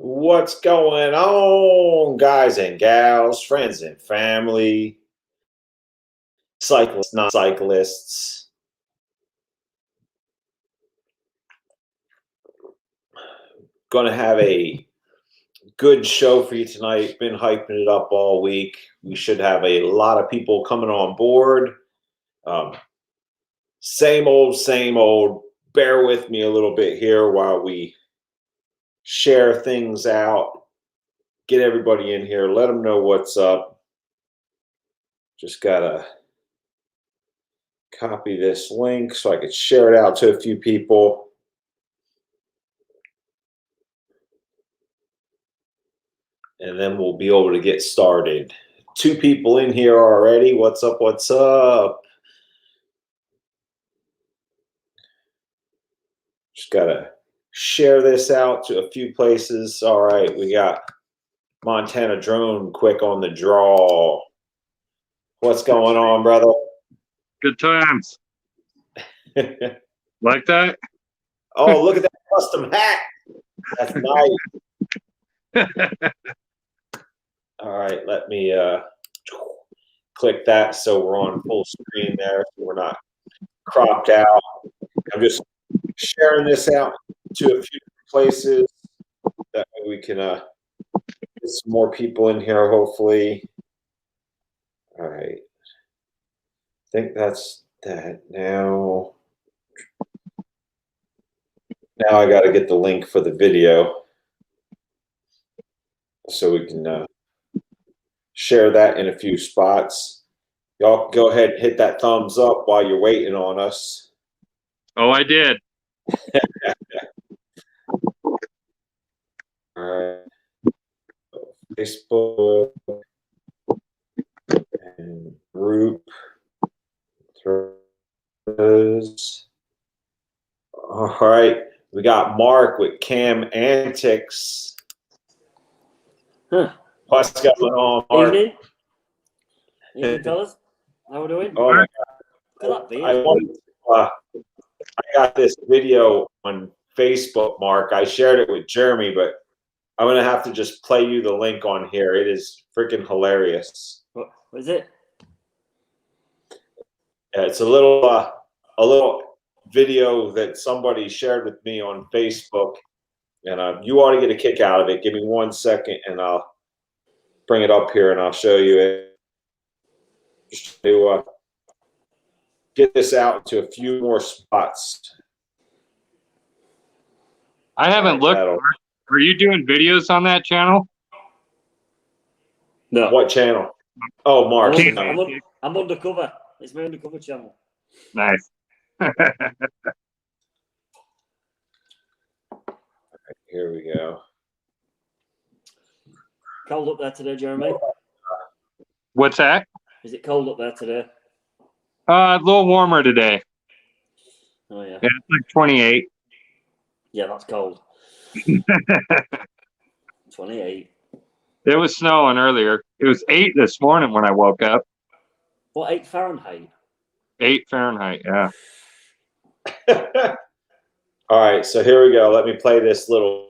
What's going on, guys and gals, friends and family, cyclists, non cyclists? Going to have a good show for you tonight. Been hyping it up all week. We should have a lot of people coming on board. Same old, same old. Bear with me a little bit here while we share things out. Get everybody in here. Let them know what's up. Just got to copy this link so I could share it out to a few people. And then we'll be able to get started. 2 people in here already. What's up? What's up? Just got to share this out to a few places. All right, we got Montana Drone quick on the draw. What's going on, brother? Good times. Like that? Oh, look at that custom hat. That's nice. All right, let me click that so we're on full screen there. So we're not cropped out. I'm just sharing this out to a few places. That way we can get some more people in here, hopefully. All right. I think that's that now. Now I got to get the link for the video so we can share that in a few spots. Y'all go ahead and hit that thumbs up while you're waiting on us. Oh, I did. All right. Facebook and group. All right. We got Mark with Cam Antics. Huh. What's going on, Mark? Evening. Evening, fellas. How are we doing? Oh my God. I got this video on Facebook, Mark. I shared it with Jeremy, but I'm going to have to just play you the link on here. It is freaking hilarious. What is it? Yeah, it's a little video that somebody shared with me on Facebook, and you ought to get a kick out of it. Give me 1 second, and I'll bring it up here, and I'll show you it. Just to get this out to a few more spots. I haven't looked. Are you doing videos on that channel? No. What channel? Oh, Mark. I'm undercover. It's my undercover channel. Nice. Here we go. Cold up there today, Jeremy? What's that? Is it cold up there today? A little warmer today. Oh, yeah. Yeah, it's like 28. Yeah, that's cold. 28. It was snowing earlier. It was 8 this morning when I woke up. What, 8 Fahrenheit? 8 Fahrenheit, yeah. All right, so here we go. Let me play this little.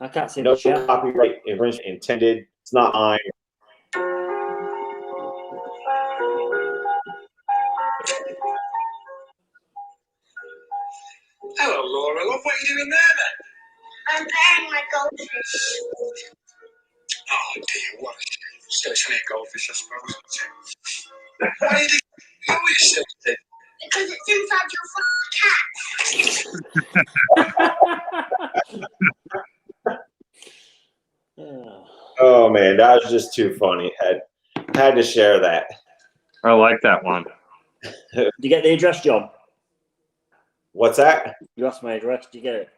I can't see No the chat. copyright infringement intended. It's not mine. Hello, Laura. Love, what are you doing there, then? I'm playing my goldfish. Oh, dear. What a shame. Still a shiny goldfish, I suppose. Why are you doing? You always said it. Because it's inside your cat. Oh man, that was just too funny. Had to share that. I like that one. Did you get the address, John? What's that? You asked my address. Did you get it?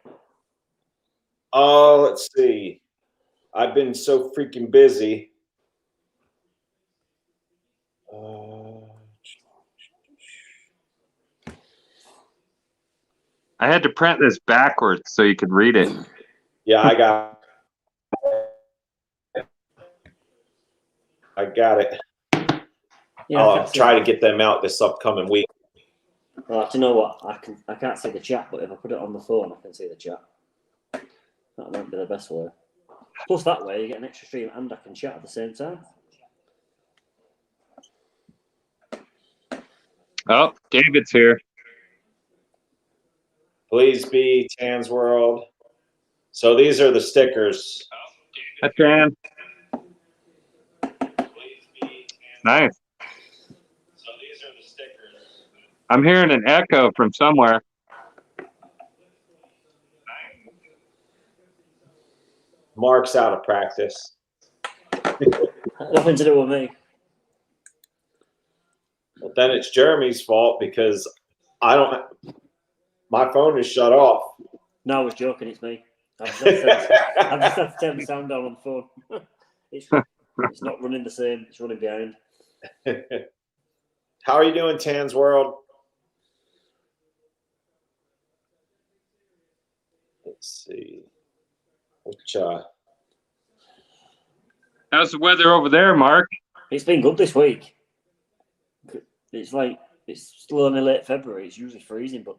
Oh, let's see. I've been so freaking busy. I had to print this backwards so you could read it. Yeah, I got it. Yeah, I'll try to get them out this upcoming week. Oh, do you know what? I can't see the chat, but if I put it on the phone, I can see the chat. That might be the best way. Plus, that way you get an extra stream and I can chat at the same time. Oh, David's here. Please be Tan's World. So these are the stickers. Hi, Tan. Nice. So these are the stickers. I'm hearing an echo from somewhere. Mark's out of practice. Nothing to do with me. But then it's Jeremy's fault because my phone is shut off. No, I was joking. It's me. I've just had to turn the sound down on the phone. It's not running the same. It's running behind. How are you doing, Tan's World? Let's see. How's the weather over there, Mark? It's been good this week. It's still only late February. It's usually freezing, but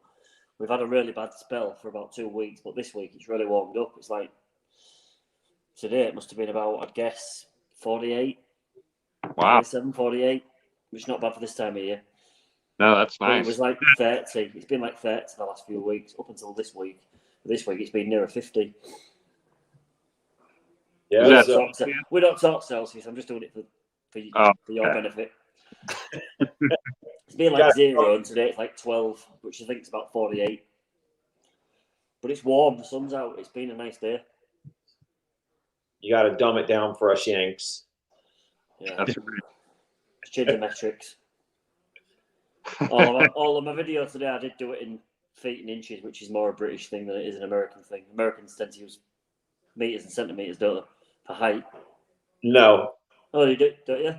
we've had a really bad spell for about 2 weeks. But this week it's really warmed up. It's like today it must have been about, I'd guess, 48. Wow. 47, 48, which is not bad for this time of year. No, that's But nice. it was like 30. It's been like 30 the last few weeks, up until this week. This week it's been nearer 50. Yeah, We don't talk Celsius. I'm just doing it for your benefit. It's been like 0, and today it's like 12, which I think is about 48. But it's warm. The sun's out. It's been a nice day. you got to dumb it down for us Yanks. Yeah, That's right. change the metrics. All of my videos today, I did do it in feet and inches, which is more a British thing than it is an American thing. Americans tend to use meters and centimeters, don't they, for height? No. Oh, you do, don't you?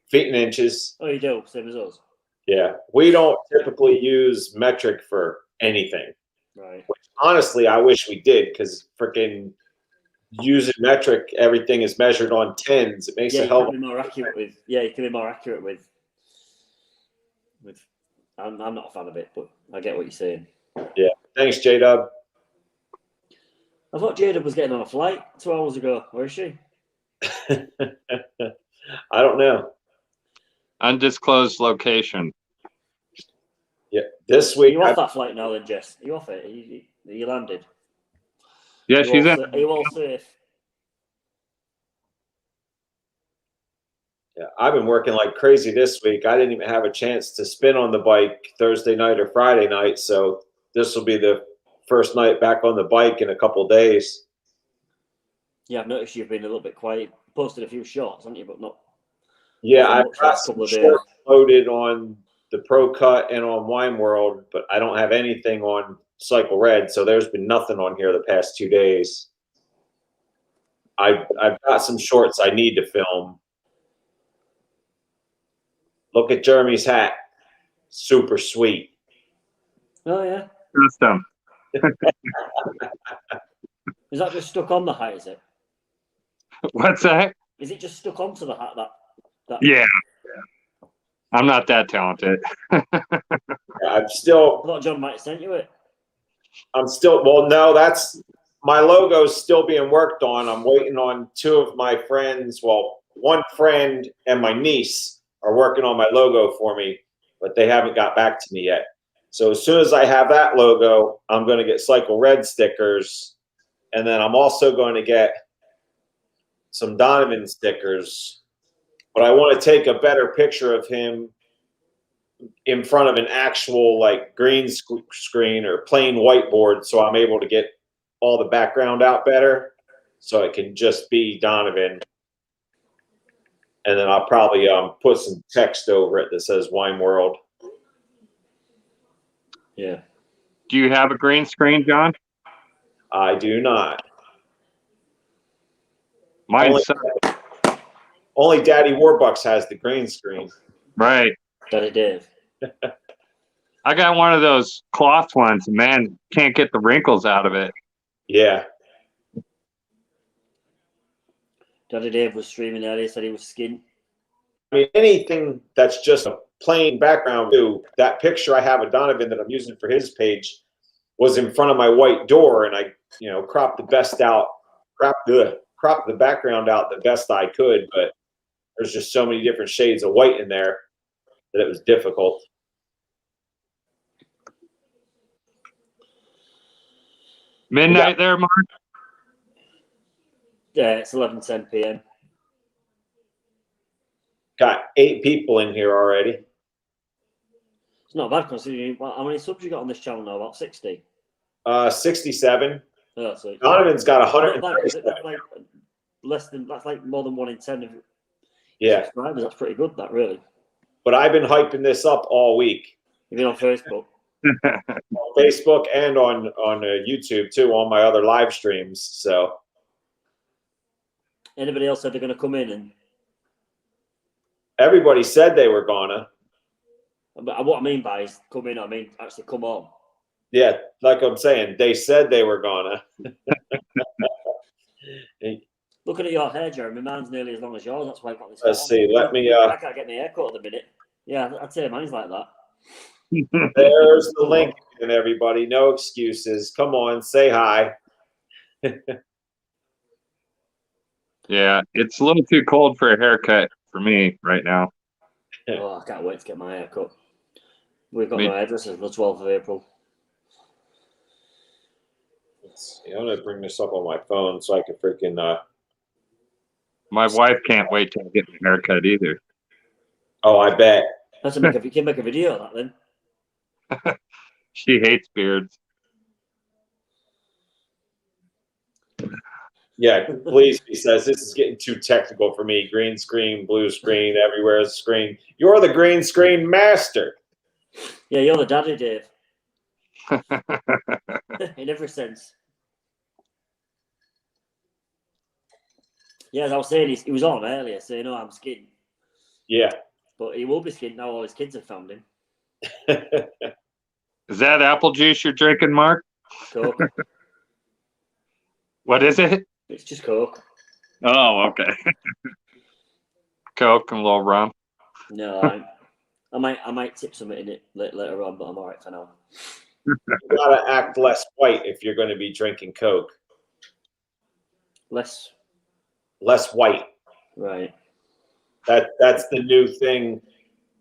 Feet and inches. Oh, you do, same as us. Yeah. We don't typically use metric for anything. Right. Which, honestly, I wish we did because freaking using metric, everything is measured on tens. It makes Yeah, a you hell can of be more accurate with. Yeah, you can be more accurate with. I'm not a fan of it, but I get what you're saying. Yeah. Thanks, J-Dub. I thought Jada was getting on a flight 2 hours ago. Where is she? I don't know. Undisclosed location. Yeah. This Are week, you off that flight now then, Jess? Are you off it? Are you landed? Yeah, she's in. Are you all safe? yeah, I've been working like crazy this week. I didn't even have a chance to spin on the bike Thursday night or Friday night. So this will be the first night back on the bike in a couple of days. Yeah, I've noticed you've been a little bit quiet. Posted a few shots, haven't you? But not. Yeah, Not I've much got last some couple of days. shorts loaded on the Pro Cut and on Wine World, but I don't have anything on CycleRED. So there's been nothing on here the past 2 days. I've got some shorts I need to film. Look at Jeremy's hat. Super sweet. Oh yeah. Custom. Is that just stuck on the hat? Is it? What's that? Is it just stuck onto the hat? That. Yeah. I'm not that talented. I'm I still, thought John might have sent you it. well, no, that's my logo's still being worked on. I'm waiting on 2 of my friends. Well, one friend and my niece are working on my logo for me, but they haven't got back to me yet. So as soon as I have that logo, I'm going to get CycleRED stickers. And then I'm also going to get some Donovan stickers. But I want to take a better picture of him in front of an actual like green screen or plain whiteboard so I'm able to get all the background out better so it can just be Donovan. And then I'll probably put some text over it that says Wine World. Yeah. Do you have a green screen, John? I do not. Mine Only Daddy Warbucks has the green screen. Right. Daddy Dave. I got one of those cloth ones. Man, can't get the wrinkles out of it. Yeah. Daddy Dave was streaming earlier. Said he was skin. I mean, anything that's just a plain background view, that picture I have of Donovan that I'm using for his page was in front of my white door, and I, cropped the background out the best I could, but there's just so many different shades of white in there that it was difficult. Midnight there, Mark? Yeah, it's 11:10 p.m. Got 8 people in here already. It's not bad considering how many subs you got on this channel now? About 60. 67. Oh, so Donovan's got that's 137. like that's like more than 1 in 10 of Yeah, subscribers. That's pretty good. That really. but I've been hyping this up all week. Even on Facebook. On Facebook and on YouTube too, on my other live streams. So Anybody else said they're going to come in and? everybody said they were gonna. But what I mean by is come in. I mean actually come on. Yeah, like I'm saying, they said they were gonna. Looking at your hair, Jeremy, mine's nearly as long as yours. That's why I've got this. Let's see. Let me. I can't get my hair cut at the minute. Yeah, I'd say mine's like that. There's the link, and everybody, no excuses. Come on, say hi. Yeah, it's a little too cold for a haircut for me right now. Oh, I can't wait to get my hair cut. We've got Me- no hairdressers the 12th of April. Let's see, I'm gonna bring this up on my phone so I can freaking. My wife can't wait to get my haircut either. Oh, I bet. Let's make you can make a video of that then. She hates beards. Yeah, please. He says this is getting too technical for me. Green screen, blue screen, everywhere is a screen. You're the green screen master. Yeah, you're the daddy, Dave. In every sense. Yeah, as I was saying, he was on earlier saying, "Oh, I'm skinned." Yeah. But he will be skinned now. All his kids have found him. Is that apple juice you're drinking, Mark? Coke. What is it? It's just Coke. Oh, okay. Coke and a little rum. No, I might tip something in it later on, but I'm all right for now. You gotta act less white if you're going to be drinking Coke. Less white. right. That's the new thing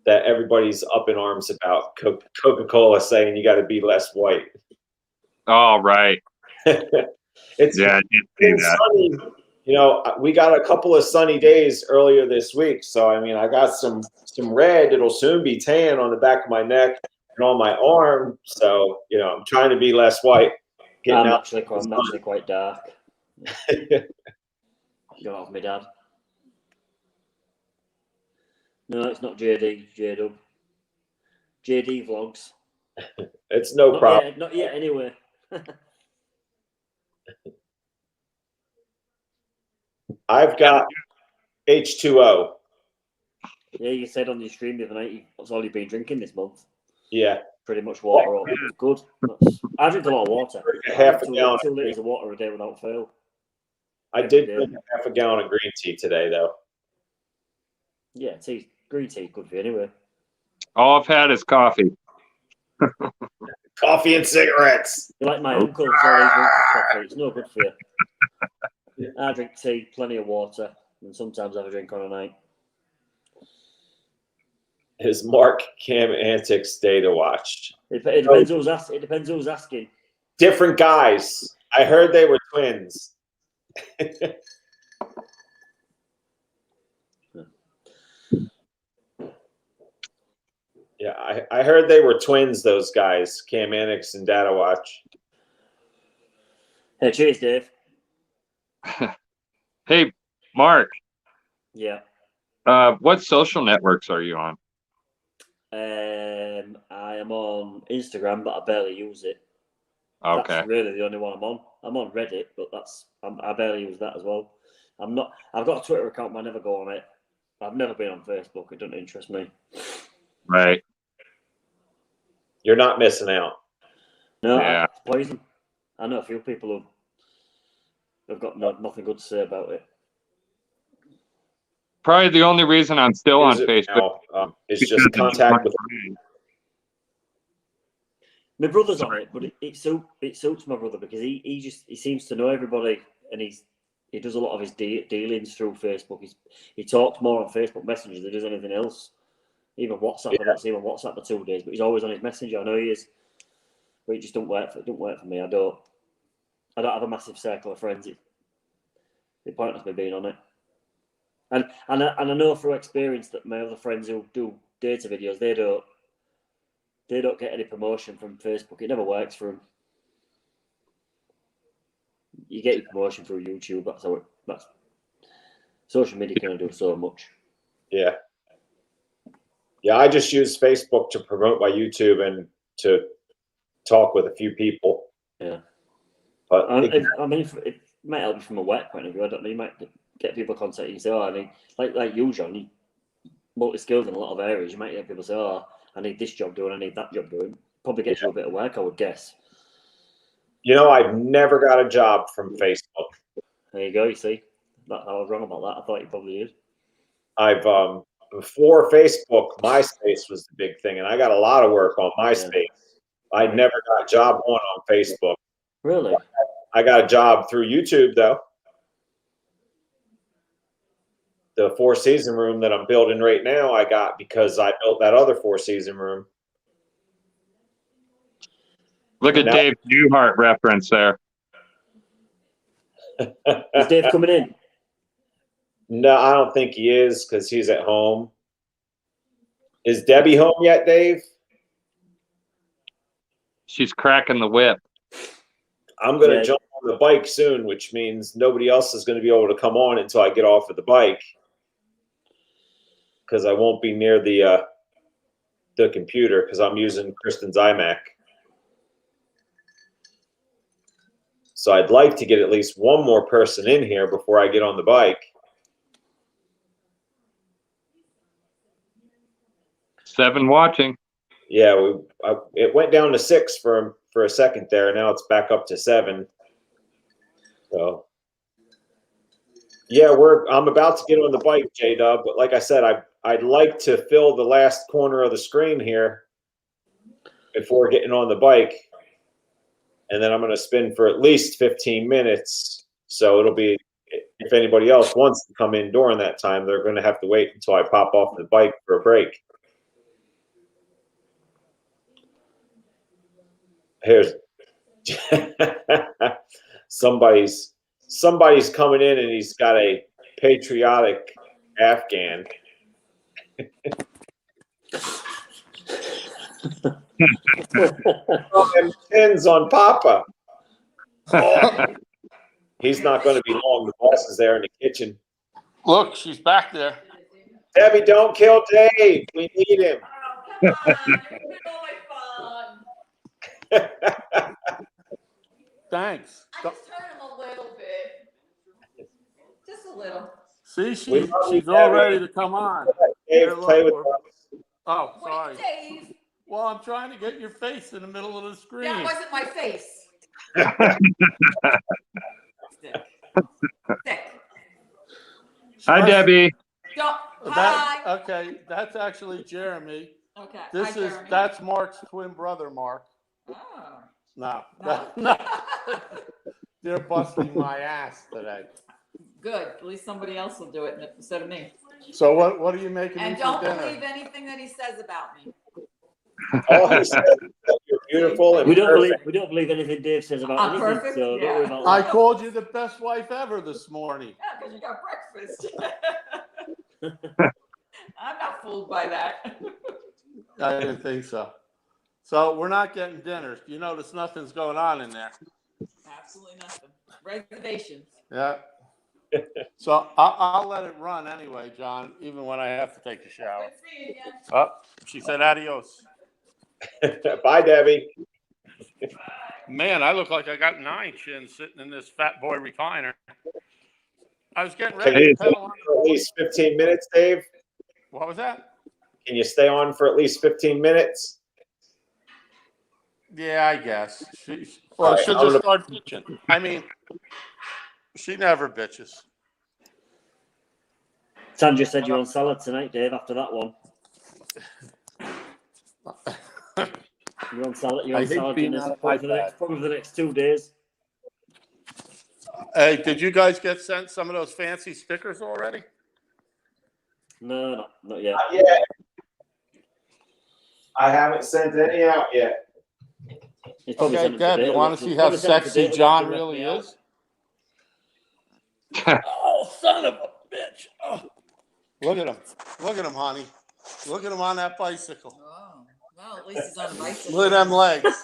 that everybody's up in arms about. Coca-Cola saying you got to be less white. Oh, right. It's Yeah, I did see been that. sunny. We got a couple of sunny days earlier this week, so I mean, I got some red. It'll soon be tan on the back of my neck and on my arm. So I'm trying to be less white. I'm actually quite dark. Got off my dad. No, it's not JD. JDub. JD vlogs. It's no problem. Not yet. Anyway. I've got H2O. Yeah, you said on your stream the other night that's all you've been drinking this month. Yeah. Pretty much water. All good. I drink a lot of water. Half a gallon. 2 liters of water a day without fail. I did drink half a gallon of green tea today, though. Yeah, green tea good for you anyway. All I've had is coffee. Coffee and cigarettes. You're like my uncle, so he drinks coffee. It's no good for you. I drink tea, plenty of water, and sometimes have a drink on a night. His Mark Cam antics day to watch. It depends who's asking. It depends who's asking. Different guys. I heard they were twins. Yeah, I heard they were twins, those guys, Cam Annex and Data Watch. Hey, cheers, Dave. Hey, Mark. Yeah. What social networks are you on? I am on Instagram, but I barely use it. Okay. That's really the only one I'm on. I'm on Reddit, but I barely use that as well. I've got a Twitter account, but I never go on it. I've never been on Facebook. It doesn't interest me. Right. You're not missing out. No, Yeah. it's poison. I know a few people who have got nothing good to say about it. Probably the only reason I'm still on use it Facebook. now. It's just contact with. My brother's on it, but it suits my brother because he seems to know everybody, and he does a lot of his dealings through Facebook. He talks more on Facebook Messenger than he does anything else. Even WhatsApp, I don't see him on WhatsApp for 2 days, but he's always on his Messenger. I know he is, but it just don't work for me. I don't have a massive circle of friends. It's pointless me being on it. And I know through experience that my other friends who do data videos, they don't get any promotion from Facebook. It never works for them. You get your promotion through YouTube. That's social media can do so much. Yeah. Yeah, I just use Facebook to promote my YouTube and to talk with a few people. Yeah. But it might help you from a work point of view. I don't know. You might get people contact you and say, "Oh, I need like you, John. You multi-skilled in a lot of areas. You might get people say, "Oh, I need this job doing. I need that job doing." Probably get you a bit of work, I would guess. You know, I've never got a job from Facebook. There you go. You see, I was wrong about that. I thought you probably did. I've before Facebook, MySpace was the big thing, and I got a lot of work on MySpace. I never got a job on Facebook. Really? I got a job through YouTube though. The 4-season room that I'm building right now, I got because I built that other 4-season room. Look at Dave Newhart reference there. Is Dave coming in? No, I don't think he is because he's at home. Is Debbie home yet, Dave? She's cracking the whip. I'm going to jump on the bike soon, which means nobody else is going to be able to come on until I get off of the bike because I won't be near the computer because I'm using Kristen's iMac. So I'd like to get at least one more person in here before I get on the bike. 7 watching. Yeah, it went down to 6 for a second there, and now it's back up to 7. So, yeah, I'm about to get on the bike, J-Dub, but like I said, I'd like to fill the last corner of the screen here before getting on the bike, and then I'm going to spin for at least 15 minutes. So it'll be, if anybody else wants to come in during that time, they're going to have to wait until I pop off the bike for a break. Here's somebody's coming in and he's got a patriotic Afghan. Pins on Papa. Oh, he's not going to be long. The boss is there in the kitchen. Look, she's back there. Debbie, don't kill Dave. We need him. Oh, come on. You're all my fun. Thanks. I just hurt him a little bit. Just a little. See, she's all ready to come on. Dave, play with us. Oh, sorry. Wait, Dave. Well, I'm trying to get your face in the middle of the screen. That wasn't my face. Stick. Hi, Debbie. Don't. Hi. Okay, that's actually Jeremy. Okay. This Hi, is Jeremy. that's Mark's twin brother, Mark. Oh. No, No. they're busting my ass today. Good. At least somebody else will do it instead of me. So what are you making And me for don't dinner? believe anything that he says about me. All he said is that you're beautiful and We don't perfect. believe anything Dave says about I'm anything. perfect, So don't yeah. worry about I that. called you the best wife ever this morning. Yeah, because you got breakfast. I'm not fooled by that. I didn't think so. So we're not getting dinners. You notice nothing's going on in there. Absolutely nothing. Reservations. Yeah. So I'll let it run anyway, John, even when I have to take a shower. Good seeing you. Oh, she said adios. Bye, Debbie. Man, I look like I got 9 chins sitting in this fat boy recliner. I was getting ready to pedal on. For at least 15 minutes, Dave. What was that? Can you stay on for at least 15 minutes? Yeah, I guess. She'll All right, just start bitching. I mean, she never bitches. Sandra said you're on salad tonight, Dave, after that one. You're on salad. You're I on hate salad being dinners on an probably iPad. for the next 2 days. Hey, did you guys get sent some of those fancy stickers already? No, not yet. Not yet. I haven't sent any out yet. He's probably Okay, sent them Deb, today. you want to see how Probably sent them sexy today, John left really me out. is? Oh, son of a bitch. Oh. Look at him. Look at him, honey. Look at him on that bicycle. Oh, well, at least he's on a bicycle. Look at them legs.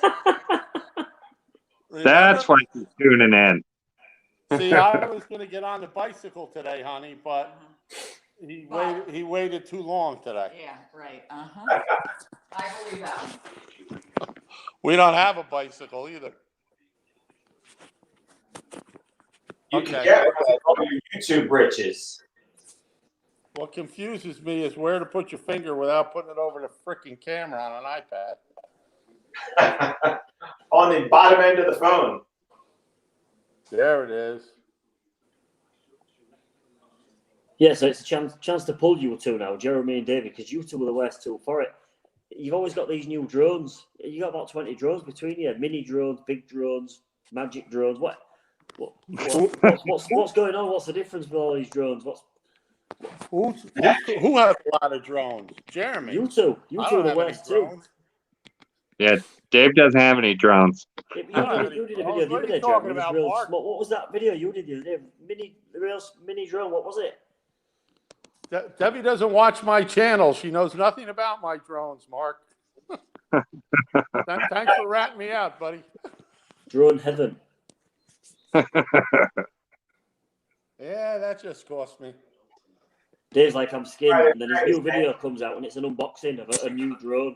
That's why she's tuning in. See, I was going to get on the bicycle today, honey, but he waited too long today. Yeah, right. Uh-huh. I believe that. We don't have a bicycle either. You can get one with all your YouTube britches. What confuses me is where to put your finger without putting it over the freaking camera on an iPad. On the bottom end of the phone. There it is. Yeah, so it's a chance to pull you two now, Jeremy and David, because you two are the worst two for it. You've always got these new drones. You got about 20 drones between you. Mini drones, big drones, magic drones. What's going on? What's the difference with all these drones? Who has a lot of drones? Jeremy. You two are the worst too. Yeah, Dave doesn't have any drones. You did a video the other day, Jeremy. What was that video you did the other day? Mini drone. What was it? Debbie doesn't watch my channel. She knows nothing about my drones, Mark. Thanks for ratting me out, buddy. Drone heaven. Yeah, that just cost me. Dave's like, I'm skinned, and then his new video comes out, and it's an unboxing of a new drone.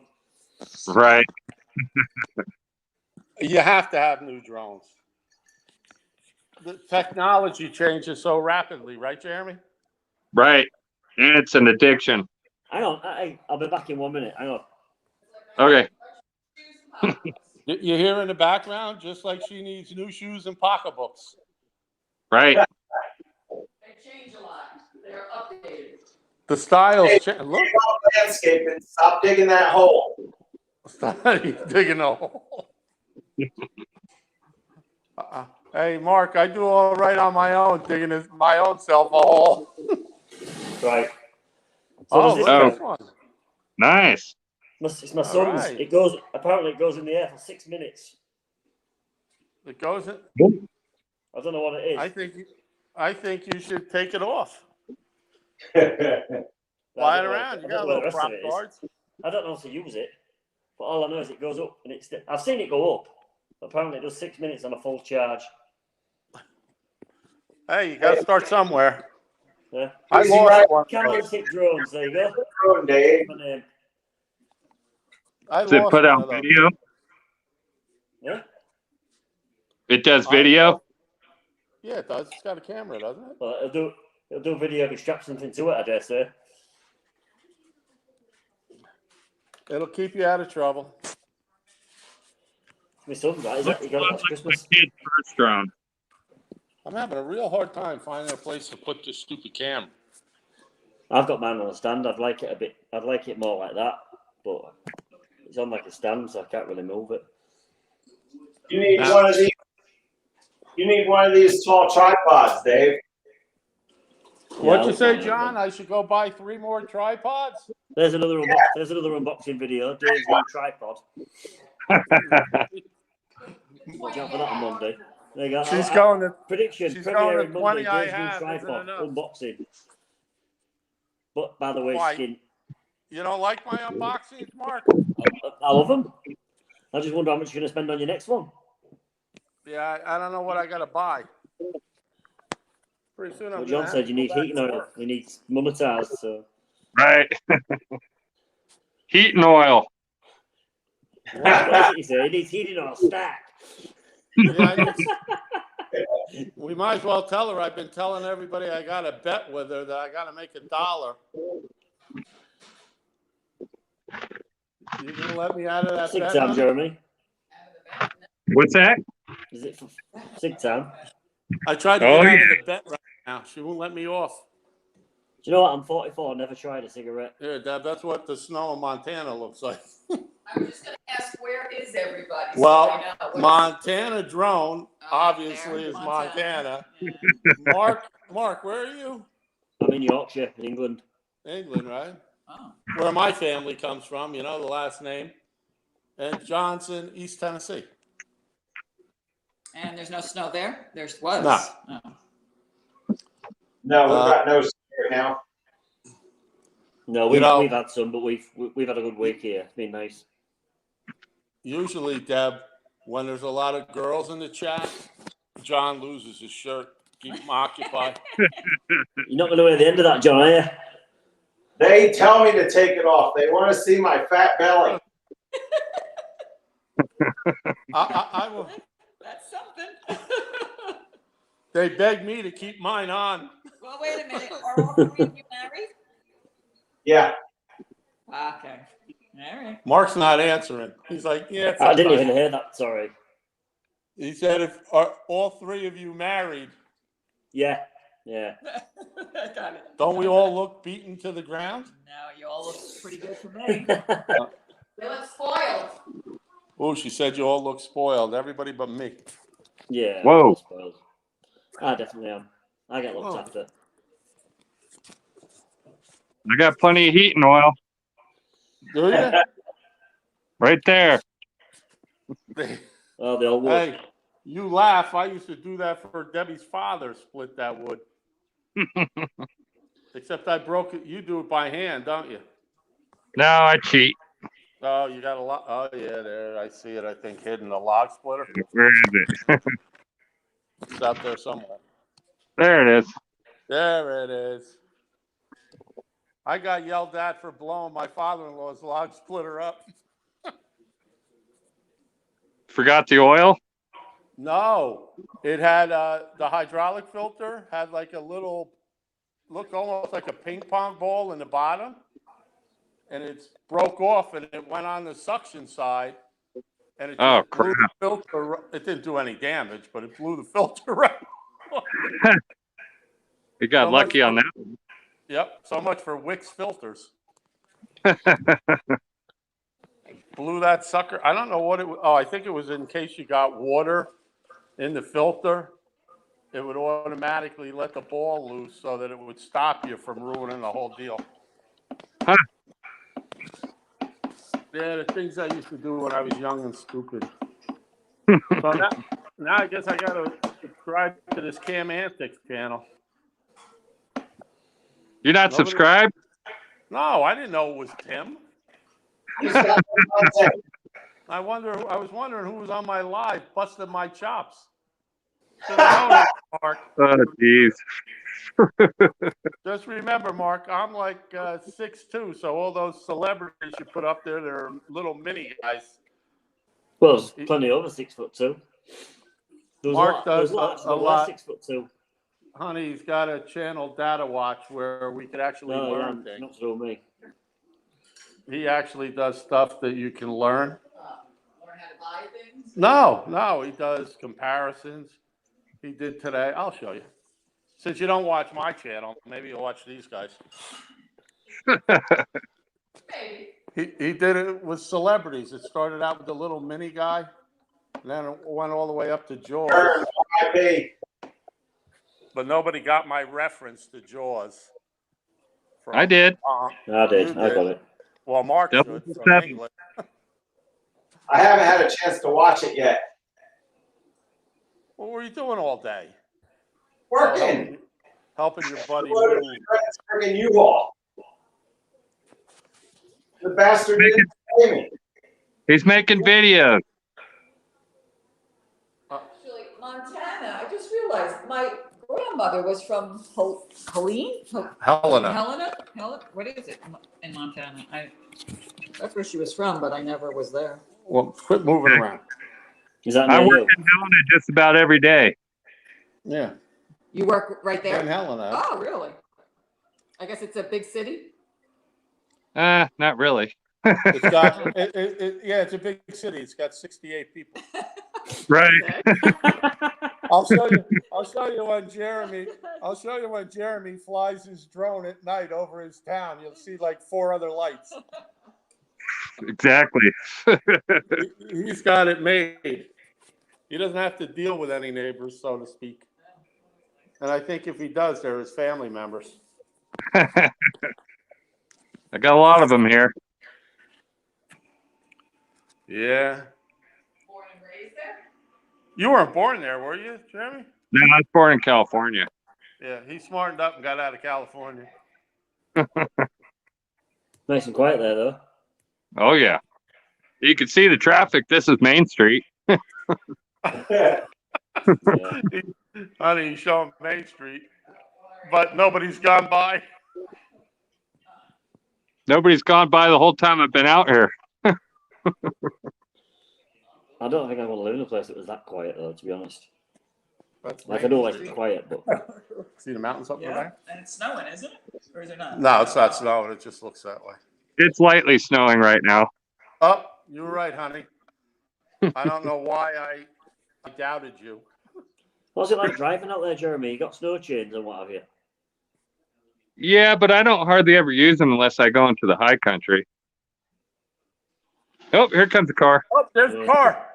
Right. You have to have new drones. The technology changes so rapidly, right, Jeremy? Right. And it's an addiction. Hang on, I'll be back in 1 minute. Hang on. Okay. You hear in the background, just like she needs new shoes and pocketbooks. Right. They change a lot. They're updated. The styles change. Look. Landscaping. Stop digging that hole. He's digging a hole. Hey, Mark, I do all right on my own, digging my own self a hole. Right. So this one. Nice. It's my son's. Right. Apparently it goes in the air for 6 minutes. It goes in. I don't know what it is. I think you should take it off. Fly Fly it around. You got a little prop guards. I don't know how to use it, but all I know is it goes up, and I've seen it go up. But apparently it does 6 minutes on a full charge. Hey, you got to start somewhere. Yeah. I lost one. Candlestick drones. There you go. Drone, Dave. Does it put out video? Yeah. It does video? Yeah, it does. It's got a camera, doesn't it? Well, it'll do video if you strap something to it, I dare say. It'll keep you out of trouble. My son's that, is it? You got it last Christmas. Kid's first drone. I'm having a real hard time finding a place to put this stupid camera. I've got mine on a stand. I'd like it more like that, but it's on like a stand, so I can't really move it. You need one of these. You need one of these tall tripods, Dave. What'd you say, John? I should go buy 3 more tripods? There's another unboxing video. Dave's new tripod. Watch out for that on Monday. There you go. She's going to prediction. She's Premiere going to Monday. 20 I Dave's new have. tripod Isn't unboxing. But by the way, Why? skin. You don't like my unboxings, Mark? I love them. I just wonder how much you're going to spend on your next one. Yeah, I don't know what I got to buy. Pretty soon I'm Well, John said you need heating oil. You need monetized. So. Right. Heat and oil. What did he say? He needs heating oil stack. Yeah, we might as well tell her. I've been telling everybody I got a bet with her that I got to make $1. You gonna let me out of that Sick bet? time, Jeremy. What's that? Is it for sick time? I tried to get out of the bet right now. She won't let me off. you know what? I'm 44. Never tried a cigarette. Yeah, Deb, that's what the snow in Montana looks like. I was just going to ask, where is everybody? Well, so I know. What is- Montana drone Oh, obviously there, is Montana. Yeah. Mark, where are you? I'm in Yorkshire, in England. England, right? Oh. Where my family comes from, you know the last name. And Johnson, East Tennessee. And there's no snow there? There's was. No. Oh. No, we've got no snow now. No, we've had some, but we've had a good week here. It's been nice. Usually, Deb, when there's a lot of girls in the chat, John loses his shirt. Keep him occupied. You're not going to hear the end of that, John, are you? They tell me to take it off. They want to see my fat belly. I will. That's something. They beg me to keep mine on. Well, wait a minute. Are all three of you married? Yeah. Okay. All right. Mark's not answering. He's like, yeah. I didn't even hear that. Sorry. He said, "If are all three of you married, Yeah. I got it. don't we all look beaten to the ground?" No, you all look pretty good to me. They look spoiled. Oh, she said you all look spoiled. Everybody but me. Yeah. Whoa. I'm spoiled. I definitely am. I get looked after. I got plenty of heating oil Do you? right there. Oh, they all would. Hey, you laugh. I used to do that for Debbie's father, split that wood. Except I broke it. You do it by hand, don't you? No, I cheat. Oh, you got a lot. Oh, yeah, there. I see it, I think, hidden. A log splitter. Where is it? It's out there somewhere. There it is. There it is. I got yelled at for blowing my father-in-law's log splitter up. Forgot the oil? No, it had the hydraulic filter had like a little, looked almost like a ping pong ball in the bottom, and it broke off and it went on the suction side, and it just blew the filter. It didn't do any damage, but it blew the filter out. You got lucky on that. Yep, so much for Wix filters. Blew that sucker. I don't know what it was. Oh, I think it was in case you got water in the filter. It would automatically let the ball loose so that it would stop you from ruining the whole deal. Huh. Yeah, the things I used to do when I was young and stupid. So now I guess I got to subscribe to this Cam Antics channel. You're not subscribed? No, I didn't know it was Tim. I was wondering who was on my live busting my chops. Mark. Oh, jeez. Just remember, Mark, I'm like 6'2", so all those celebrities you put up there, they're little mini guys. Well, there's plenty over 6'2". Mark does a lot. 6'2". Honey, he's got a channel Data Watch where we could actually learn things. Not through me. He actually does stuff that you can learn. Learn how to buy things? No, he does comparisons. He did today. I'll show you. Since you don't watch my channel, maybe you'll watch these guys. Maybe. He did it with celebrities. It started out with the little mini guy, and then it went all the way up to Jaws. But nobody got my reference to Jaws. I did. I did. I got it. Well, Mark should from England. I haven't had a chance to watch it yet. What were you doing all day? Working. Helping your buddy What move. friggin' U-Haul. The bastard didn't pay me. He's making videos. Actually, Montana, I just realized my grandmother was from Helene? Helena. What is it in Montana? That's where she was from, but I never was there. Well, quit moving around. Is that I near work you? in Helena just about every day. Yeah. You work right there? In Helena. Oh, really? I guess it's a big city? Not really. It's got, it's a big city. It's got 68 people. Right. I'll show you. I'll show you when Jeremy. I'll show you when Jeremy flies his drone at night over his town. You'll see like 4 other lights. Exactly. He's got it made. He doesn't have to deal with any neighbors, so to speak. And I think if he does, they're his family members. I got a lot of them here. Yeah. Born and raised there? You weren't born there, were you, Jeremy? No, I was born in California. Yeah, he smartened up and got out of California. Nice and quiet there, though. Oh yeah, you can see the traffic. This is Main Street. Yeah. Honey, you show him Main Street, but nobody's gone by. Nobody's gone by the whole time I've been out here. I don't think I want to live in a place that was that quiet, though, to be honest. That's Like, I don't like it quiet, but See the mountains up there? And it's snowing, isn't it? Or is it not? No, it's not snowing. It just looks that way. It's lightly snowing right now. Oh, you were right, honey. I don't know why I doubted you. what's it like driving out there, Jeremy? You got snow chains and what have you? Yeah, but I don't hardly ever use them unless I go into the high country. Oh, here comes the car. Oh, there's a car.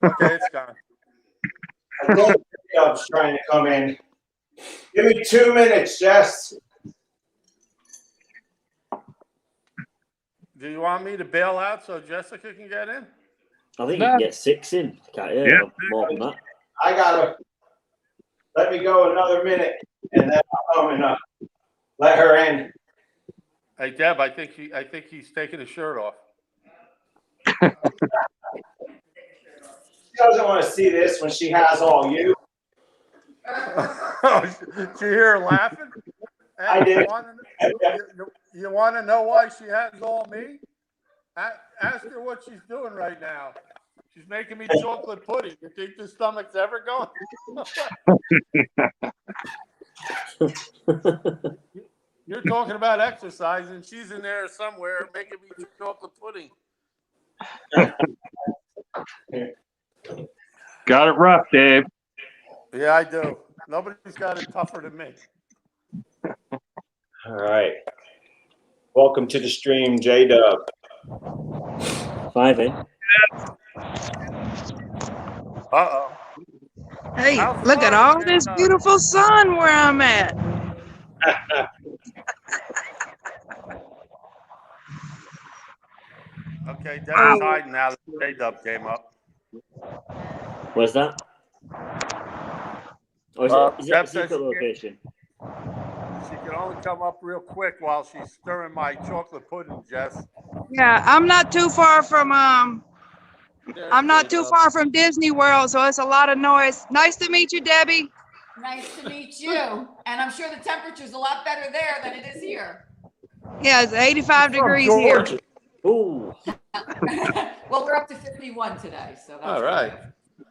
Okay, it's gone. I told you I was trying to come in. Give me 2 minutes, Jess. Do you want me to bail out so Jessica can get in? I think you can get 6 in. Can't you? Yeah. More than that. I gotta let me go another minute, and then I'll come and let her in. Hey Deb, I think he's taking his shirt off. She doesn't want to see this when she has all you. Did you hear her laughing? Hey, I did. You want to know why she has all me? Ask her what she's doing right now. She's making me chocolate pudding. You think the stomach's ever going? You're talking about exercise, and she's in there somewhere making me chocolate pudding. Got it rough, Dave. Yeah, I do. Nobody's got it tougher than me. All right. Welcome to the stream, J-Dub. 5 in. Uh-oh. Hey, How's look at Florida, all this J-Dub? beautiful sun where I'm at. Okay, Debbie's hiding now that J-Dub came up. Where's that? Or is Deb it a says secret she can't- location? She can only come up real quick while she's stirring my chocolate pudding, Jess. Yeah, I'm not too far from There's I'm not too J-Dub. far from Disney World, so it's a lot of noise. Nice to meet you, Debbie. Nice to meet you. And I'm sure the temperature's a lot better there than it is here. Yeah, it's 85 degrees here. Georgia. Ooh. Well, we're up to 51 today, so that's All right.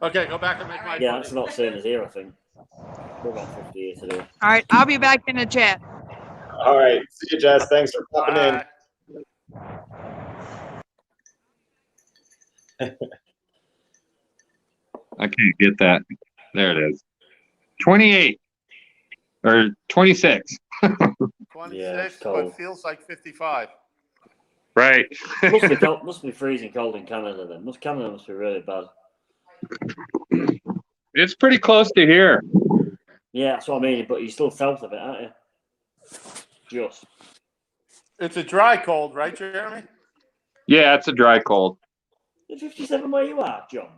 Okay, go back and make my Yeah, that's pudding. not same as here, I think. We're about 50 here today. All right, I'll be back in the chat. All right. See you, Jess. Thanks for popping in. I can't get that. There it is. 28 or 26. 26, Yeah, it's but cold. feels like 55. Right. Must be cold, must be freezing cold in Canada then. Canada must be really bad. It's pretty close to here. Yeah, that's what I mean, but you're still south of it, aren't you? Just. It's a dry cold, right, Jeremy? Yeah, it's a dry cold. Is 57 where you are, John?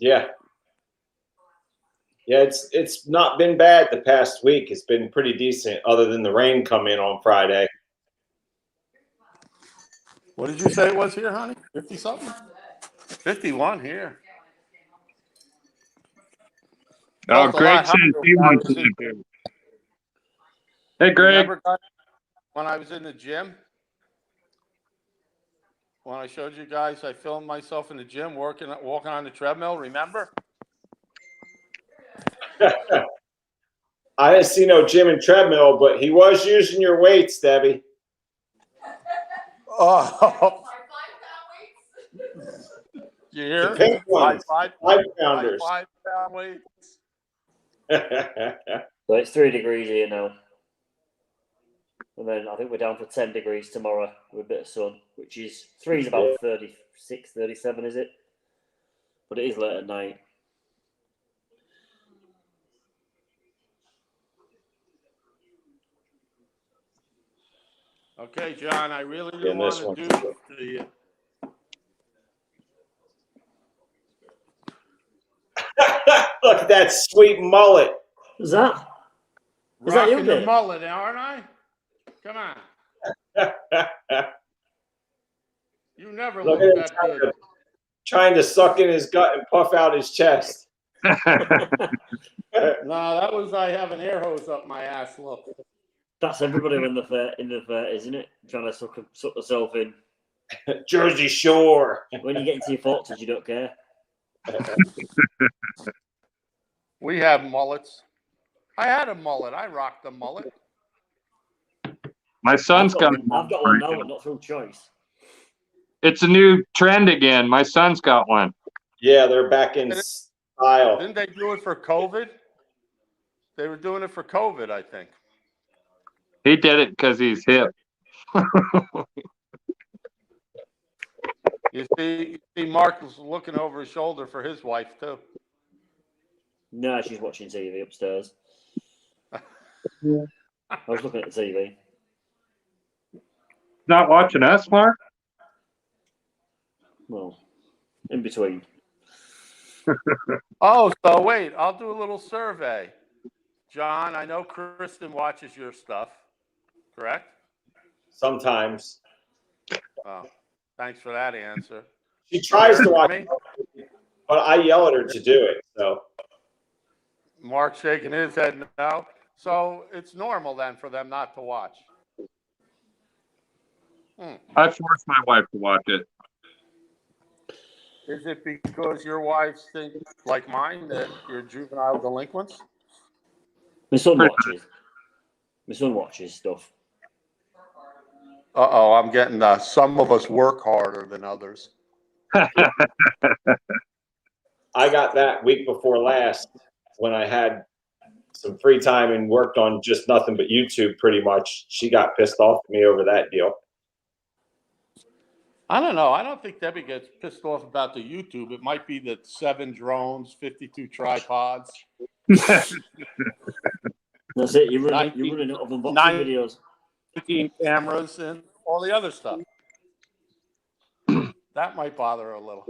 Yeah. Yeah, it's not been bad the past week. It's been pretty decent, other than the rain come in on Friday. What did you say it was here, honey? 50 something? 51 here. Oh, Felt a Greg lot says hotter he when I wants was to. in here. Hey, Greg. Remember, guys, when I was in the gym? When I showed you guys, I filmed myself in the gym walking on the treadmill, remember? I didn't see no gym and treadmill, but he was using your weights, Debbie. Oh. You hear? The pink ones. 5 5-pounders. 5-pound weights. So it's 3 degrees here now. And then I think we're down to 10 degrees tomorrow with a bit of sun, which is 3 is about 36, 37, is it? But it is late at night. Okay, John, I really didn't want to do this to you. Look at that sweet mullet. Is that? Is that Rocking you, the mullet, aren't I? Come on. You never Look look at that good. trying to suck in his gut and puff out his chest. No, that was I have an air hose up my ass. Look. That's everybody in the fair, isn't it? Trying to suck herself in. Jersey Shore. When you get into your 40s, you don't care. We have mullets. I had a mullet. I rocked a mullet. My son's got I've got one now, but not through choice. It's a new trend again. My son's got one. Yeah, they're back in style. Didn't they do it for COVID? They were doing it for COVID, I think. He did it because he's hip. You see, Mark was looking over his shoulder for his wife, too. No, she's watching TV upstairs. I was looking at the TV. Not watching us, Mark? Well, in between. Oh, so wait, I'll do a little survey. John, I know Kristen watches your stuff, correct? Sometimes. Oh, thanks for that answer. She tries to watch me, but I yell at her to do it. So Mark shaking his head no. So it's normal then for them not to watch. I forced my wife to watch it. Is it because your wives think, like mine, that you're juvenile delinquents? My son watches. My son watches stuff. Uh-oh, I'm getting some of us work harder than others. I got that week before last when I had some free time and worked on just nothing but YouTube pretty much. She got pissed off at me over that deal. I don't know. I don't think Debbie gets pissed off about the YouTube. It might be the 7 drones, 52 tripods. That's it. You're running out of unboxing videos. 15 cameras and all the other stuff. That might bother her a little.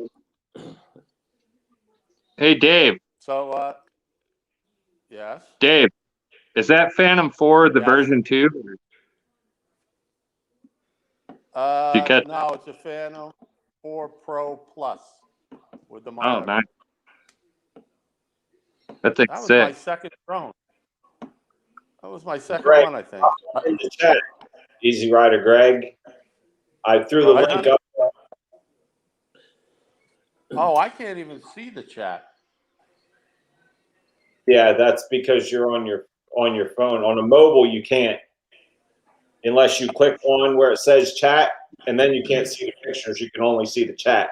Hey, Dave. So, yes? Dave, is that Phantom 4 the version 2? No, it's a Phantom 4 Pro Plus with the monitor. Oh, nice. That's That was my second drone. That was my second Greg, one, I think. In the chat, Easy Rider Greg. I threw the link up. Oh, I can't even see the chat. Yeah, that's because you're on your phone. On a mobile, you can't. Unless you click on where it says chat, and then you can't see the pictures. You can only see the chat.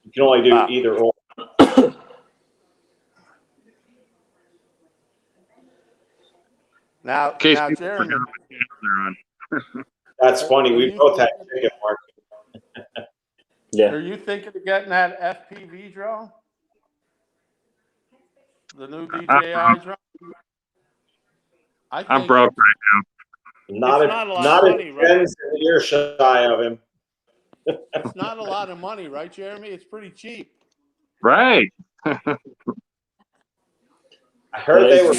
You can only do either or. Now, Jeremy. That's funny. We both had to take it, Mark. Yeah. Are you thinking of getting that FPV drone? The new DJI drone? I'm broke right now. Not a lot of money, right? Ben's in the ear shy of him. It's not a lot of money, right, Jeremy? It's pretty cheap. Right. I heard they were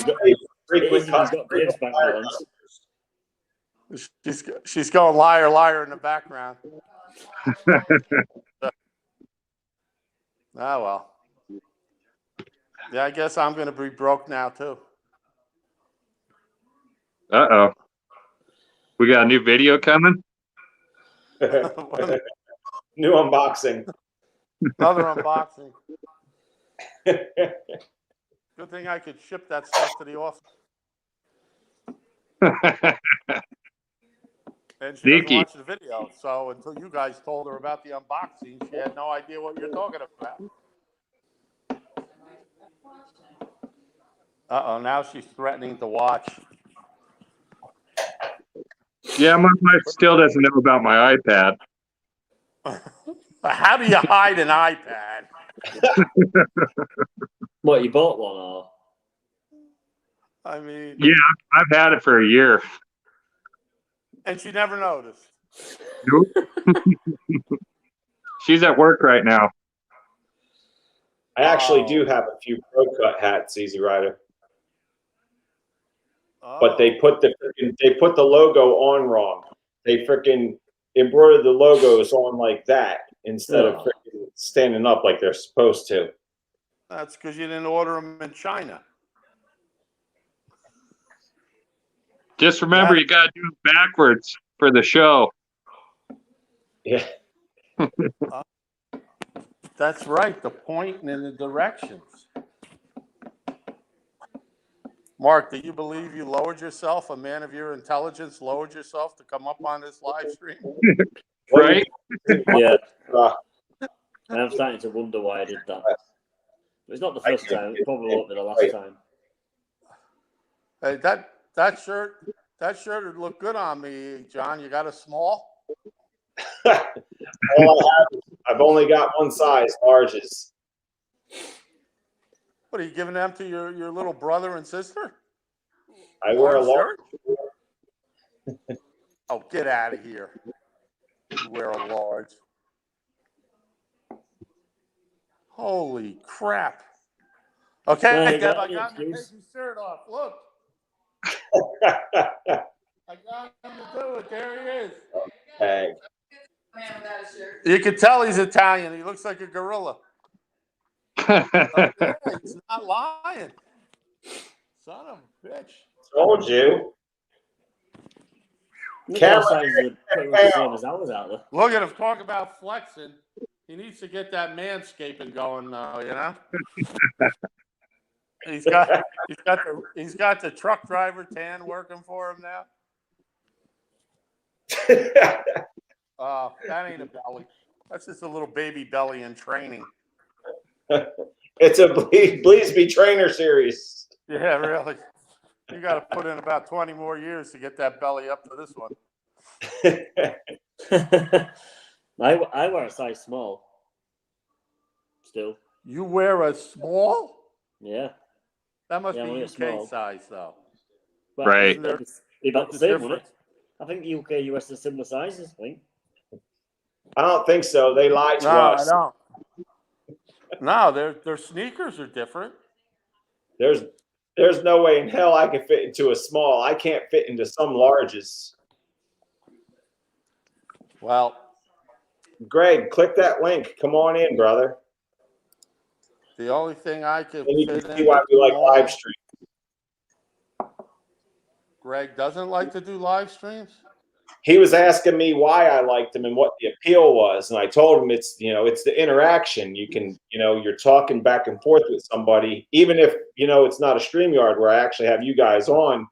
frequent customers. She's going liar, liar in the background. Well. Yeah, I guess I'm going to be broke now, too. Uh-oh. We got a new video coming? New unboxing. Another unboxing. Good thing I could ship that stuff to the office. And she doesn't watch the video. So until you guys told her about the unboxing, she had no idea what you're talking about. Uh-oh, now she's threatening to watch. Yeah, my wife still doesn't know about my iPad. How do you hide an iPad? What, you bought one or? I mean, Yeah, I've had it for a year. and she never noticed. Nope. She's at work right now. I actually do have a few Pro Cut hats, Easy Rider, but they put the logo on wrong. They freaking embroidered the logos on like that instead of freaking standing up like they're supposed to. That's because you didn't order them in China. Just remember, you got to do it backwards for the show. Yeah. That's right, the pointing in the directions. Mark, do you believe you lowered yourself, a man of your intelligence, lowered yourself to come up on this live stream? Right? Yeah. I'm starting to wonder why I did that. It's not the first time. It probably won't be the last time. Hey, that shirt would look good on me, John. You got a small? I've only got one size, larges. What, are you giving them to your little brother and sister? I wear a large. Oh, get out of here. You wear a large. Holy crap. Okay, Deb, I got him to take his shirt off. Look. I got him to do it. There he is. Hey. You can tell he's Italian. He looks like a gorilla. Okay, he's not lying. Son of a bitch. Told you. Camera sizes are pretty much the same as ours out there. Look at him talk about flexing. He needs to get that manscaping going now, you know? He's got the truck driver tan working for him now. That ain't a belly. That's just a little baby belly in training. It's a Bleasby trainer series. Yeah, really. You got to put in about 20 more years to get that belly up to this one. I wear a size small. Still. You wear a small? Yeah. That must be UK size, though. Well, right. Be about the same, wouldn't it? I think UK, US are similar sizes, I think. I don't think so. They lied to us. No, I don't. No, their sneakers are different. There's no way in hell I can fit into a small. I can't fit into some larges. Well, Greg, click that link. Come on in, brother. The only thing I could and you can see why we like live stream. Greg doesn't like to do live streams? He was asking me why I liked him and what the appeal was, and I told him it's the interaction. You can you're talking back and forth with somebody, even if it's not a StreamYard where I actually have you guys on,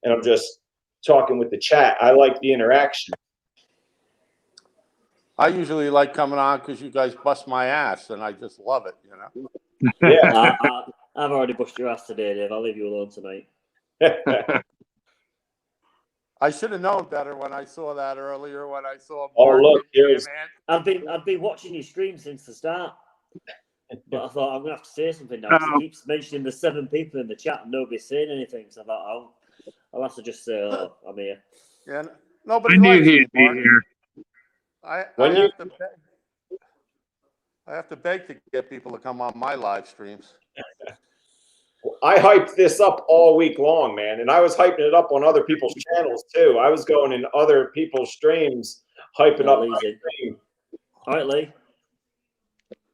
and I'm just talking with the chat. I like the interaction. I usually like coming on because you guys bust my ass, and I just love it. Yeah. I've already busted your ass today, Dave. I'll leave you alone tonight. I should have known better when I saw that earlier. When I saw. Oh look, here's. I've been watching your stream since the start, but I thought I'm gonna have to say something now because he keeps mentioning the 7 people in the chat and nobody's saying anything. So I thought I'll have to just say, "Oh, I'm here." Yeah, nobody likes me, Mark. I have to beg to get people to come on my live streams. I hyped this up all week long, man, and I was hyping it up on other people's channels too. I was going in other people's streams, hyping up my stream. All right, Lee.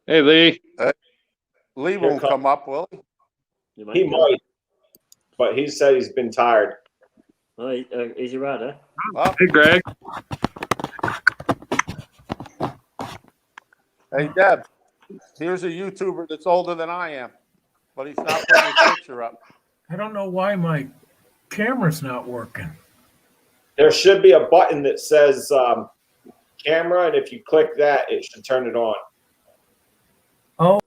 Hey, Lee. Lee won't come up, will he? He might, but he said he's been tired. Oh, is he right, eh? Oh. Hey, Greg. Hey, Deb. Here's a YouTuber that's older than I am, but he's not putting his picture up. I don't know why my camera's not working. There should be a button that says camera, and if you click that, it should turn it on. Oh.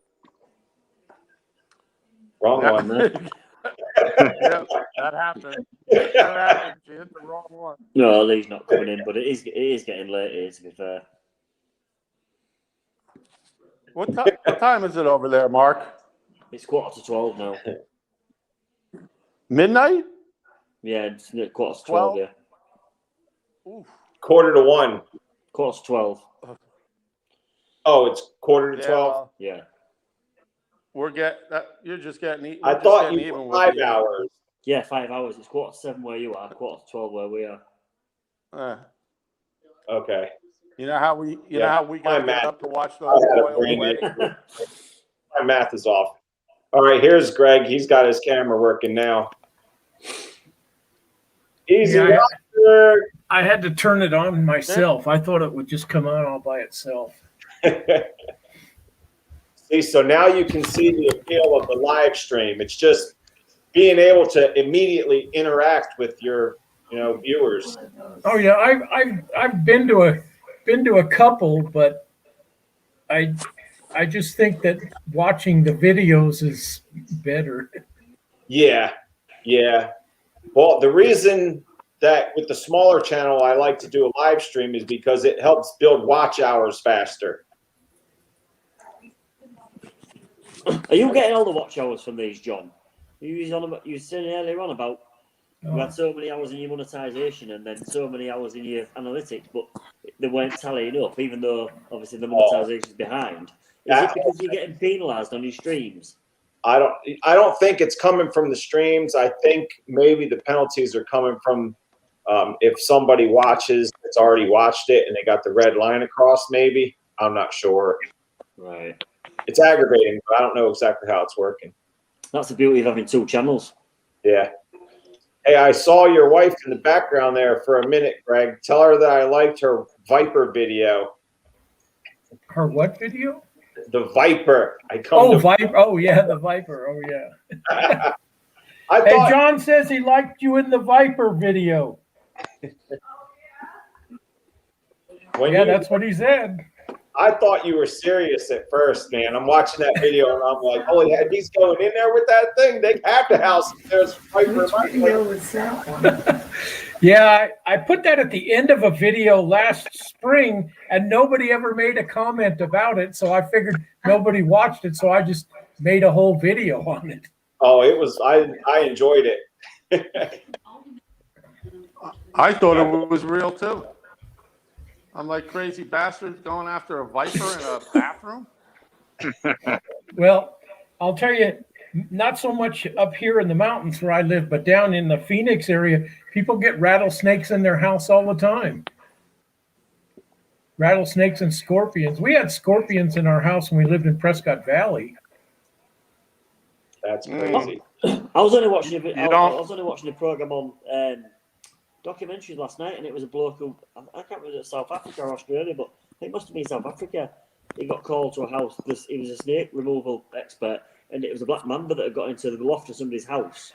Wrong one. Yep, that happened. That happened. She hit the wrong one. No, Lee's not coming in, but it is getting late here, to be fair. What time is it over there, Mark? It's 11:45 now. Midnight? Yeah, it's 11:45, yeah. Oof. 1:45. 11:45. Oh, it's 11:45. Well, Yeah. You're just getting. I thought you were 5 hours. Yeah, 5 hours. It's 7:45 where you are, 11:45 where we are. Okay. You know how we My got math. up to watch those I had a royal brain weddings? injury. My math is off. All right, here's Greg. He's got his camera working now. Easy, Yeah, Roger. I had to turn it on myself. I thought it would just come on all by itself. See, so now you can see the appeal of the live stream. It's just being able to immediately interact with your, viewers. Oh yeah, I've been to a couple, but I just think that watching the videos is better. Yeah. Well, the reason that with the smaller channel I like to do a live stream is because it helps build watch hours faster. Are you getting all the watch hours from these, John? You were saying earlier on about you had so many hours in your monetization and then so many hours in your analytics, but they weren't tallying up, even though obviously the monetization is behind. Is it because you're getting penalized on your streams? I don't think it's coming from the streams. I think maybe the penalties are coming from if somebody watches that's already watched it and they got the red line across. Maybe I'm not sure. Right. It's aggravating, but I don't know exactly how it's working. That's the beauty of having 2 channels. Yeah. Hey, I saw your wife in the background there for a minute, Greg. Tell her that I liked her Viper video. Her what video? The Viper. Viper. Oh yeah, the Viper. Oh yeah. Hey, John says he liked you in the Viper video. That's what he said. I thought you were serious at first, man. I'm watching that video and I'm like, holy heck, he's going in there with that thing. They have the house. There's Viper. Yeah, I put that at the end of a video last spring and nobody ever made a comment about it. So I figured nobody watched it. So I just made a whole video on it. Oh, it was, I enjoyed it. I thought it was real too. I'm like crazy bastards going after a viper in a bathroom. Well, I'll tell you, not so much up here in the mountains where I live, but down in the Phoenix area, people get rattlesnakes in their house all the time. Rattlesnakes and scorpions. We had scorpions in our house when we lived in Prescott Valley. That's crazy. I was only watching a program on documentaries last night, and it was a bloke who I can't remember South Africa or Australia, but it must have been South Africa. He got called to a house. He was a snake removal expert, and it was a black mamba that had got into the loft of somebody's house.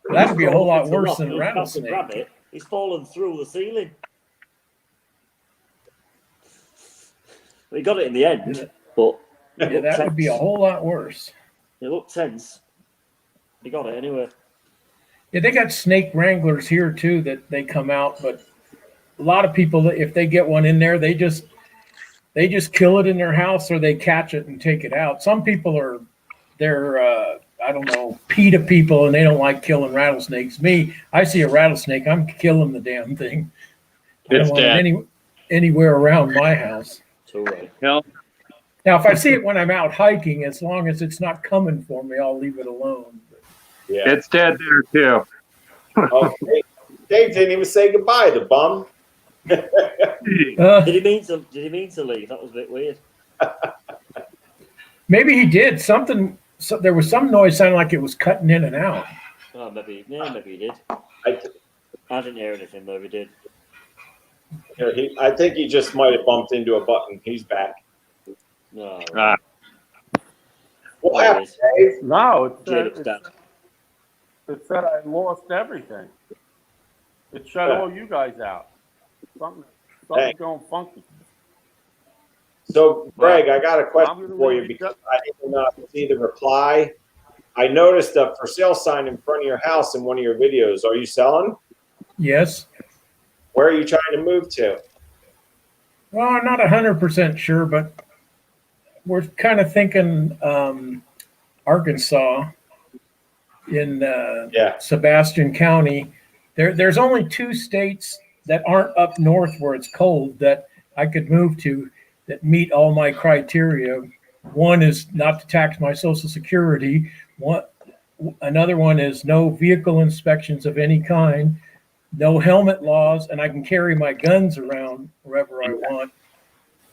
That'd be a whole lot worse than a rattlesnake. To grab it, he's fallen through the ceiling. But he got it in the end, but that would be a whole lot worse. It looked tense. He got it anyway. Yeah, they got snake wranglers here too that they come out, but a lot of people, if they get one in there, they just kill it in their house or they catch it and take it out. Some people they're I don't know, PETA people, and they don't like killing rattlesnakes. Me, I see a rattlesnake, I'm killing the damn thing. I don't want it anywhere around my house. So right. Now, if I see it when I'm out hiking, as long as it's not coming for me, I'll leave it alone. Yeah. It's dead there too. Okay. Dave didn't even say goodbye, the bum. Did he mean to leave? That was a bit weird. Maybe he did something. So there was some noise sounding like it was cutting in and out. Oh, maybe he did. I didn't hear anything though. He did. I think he just might have bumped into a button. He's back. No. What happened, Dave? No, it said I lost everything. It shut all you guys out. Something's going funky. So, Greg, I got a question for you because I didn't see the reply. I noticed a for sale sign in front of your house in one of your videos. Are you selling? Yes. Where are you trying to move to? Well, I'm not 100% sure, but we're kind of thinking Arkansas in Yeah. Sebastian County. There's only 2 states that aren't up north where it's cold that I could move to that meet all my criteria. One is not to tax my Social Security. Another one is no vehicle inspections of any kind, no helmet laws, and I can carry my guns around wherever I want.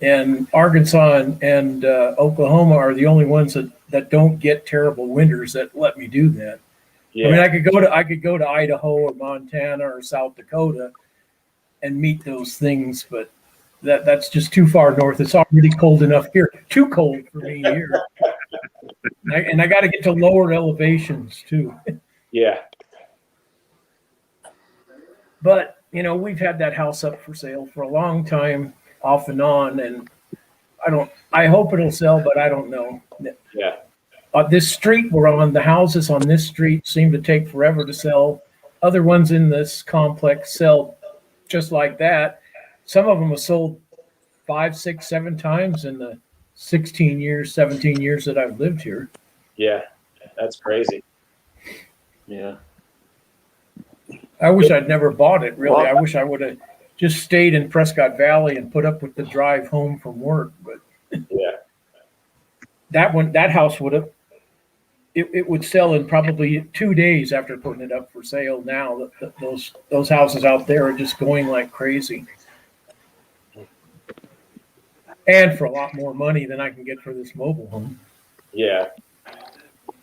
And Arkansas and Oklahoma are the only ones that don't get terrible winters that let me do that. Yeah. I mean, I could go to Idaho or Montana or South Dakota and meet those things, but that's just too far north. It's already cold enough here. Too cold for me here. And I got to get to lower elevations too. Yeah. But we've had that house up for sale for a long time, off and on, and I hope it'll sell, but I don't know. Yeah. This street we're on, the houses on this street seem to take forever to sell. Other ones in this complex sell just like that. Some of them have sold 5, 6, 7 times in the 16 years, 17 years that I've lived here. Yeah. That's crazy. Yeah. I wish I'd never bought it, really. I wish I would have just stayed in Prescott Valley and put up with the drive home from work. But yeah, that house would have, it would sell in probably 2 days after putting it up for sale. Now those houses out there are just going like crazy. And for a lot more money than I can get for this mobile home. Yeah.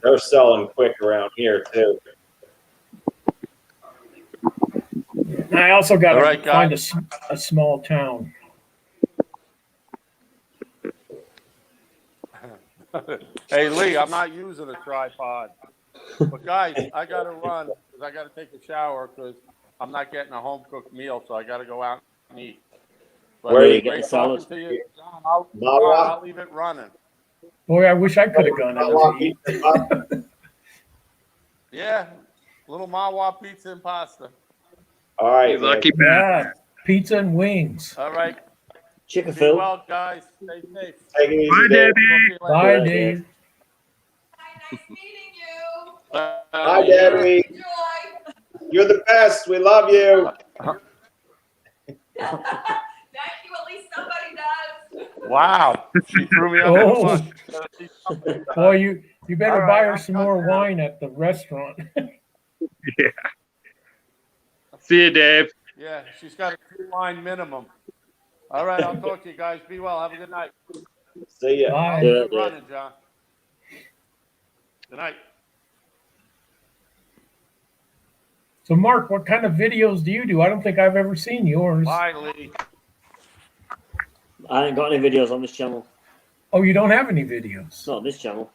They're selling quick around here too. I also got All to right, find guys. a small town. Hey, Lee, I'm not using a tripod. But guys, I got to run because I got to take a shower because I'm not getting a home cooked meal, so I got to go out and eat. But Where are you getting great salad? talking to you. John, I'll leave it running. Boy, I wish I could have gone out to eat. Yeah, little Mawa pizza and pasta. All right. You lucky man. man. Yeah, pizza and wings. All right. Chicken Be Phil. well, guys. Stay safe. Take it easy, Bye, Dave. Debbie. Bye, Bye, Dave. Hi, nice meeting you. Hi, Debbie. Enjoy. You're the best. We love you. Thank you. At least somebody does. Wow. She threw me under the bus. At least somebody does. Boy, you better All right, buy her I'm some done more now. wine at the restaurant. Yeah. See you, Dave. Yeah, she's got a 2-line minimum. All right, I'll talk to you guys. Be well. Have a good night. See ya. Bye. Good running, John. Good night. So, Mark, what kind of videos do you do? I don't think I've ever seen yours. Bye, Lee. I ain't got any videos on this channel. Oh, you don't have any videos? Not on this channel.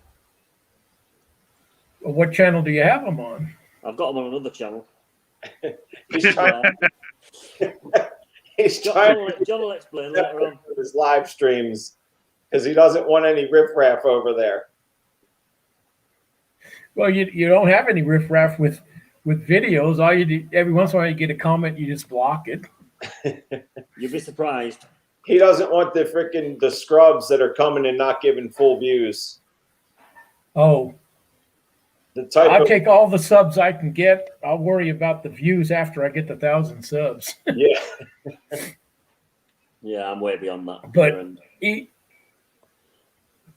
What channel do you have them on? I've got them on another channel. He's trying. He's trying John will explain later on. with his live streams because he doesn't want any riffraff over there. Well, you don't have any riffraff with videos. All you do, every once in a while you get a comment, you just block it. You'll be surprised. He doesn't want the scrubs that are coming and not giving full views. Oh, The type I'll of take all the subs I can get. I'll worry about the views after I get the 1,000 subs. yeah. Yeah, I'm way beyond that. But And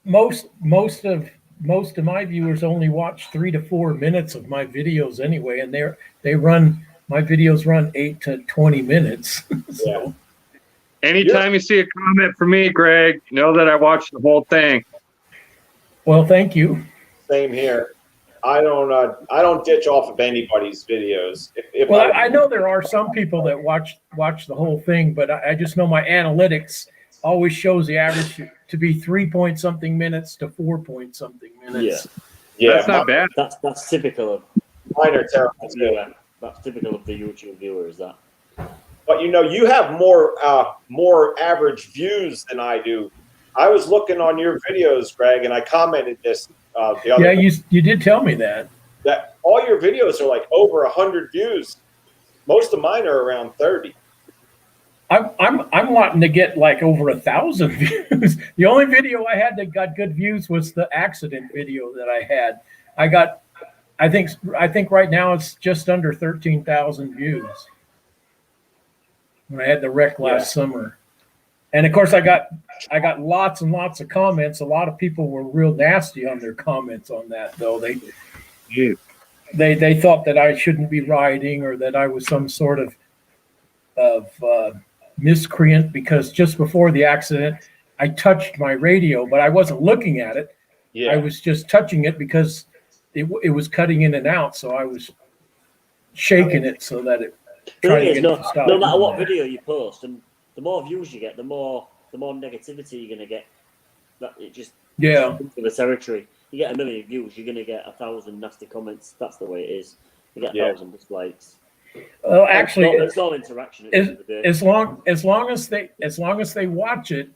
most of my viewers only watch 3 to 4 minutes of my videos anyway, and my videos run 8 to 20 minutes. So. Yeah. Anytime you see a comment from me, Greg, know that I watched the whole thing. Well, thank you. Same here. I don't ditch off of anybody's videos. If Well, I know there are some people that watch the whole thing, but I just know my analytics always shows the average to be 3-point-something minutes to 4-point-something minutes. yeah, That's not bad. that's typical of mine are terrible too. viewer. That's typical of the YouTube viewer, is that? But you have more average views than I do. I was looking on your videos, Greg, and I commented this. the other Yeah, you did tell me that. that all your videos are like over 100 views. Most of mine are around 30. I'm wanting to get like over 1,000 views. The only video I had that got good views was the accident video that I had. I think right now it's just under 13,000 views. When I had the wreck last summer, and of course I got lots and lots of comments. A lot of people were real nasty on their comments on that, though. They thought that I shouldn't be riding or that I was some sort of miscreant because just before the accident, I touched my radio, but I wasn't looking at it. Yeah. I was just touching it because it was cutting in and out, so I was shaking it so that it tried to get it to stop. No matter what video you post, and the more views you get, the more negativity you're gonna get. That it just into the territory. You get 1 million views, you're gonna get 1,000 nasty comments. That's the way it is. You get 1,000 dislikes. Well, actually, it's all interaction. As long as they watch it,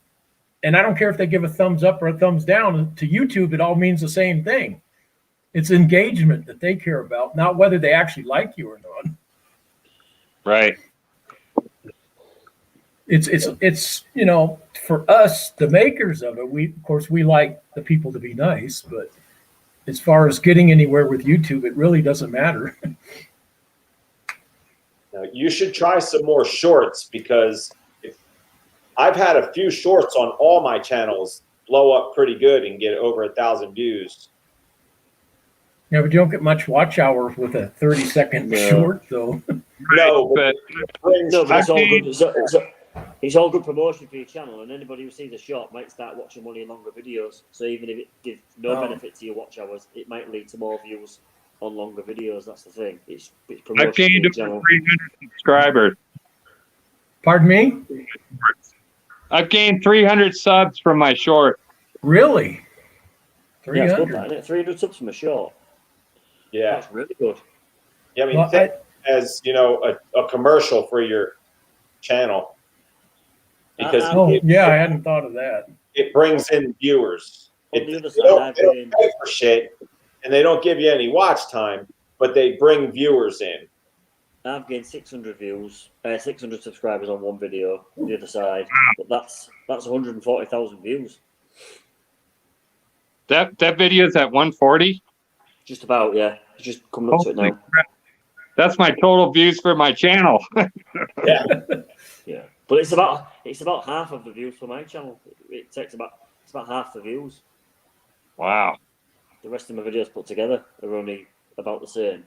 and I don't care if they give a thumbs up or a thumbs down to YouTube, it all means the same thing. It's engagement that they care about, not whether they actually like you or not. Right. It's for us, the makers of it, of course we like the people to be nice, but as far as getting anywhere with YouTube, it really doesn't matter. Now, you should try some more shorts because I've had a few shorts on all my channels blow up pretty good and get over 1,000 views. Yeah, but you don't get much watch hour with a 30-second short, though. No, but it's all good. It's all good promotion for your channel, and anybody who sees a short might start watching one of your longer videos. So even if it gives no benefit to your watch hours, it might lead to more views on longer videos. That's the thing. It's promotion. I've gained over 300 subscribers. Pardon me? I've gained 300 subs from my short. Really? 300? Yeah, it's good, that, isn't it? 300 subs from a short. Yeah. That's really good. Yeah, I mean, as you know, a commercial for your channel. Because I hadn't thought of that. It brings in viewers. On the other side, they don't pay for shit, and they don't give you any watch time, but they bring viewers in. I've gained 600 views, 600 subscribers on one video. On the other side, but that's 140,000 views. That video's at 140. Just about, yeah. It's just coming up to it now. Crap. That's my total views for my channel. Yeah. Yeah. But it's about half of the views for my channel. It's about half the views. Wow. The rest of my videos put together are only about the same.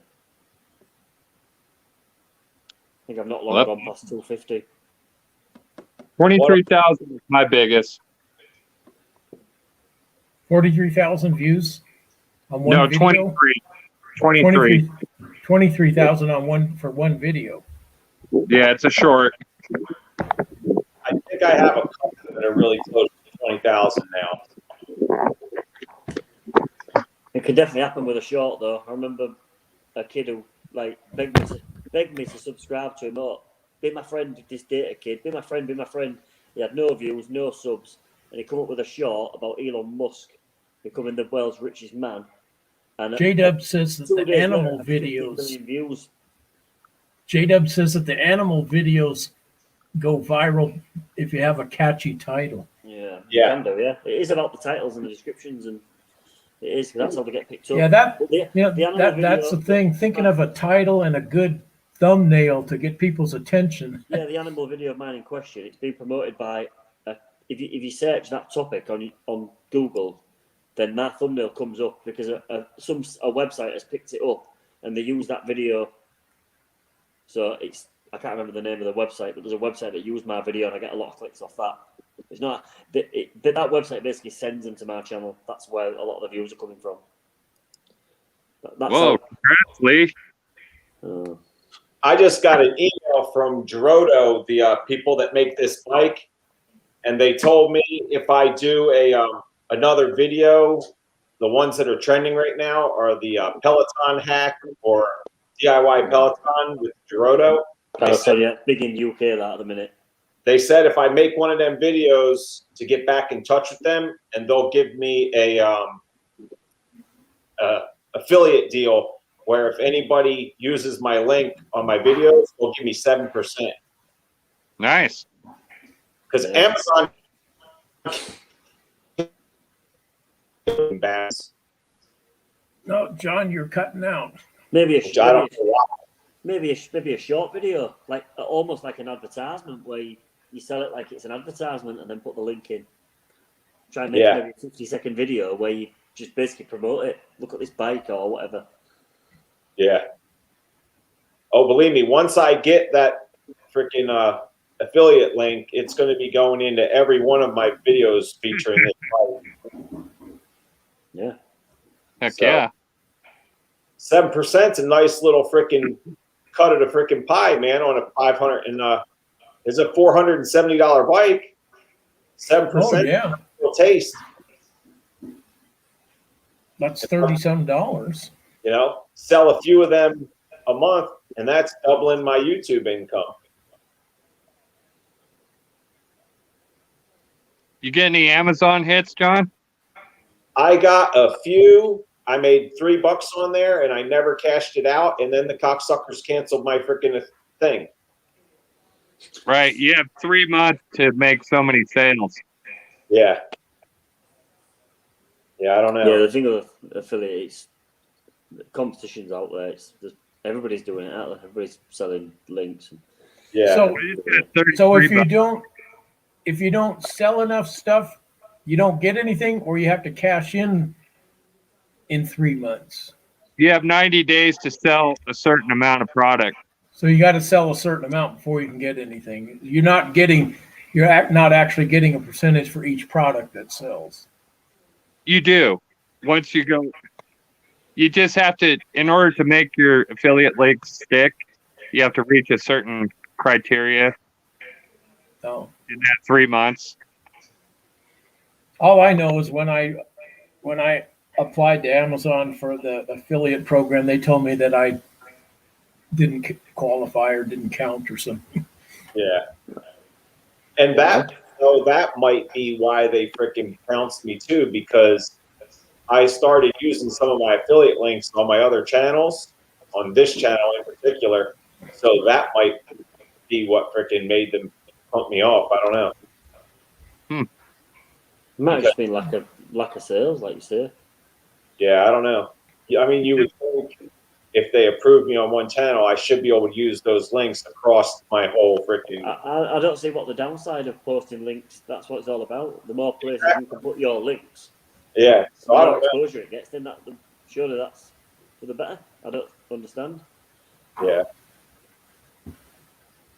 I think I've not long gone past 250. 23,000 is my biggest. 43,000 views on one video? 23. 23,000 on one video. Yeah, it's a short. I think I have a couple that are really close to 20,000 now. It could definitely happen with a short, though. I remember a kid who begged me to subscribe to him. Oh, be my friend, this data kid. Be my friend, be my friend. He had no views, no subs, and he come up with a short about Elon Musk becoming the world's richest man. And J-Dub says that the animal videos. J-Dub says that the animal videos go viral if you have a catchy title. Yeah. Can do, yeah. It is about the titles and the descriptions, and it is. That's how they get picked up. Yeah, that's the thing. Thinking of a title and a good thumbnail to get people's attention. Yeah, the animal video of mine in question. It's been promoted by. If you search that topic on Google, then that thumbnail comes up because a website has picked it up and they use that video. So I can't remember the name of the website, but there's a website that used my video and I get a lot of clicks off that. It's not that website basically sends them to my channel. That's where a lot of the views are coming from. Whoa, congrats, Lee. I just got an email from Gerodo, the people that make this bike, and they told me if I do another video, the ones that are trending right now are the Peloton hack or DIY Peloton with Gerodo. Big in UK that at the minute. They said if I make one of them videos to get back in touch with them, and they'll give me affiliate deal where if anybody uses my link on my videos, they'll give me 7%. Nice. Because Amazon bans. No, John, you're cutting out. Maybe Which I don't know why. maybe a short video, like almost like an advertisement where you sell it like it's an advertisement and then put the link in. Try and make maybe a 50-second video where you just basically promote it. Look at this bike or whatever. Yeah. Oh, believe me, once I get that freaking affiliate link, it's going to be going into every one of my videos featuring this bike. Yeah. Heck yeah. 7% is a nice little freaking cut of the freaking pie, man, on a 500 and it's a $470 bike. 7%. Oh, yeah. Will taste. That's $30-some. You know, sell a few of them a month, and that's doubling my YouTube income. You get any Amazon hits, John? I got a few. I made $3 on there, and I never cashed it out. And then the cocksuckers canceled my freaking thing. Right. You have 3 months to make so many sales. Yeah. Yeah, I don't know. Yeah, the thing with affiliates, competition's out there. Everybody's doing it out there. Everybody's selling links. Yeah. So if you don't sell enough stuff, you don't get anything, or you have to cash in 3 months. You have 90 days to sell a certain amount of product. So you got to sell a certain amount before you can get anything. You're not actually getting a percentage for each product that sells. You do. Once you go, you just have to, in order to make your affiliate links stick, you have to reach a certain criteria Oh. in that 3 months. All I know is when I applied to Amazon for the affiliate program, they told me that I didn't qualify or didn't count or something. Yeah. And that might be why they freaking pounced me too, because I started using some of my affiliate links on my other channels, on this channel in particular. So that might be what freaking made them pump me off. I don't know. It might have just been lack of sales, like you say. Yeah, I don't know. I mean, you would think if they approve me on one channel, I should be able to use those links across my whole freaking. I don't see what the downside of posting links. That's what it's all about. The more places you can put your links, Yeah, so the I more don't know. exposure it gets. Then surely that's for the better. I don't understand. Yeah,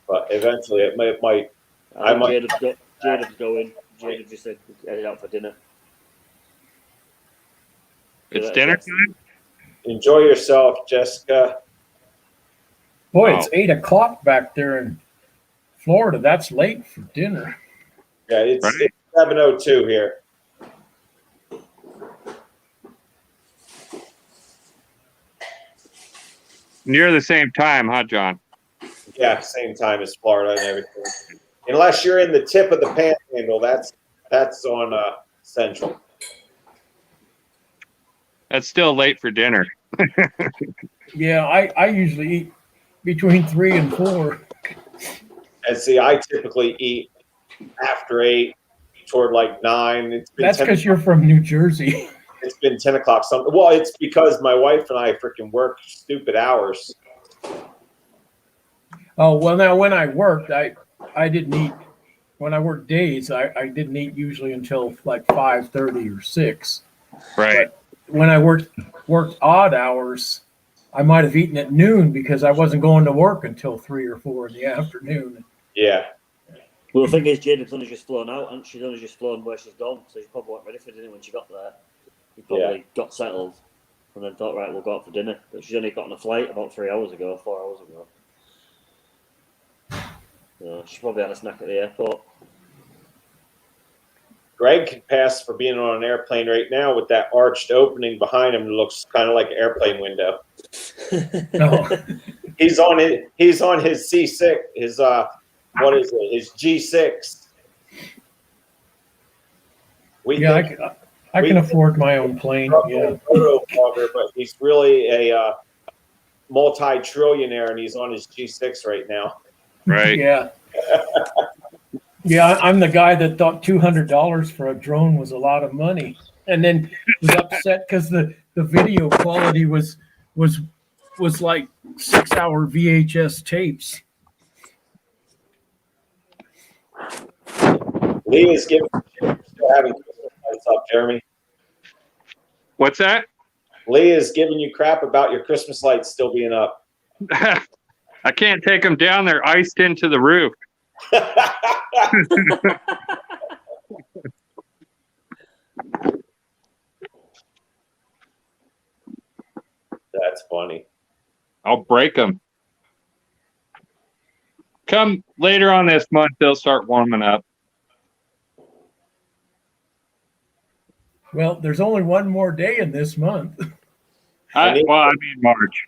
but eventually it might. I might. Jaded's going. Jade just said headed out for dinner. It's dinner time? Enjoy yourself, Jessica. Boy, it's 8 o'clock back there in Florida. That's late for dinner. Yeah, it's 7:02 here. Near the same time, huh, John? Yeah, same time as Florida and everything. Unless you're in the tip of the panhandle, that's on Central. That's still late for dinner. Yeah, I usually eat between 3 and 4. And see, I typically eat after 8, toward like 9. That's because you're from New Jersey. It's been 10 o'clock. Well, it's because my wife and I freaking work stupid hours. Oh, well, now when I worked, I didn't eat. When I worked days, I didn't eat usually until like 5:30 or 6. Right. But when I worked odd hours, I might have eaten at noon because I wasn't going to work until 3 or 4 in the afternoon. Yeah. Well, the thing is, Jada's only just flown out, and she's only just flown where she's gone, so she probably weren't ready for dinner when she got there. She probably got settled and then thought, right, we'll go out for dinner. But she's only got on a flight about 4 hours ago. So she probably had a snack at the airport. Greg can pass for being on an airplane right now with that arched opening behind him. It looks kind of like an airplane window. No. He's on his C6. His what is it? His G6. I can afford my own plane. Yeah. Photo blogger, but he's really a multi-trillionaire, and he's on his G6 right now. Right. Yeah. Yeah, I'm the guy that thought $200 for a drone was a lot of money, and then was upset because the video quality was like 6-hour VHS tapes. Lee is giving still having Christmas lights up, Jeremy. What's that? Lee is giving you crap about your Christmas lights still being up. I can't take them down. They're iced into the roof. That's funny. I'll break them. Come later on this month, they'll start warming up. Well, there's only one more day in this month. I mean March.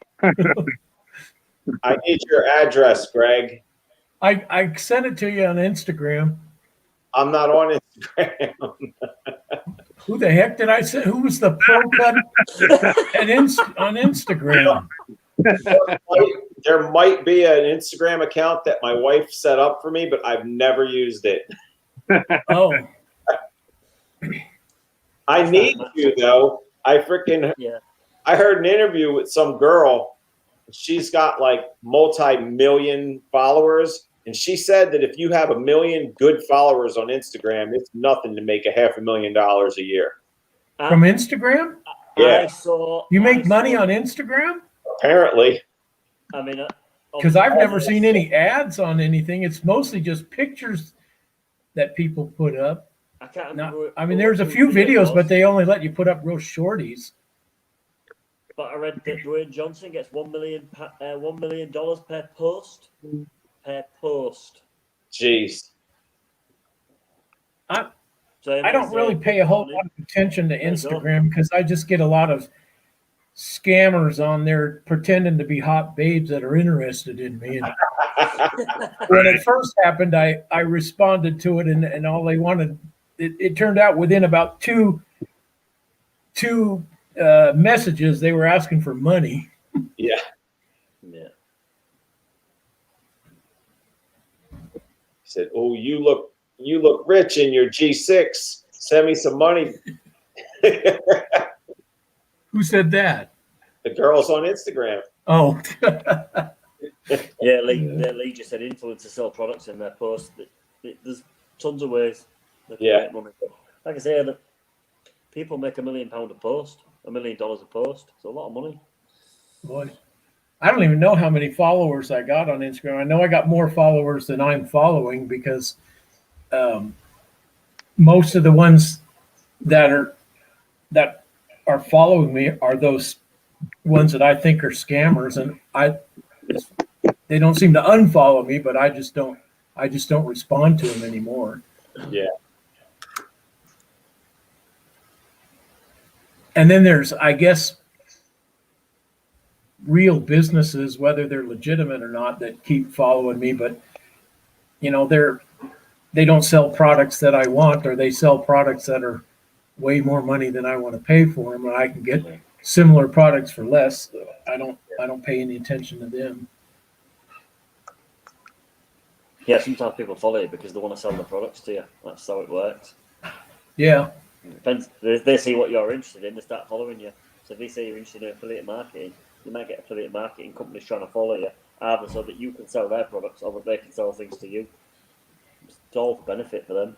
I need your address, Greg. I sent it to you on Instagram. I'm not on Instagram. Who the heck did I say? Who was the pro cut on Instagram? There might be an Instagram account that my wife set up for me, but I've never used it. Oh. I need you, though. I heard an interview with some girl. She's got like multi-million followers. And she said that if you have 1 million good followers on Instagram, it's nothing to make $500,000 a year. From Instagram? Yeah. You make money on Instagram? Apparently. I mean, because I've never seen any ads on anything. It's mostly just pictures that people put up. I can't remember. I mean, there's a few videos, but they only let you put up real shorties. But I read that Dwayne Johnson gets $1 million per post. Per post. Jeez. I don't really pay a whole lot of attention to Instagram because I just get a lot of scammers on there pretending to be hot babes that are interested in me. And when it first happened, I responded to it, and all they wanted, it turned out within about two messages, they were asking for money. Yeah. Yeah. He said, "Oh, you look rich in your G6. Send me some money." Who said that? The girls on Instagram. Oh. Yeah, Lee just said influencers sell products in their posts. There's tons of ways they can make money. Like I said, people make $1 million a post, $1 million a post. It's a lot of money. Boy, I don't even know how many followers I got on Instagram. I know I got more followers than I'm following because most of the ones that are following me are those ones that I think are scammers, and they don't seem to unfollow me, but I just don't respond to them anymore. Yeah. And then there's, I guess, real businesses, whether they're legitimate or not, that keep following me, but they don't sell products that I want, or they sell products that are way more money than I want to pay for them, and I can get similar products for less. So I don't pay any attention to them. Yeah, sometimes people follow you because they want to sell the products to you. That's how it works. Yeah. It depends. They see what you're interested in, they start following you. So if they say you're interested in affiliate marketing, you might get affiliate marketing companies trying to follow you, either so that you can sell their products or that they can sell things to you. It's all for benefit for them.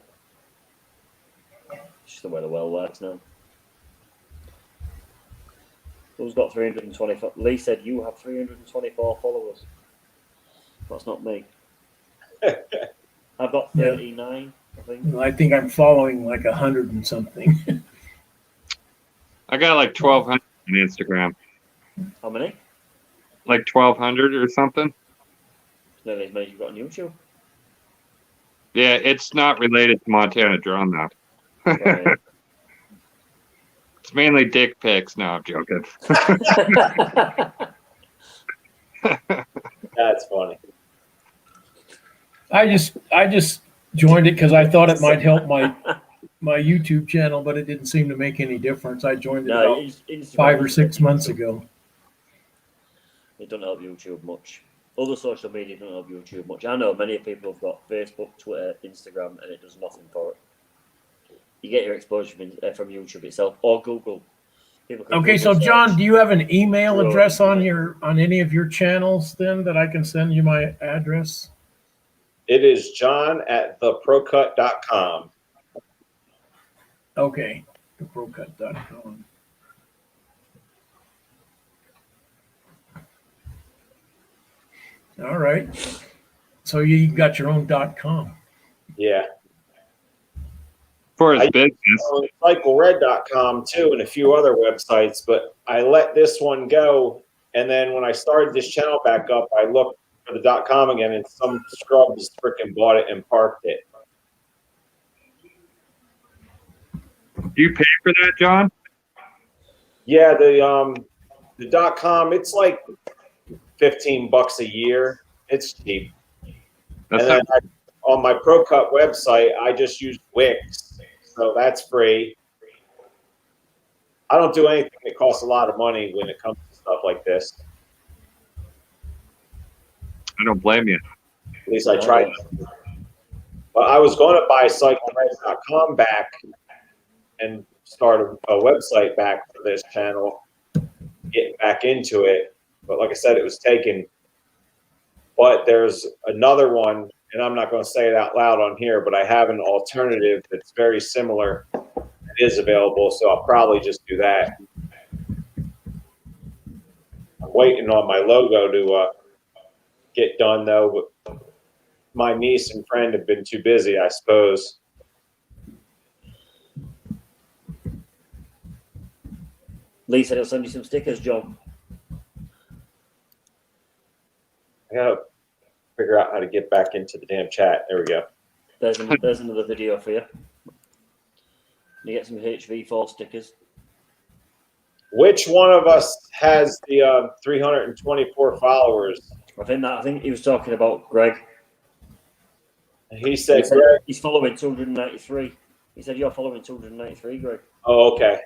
It's just the way the world works now. Who's got 324? Lee said you have 324 followers. That's not me. I've got 39, I think. I think I'm following like 100 and something. I got like 1,200 on Instagram. How many? Like 1,200 or something. Nearly as many as you've got on YouTube. Yeah, it's not related to Montana Drone though. Right. It's mainly dick pics. No, I'm joking. That's funny. I just joined it because I thought it might help my YouTube channel, but it didn't seem to make any difference. I joined it No, about Instagram 5 or doesn't 6 help months YouTube. ago. It doesn't help YouTube much. Other social media don't help YouTube much. I know many people have got Facebook, Twitter, Instagram, and it does nothing for it. You get your exposure from YouTube itself or Google. People can Okay, Google so John, search. do you have an email Drone address on internet. on any of your channels then that I can send you my address? It is john@theprocut.com. Okay, theprocut.com. All right. So you got your own .com. Yeah. For his I business. on CycleRED.com too, and a few other websites, but I let this one go. And then when I started this channel back up, I looked for the .com again, and some scrub just freaking bought it and parked it. Do you pay for that, John? Yeah, the .com, it's like $15 a year. It's cheap. That's And then not, on my ProCut website, I just use Wix, so that's free. I don't do anything that costs a lot of money when it comes to stuff like this. I don't blame you. At least I tried. But I was going to buy CycleRED.com back and start a website back for this channel, get back into it. But like I said, it was taken. But there's another one, and I'm not going to say it out loud on here, but I have an alternative that's very similar. It is available, so I'll probably just do that. I'm waiting on my logo to get done, though. But my niece and friend have been too busy, I suppose. Lee said he'll send you some stickers, John. I gotta figure out how to get back into the damn chat. There we go. There's another video for you. You get some HV4 stickers. Which one of us has the 324 followers? I think he was talking about Greg. He said Greg. He's following 293. He said you're following 293, Greg. Oh, okay.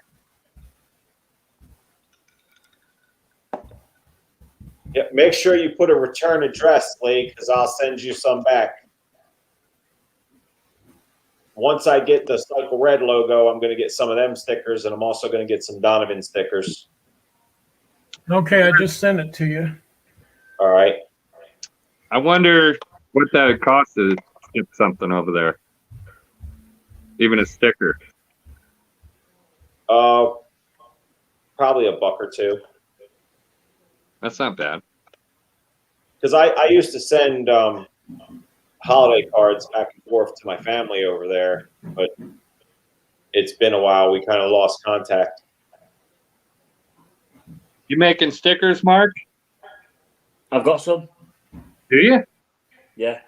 Yeah, make sure you put a return address, Lee, because I'll send you some back. Once I get the CycleRED logo, I'm going to get some of them stickers, and I'm also going to get some Donovan stickers. Okay, I just sent it to you. All right. I wonder what that would cost to ship something over there. Even a sticker. Probably $1 or $2. That's not bad. Because I used to send holiday cards back and forth to my family over there, but it's been a while. We kind of lost contact. You making stickers, Mark? I've got some. Do you? Yeah,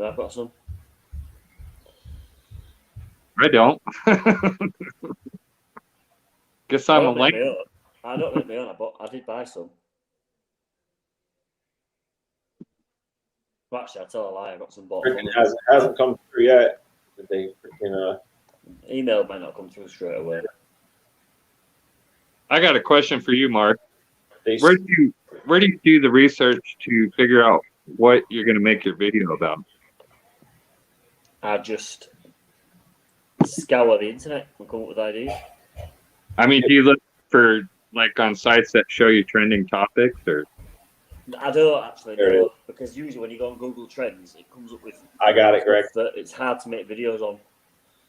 I've got some. I don't. Guess I'm a link. I don't make my own, but I did buy some. Well, actually, I tell a lie. I got some bought. Freaking hasn't come through yet. They freaking Email might not come through straight away. I got a question for you, Mark. Where do you do the research to figure out what you're going to make your video about? I just scour the internet and come up with ideas. I mean, do you look for like on sites that show you trending topics, or? I don't actually know, because usually when you go on Google Trends, it comes up with. I got it, Greg. That it's hard to make videos on.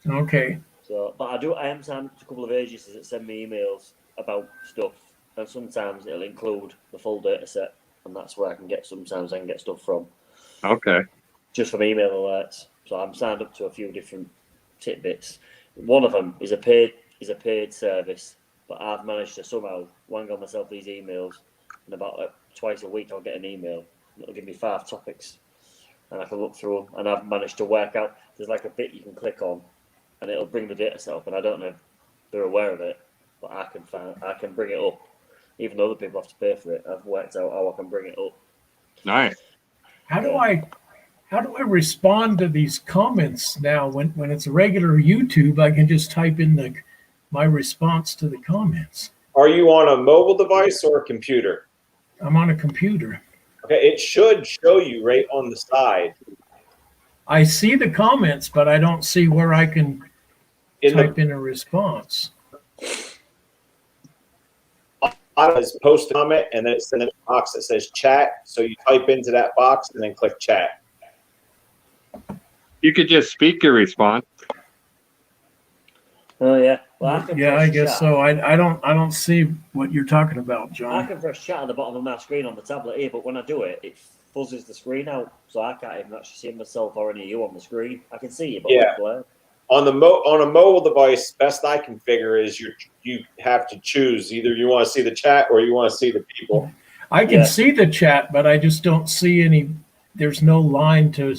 Okay. So, but I am signed up to a couple of agencies that send me emails about stuff, and sometimes it'll include the full data set, and that's where sometimes I can get stuff from. Okay. Just from email alerts. So I'm signed up to a few different tidbits. One of them is a paid service, but I've managed to somehow wangle myself these emails, and about twice a week I'll get an email. It'll give me 5 topics, and I can look through them, and I've managed to work out. There's like a bit you can click on, and it'll bring the data set up, and I don't know if they're aware of it, but I can bring it up, even though other people have to pay for it. I've worked out how I can bring it up. Nice. How do I how do I respond to these comments now? When it's a regular YouTube, I can just type in my response to the comments. Are you on a mobile device or a computer? I'm on a computer. Okay, it should show you right on the side. I see the comments, but I don't see where I can type in a response. Is post a comment, and then it's in the box that says chat. So you type into that box and then click chat. You could just speak your response. Oh yeah. Well, I guess so. I don't see what you're talking about, John. I can press chat at the bottom of my screen on the tablet here, but when I do it, it fuzzes the screen out, so I can't even actually see myself or any of you on the screen. I can see you, but Yeah. it's blurred. On a mobile device, best I can figure is you have to choose either you want to see the chat or you want to see the people. I can see the chat, but I just don't see any. There's no line to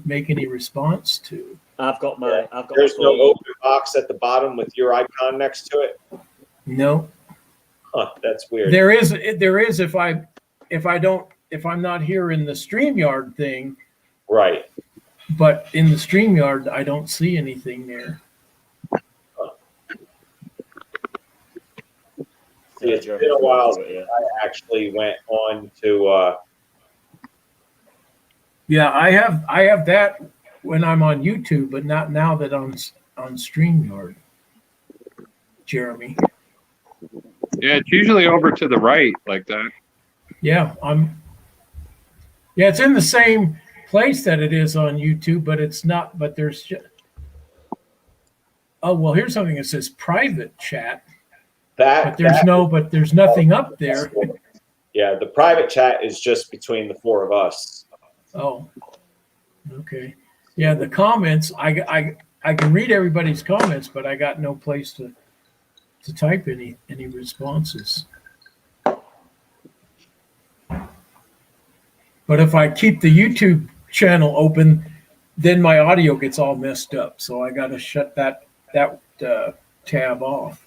make any response to. There's no open box at the bottom with your icon next to it. No. Huh, that's weird. There is if I'm not here in the StreamYard thing. Right. But in the StreamYard, I don't see anything there. See, it's been a while since I actually went on to. Yeah, I have that when I'm on YouTube, but not now that I'm on StreamYard. Jeremy. Yeah, it's usually over to the right like that. Yeah, it's in the same place that it is on YouTube, but it's not. But there's just. Oh well, here's something that says private chat. But there's nothing up there. Yeah, the private chat is just between the four of us. Oh, okay. Yeah, the comments. I can read everybody's comments, but I got no place to type any responses. But if I keep the YouTube channel open, then my audio gets all messed up. So I got to shut that tab off.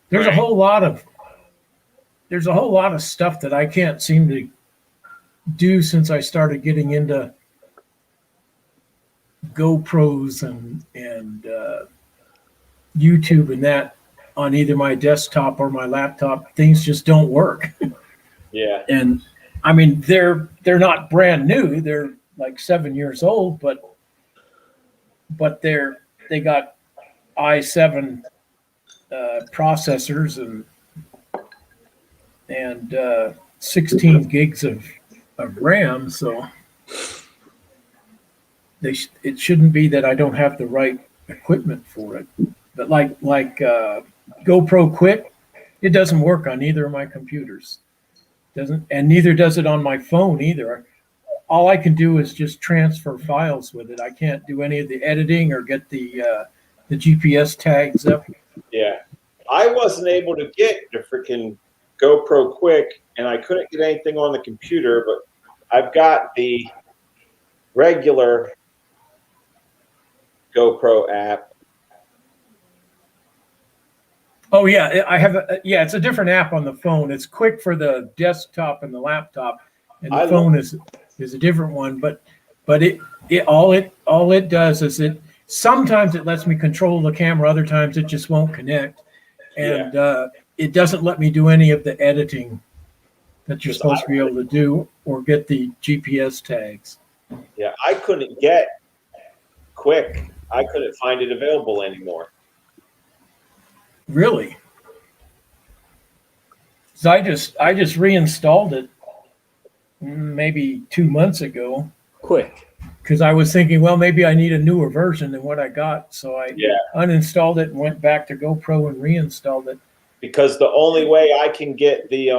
There's a whole lot of stuff that I can't seem to do since I started getting into GoPros and YouTube and that on either my desktop or my laptop. Things just don't work. Yeah. And I mean, they're not brand new. They're like 7 years old, but they got i7 processors and 16 gigs of RAM. So it shouldn't be that I don't have the right equipment for it. But like GoPro Quik, it doesn't work on either of my computers. And neither does it on my phone either. All I can do is just transfer files with it. I can't do any of the editing or get the GPS tags up. Yeah, I wasn't able to get the freaking GoPro Quik, and I couldn't get anything on the computer. But I've got the regular GoPro app. Oh yeah, I have. It's a different app on the phone. It's Quik for the desktop and the laptop, and the phone is a different one. But all it does is sometimes it lets me control the camera. Other times it just won't connect, and it doesn't let me do any of the editing that you're supposed to be able to do or get the GPS tags. Yeah, I couldn't get Quik. I couldn't find it available anymore. Really? So I just reinstalled it maybe 2 months ago. Quick. Because I was thinking, well, maybe I need a newer version than what I got. So I uninstalled it and went back to GoPro and reinstalled it. Because the only way I can get the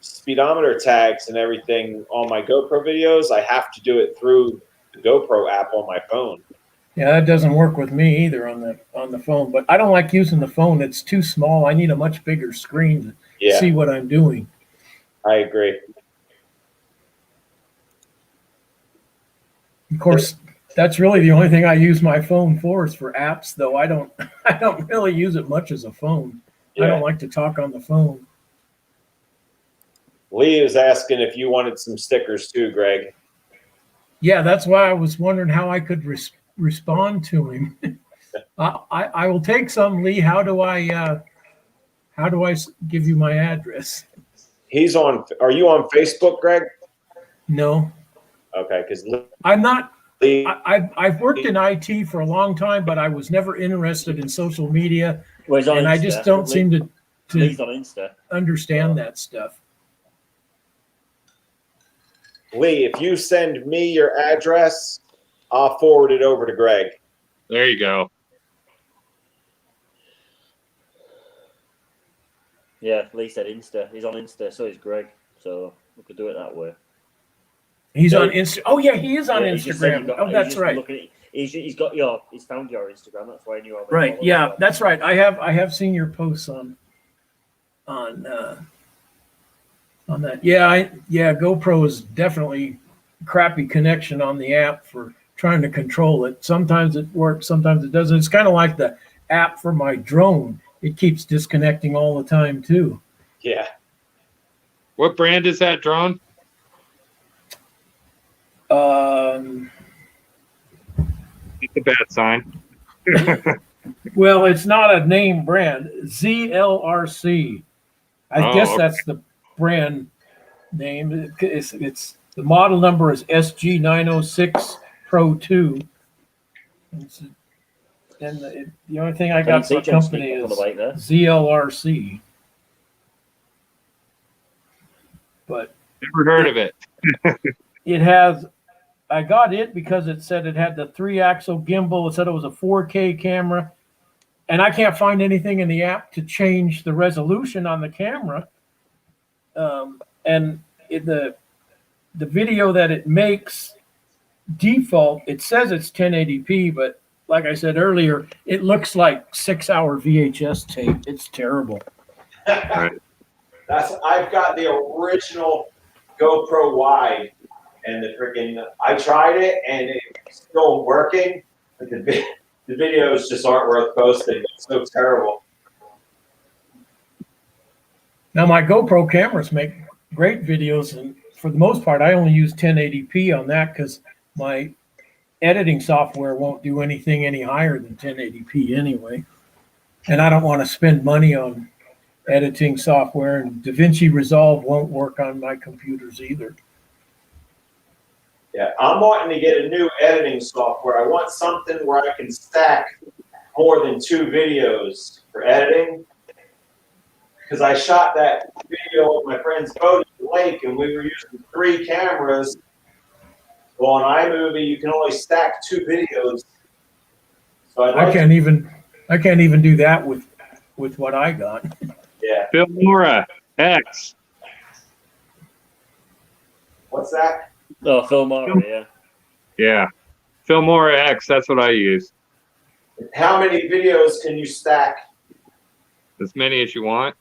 speedometer tags and everything on my GoPro videos, I have to do it through the GoPro app on my phone. Yeah, that doesn't work with me either on the phone. But I don't like using the phone. It's too small. I need a much bigger screen to see what I'm doing. I agree. Of course, that's really the only thing I use my phone for is for apps, though. I don't really use it much as a phone. I don't like to talk on the phone. Lee is asking if you wanted some stickers too, Greg. Yeah, that's why I was wondering how I could respond to him. I will take some, Lee. How do I give you my address? He's on. Are you on Facebook, Greg? No. Okay, because I'm not. Lee. I've worked in IT for a long time, but I was never interested in social media, and I just don't seem to Lee's on Insta. Understand that stuff. Lee, if you send me your address, I'll forward it over to Greg. There you go. Yeah, Lee said Insta. He's on Insta, so is Greg. So we could do it that way. He's on Insta. Oh yeah, he is on Instagram. That's right. He's found your Instagram. That's why I knew. Right. Yeah, that's right. I have seen your posts on that. Yeah, GoPro is definitely crappy connection on the app for trying to control it. Sometimes it works, sometimes it doesn't. It's kind of like the app for my drone. It keeps disconnecting all the time too. Yeah. What brand is that drone? It's a bad sign. Well, it's not a name brand. ZLRC. I guess that's the brand name. It's the model number is SG906 Pro 2. And the only thing I got for the company is ZLRC. But never heard of it. It has. I got it because it said it had the 3-axle gimbal. It said it was a 4K camera, and I can't find anything in the app to change the resolution on the camera. And the video that it makes default, it says it's 1080p, but like I said earlier, it looks like 6-hour VHS tape. It's terrible. Right. I've got the original GoPro wide, and I tried it and it's still working, but the videos just aren't worth posting. It's so terrible. Now my GoPro cameras make great videos, and for the most part, I only use 1080p on that because my editing software won't do anything any higher than 1080p anyway. And I don't want to spend money on editing software, and DaVinci Resolve won't work on my computers either. Yeah, I'm wanting to get a new editing software. I want something where I can stack more than 2 videos for editing. Because I shot that video with my friend's boat at the lake, and we were using 3 cameras. Well, on iMovie, you can only stack 2 videos. So I can't even do that with what I got. Yeah. Filmora X. What's that? Oh, Filmora, yeah. Yeah. Filmora X, that's what I use. How many videos can you stack? As many as you want.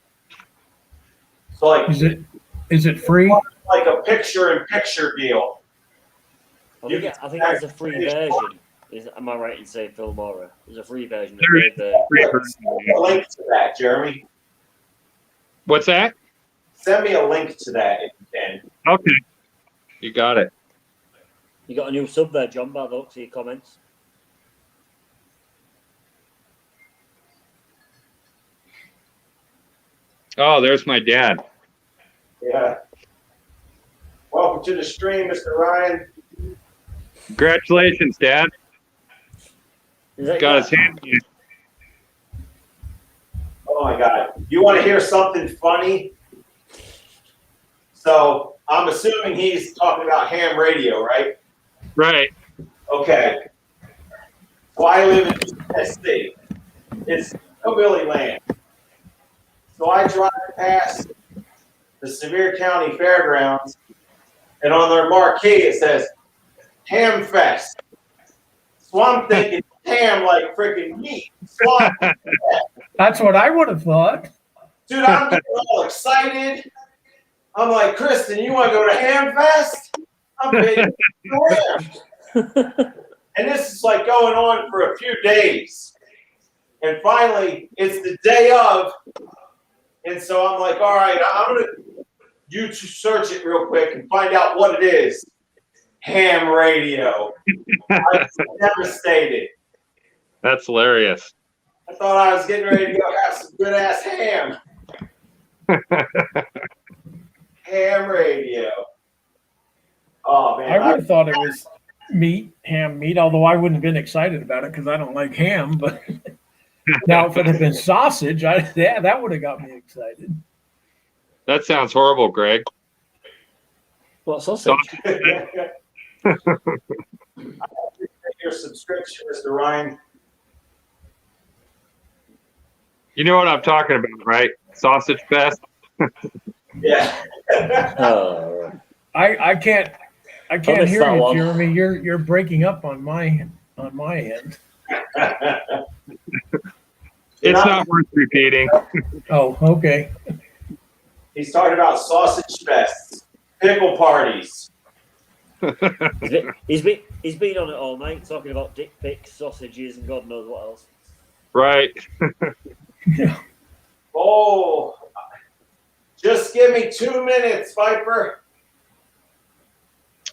So like, is it free? Like a picture-in-picture deal. I think there's a free version. Am I right in saying Filmora? There's a free version. A link to that, Jeremy. What's that? Send me a link to that if you can. Okay. You got it. You got a new sub there, John, by the looks of your comments. Oh, there's my dad. Yeah. Welcome to the stream, Mr. Ryan. Congratulations, Dad. Got his hand in it. Oh my God. You want to hear something funny? So I'm assuming he's talking about ham radio, right? Right. Okay. So I live in Tennessee. It's hillbilly land. So I drive past the Sevier County Fairgrounds, and on their marquee it says Ham Fest. So I'm thinking ham like freaking meat. That's what I would have thought. Dude, I'm getting all excited. I'm like, Kristen, you want to go to Ham Fest? I'm getting ham. And this is like going on for a few days. And finally, it's the day of. And so I'm like, all right, I'm going to You search it real quick and find out what it is. Ham radio. I was devastated. That's hilarious. I thought I was getting ready to go have some good ass ham. Ham radio. Oh man, I would have thought it was ham meat, although I wouldn't have been excited about it because I don't like ham. But now, if it had been sausage, that would have got me excited. That sounds horrible, Greg. What sausage? Your subscription, Mr. Ryan. You know what I'm talking about, right? Sausage Fest. Yeah. Oh, I can't missed hear that you, one. Jeremy. You're breaking up on my end. It's not worth repeating. Oh, okay. He's talking about sausage fests, pickle parties. he's been on it all night talking about dick pics, sausages, and God knows what else. Right. Oh, just give me 2 minutes, Viper.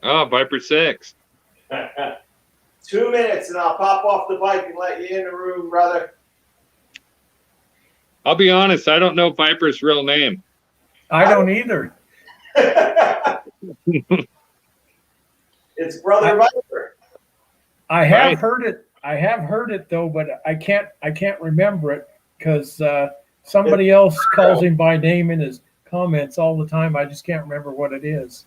Oh, Viper 6. 2 minutes, and I'll pop off the bike and let you in the room, brother. I'll be honest, I don't know Viper's real name. I don't either. It's Brother Viper. I have heard it. I have heard it though, but I can't remember it because somebody else calls him by name in his comments all the time. I just can't remember what it is.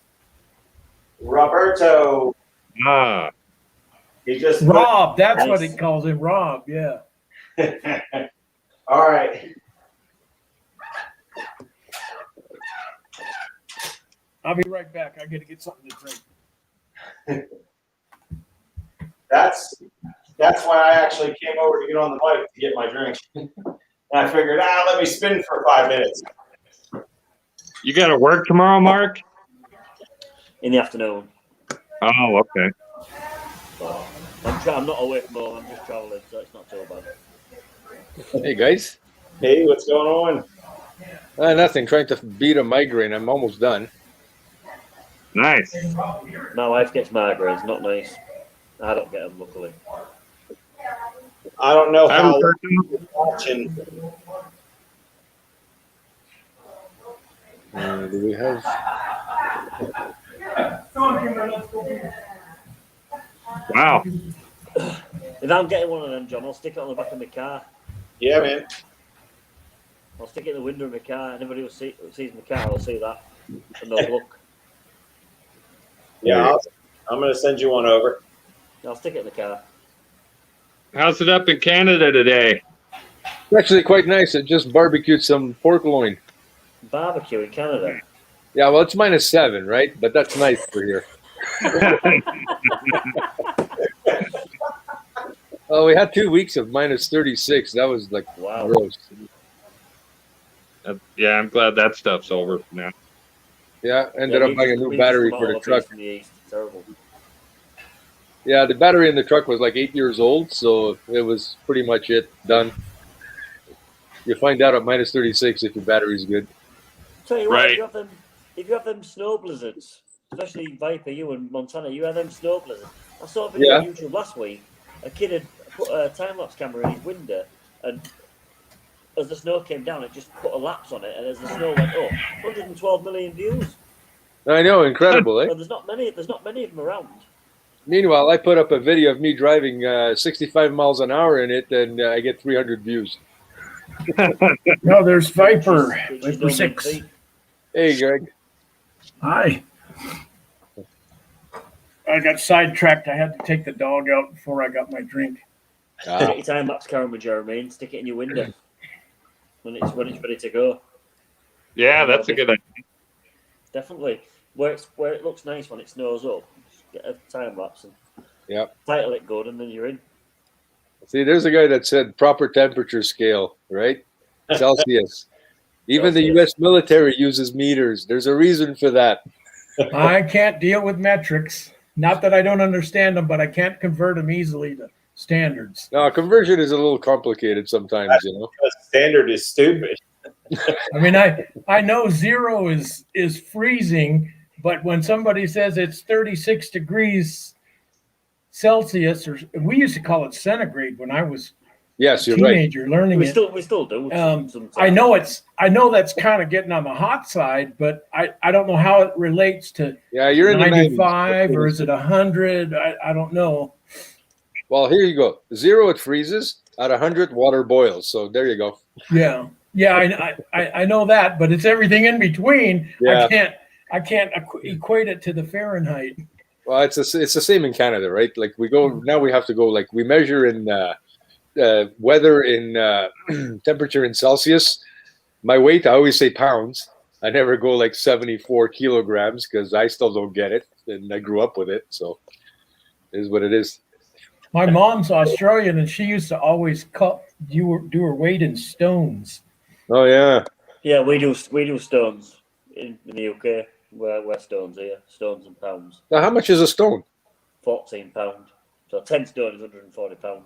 Roberto. Ah. He just Rob. That's what he calls him. Rob. Yeah. All right. I'll be right back. I got to get something to drink. That's why I actually came over to get on the bike to get my drink. And I figured, let me spin for 5 minutes. You got to work tomorrow, Mark? In the afternoon. Oh, okay. So, I'm not away from home. I'm just traveling, so it's not too bad. Hey, guys. Hey, what's going on? Nothing. Trying to beat a migraine. I'm almost done. Nice. My wife gets migraines. Not nice. I don't get them, luckily. I don't know how heard you're watching. Do we have? Wow. If I'm getting one of them, John, I'll stick it on the back of my car. Yeah, man. I'll stick it in the window of my car. Anybody who sees my car will see that. And they'll look. Yeah, I'm going to send you one over. I'll stick it in the car. How's it up in Canada today? It's actually quite nice. I just barbecued some pork loin. Barbecue in Canada. Yeah, well, it's -7, right? But that's nice for here. Oh, we had 2 weeks of -36. That was like Wow. gross. Yeah, I'm glad that stuff's over now. Yeah, ended up buying a new battery for the truck. From the east. Terrible. Yeah, the battery in the truck was like 8 years old, so it was pretty much it. Done. You find out at -36 if your battery's good. Tell you what, Right. if you have them snow blizzards, especially Viper, you and Montana, you have them snow blizzards. I saw a video on YouTube last week. A kid had put a time-lapse camera in his window, and as the snow came down, it just put a lapse on it, and as the snow went up, 112 million views. I know, incredible, eh? And there's not many of them around. Meanwhile, I put up a video of me driving 65 miles an hour in it, and I get 300 views. No, there's Viper. Which is Viper no 6. big feat. Hey, Greg. Hi. I got sidetracked. I had to take the dog out before I got my drink. Get your time-lapse camera, Jeremy, and stick it in your window when it's ready to go. Yeah, that's a good idea. Definitely. Where it looks nice when it snows up, just get a time lapse and Yep. title it good, and then you're in. See, there's a guy that said proper temperature scale, right? Celsius. Even the U.S. military uses meters. There's a reason for that. I can't deal with metrics. Not that I don't understand them, but I can't convert them easily to standards. No, conversion is a little complicated sometimes, you know. Standard is stupid. I mean, I know 0 is freezing, but when somebody says it's 36 degrees Celsius, or we used to call it centigrade when I was Yes, a you're right. teenager learning We it. still do. Sometimes. I know that's kind of getting on the hot side, but I don't know how it relates to Yeah, you're in the 95 90s. or is it 100? I don't know. Well, here you go. 0, it freezes. At 100, water boils. So there you go. Yeah, I know that, but it's everything in between. Yeah. I can't equate it to the Fahrenheit. Well, it's the same in Canada, right? Like we have to go, like we measure in weather in temperature in Celsius. My weight, I always say pounds. I never go like 74 kilograms because I still don't get it, and I grew up with it. So it is what it is. My mom's Australian, and she used to always do her weight in stones. Oh yeah. Yeah, we do stones in the UK. We're stones here, stones and pounds. Now, how much is a stone? £14. So 10 stone is £140.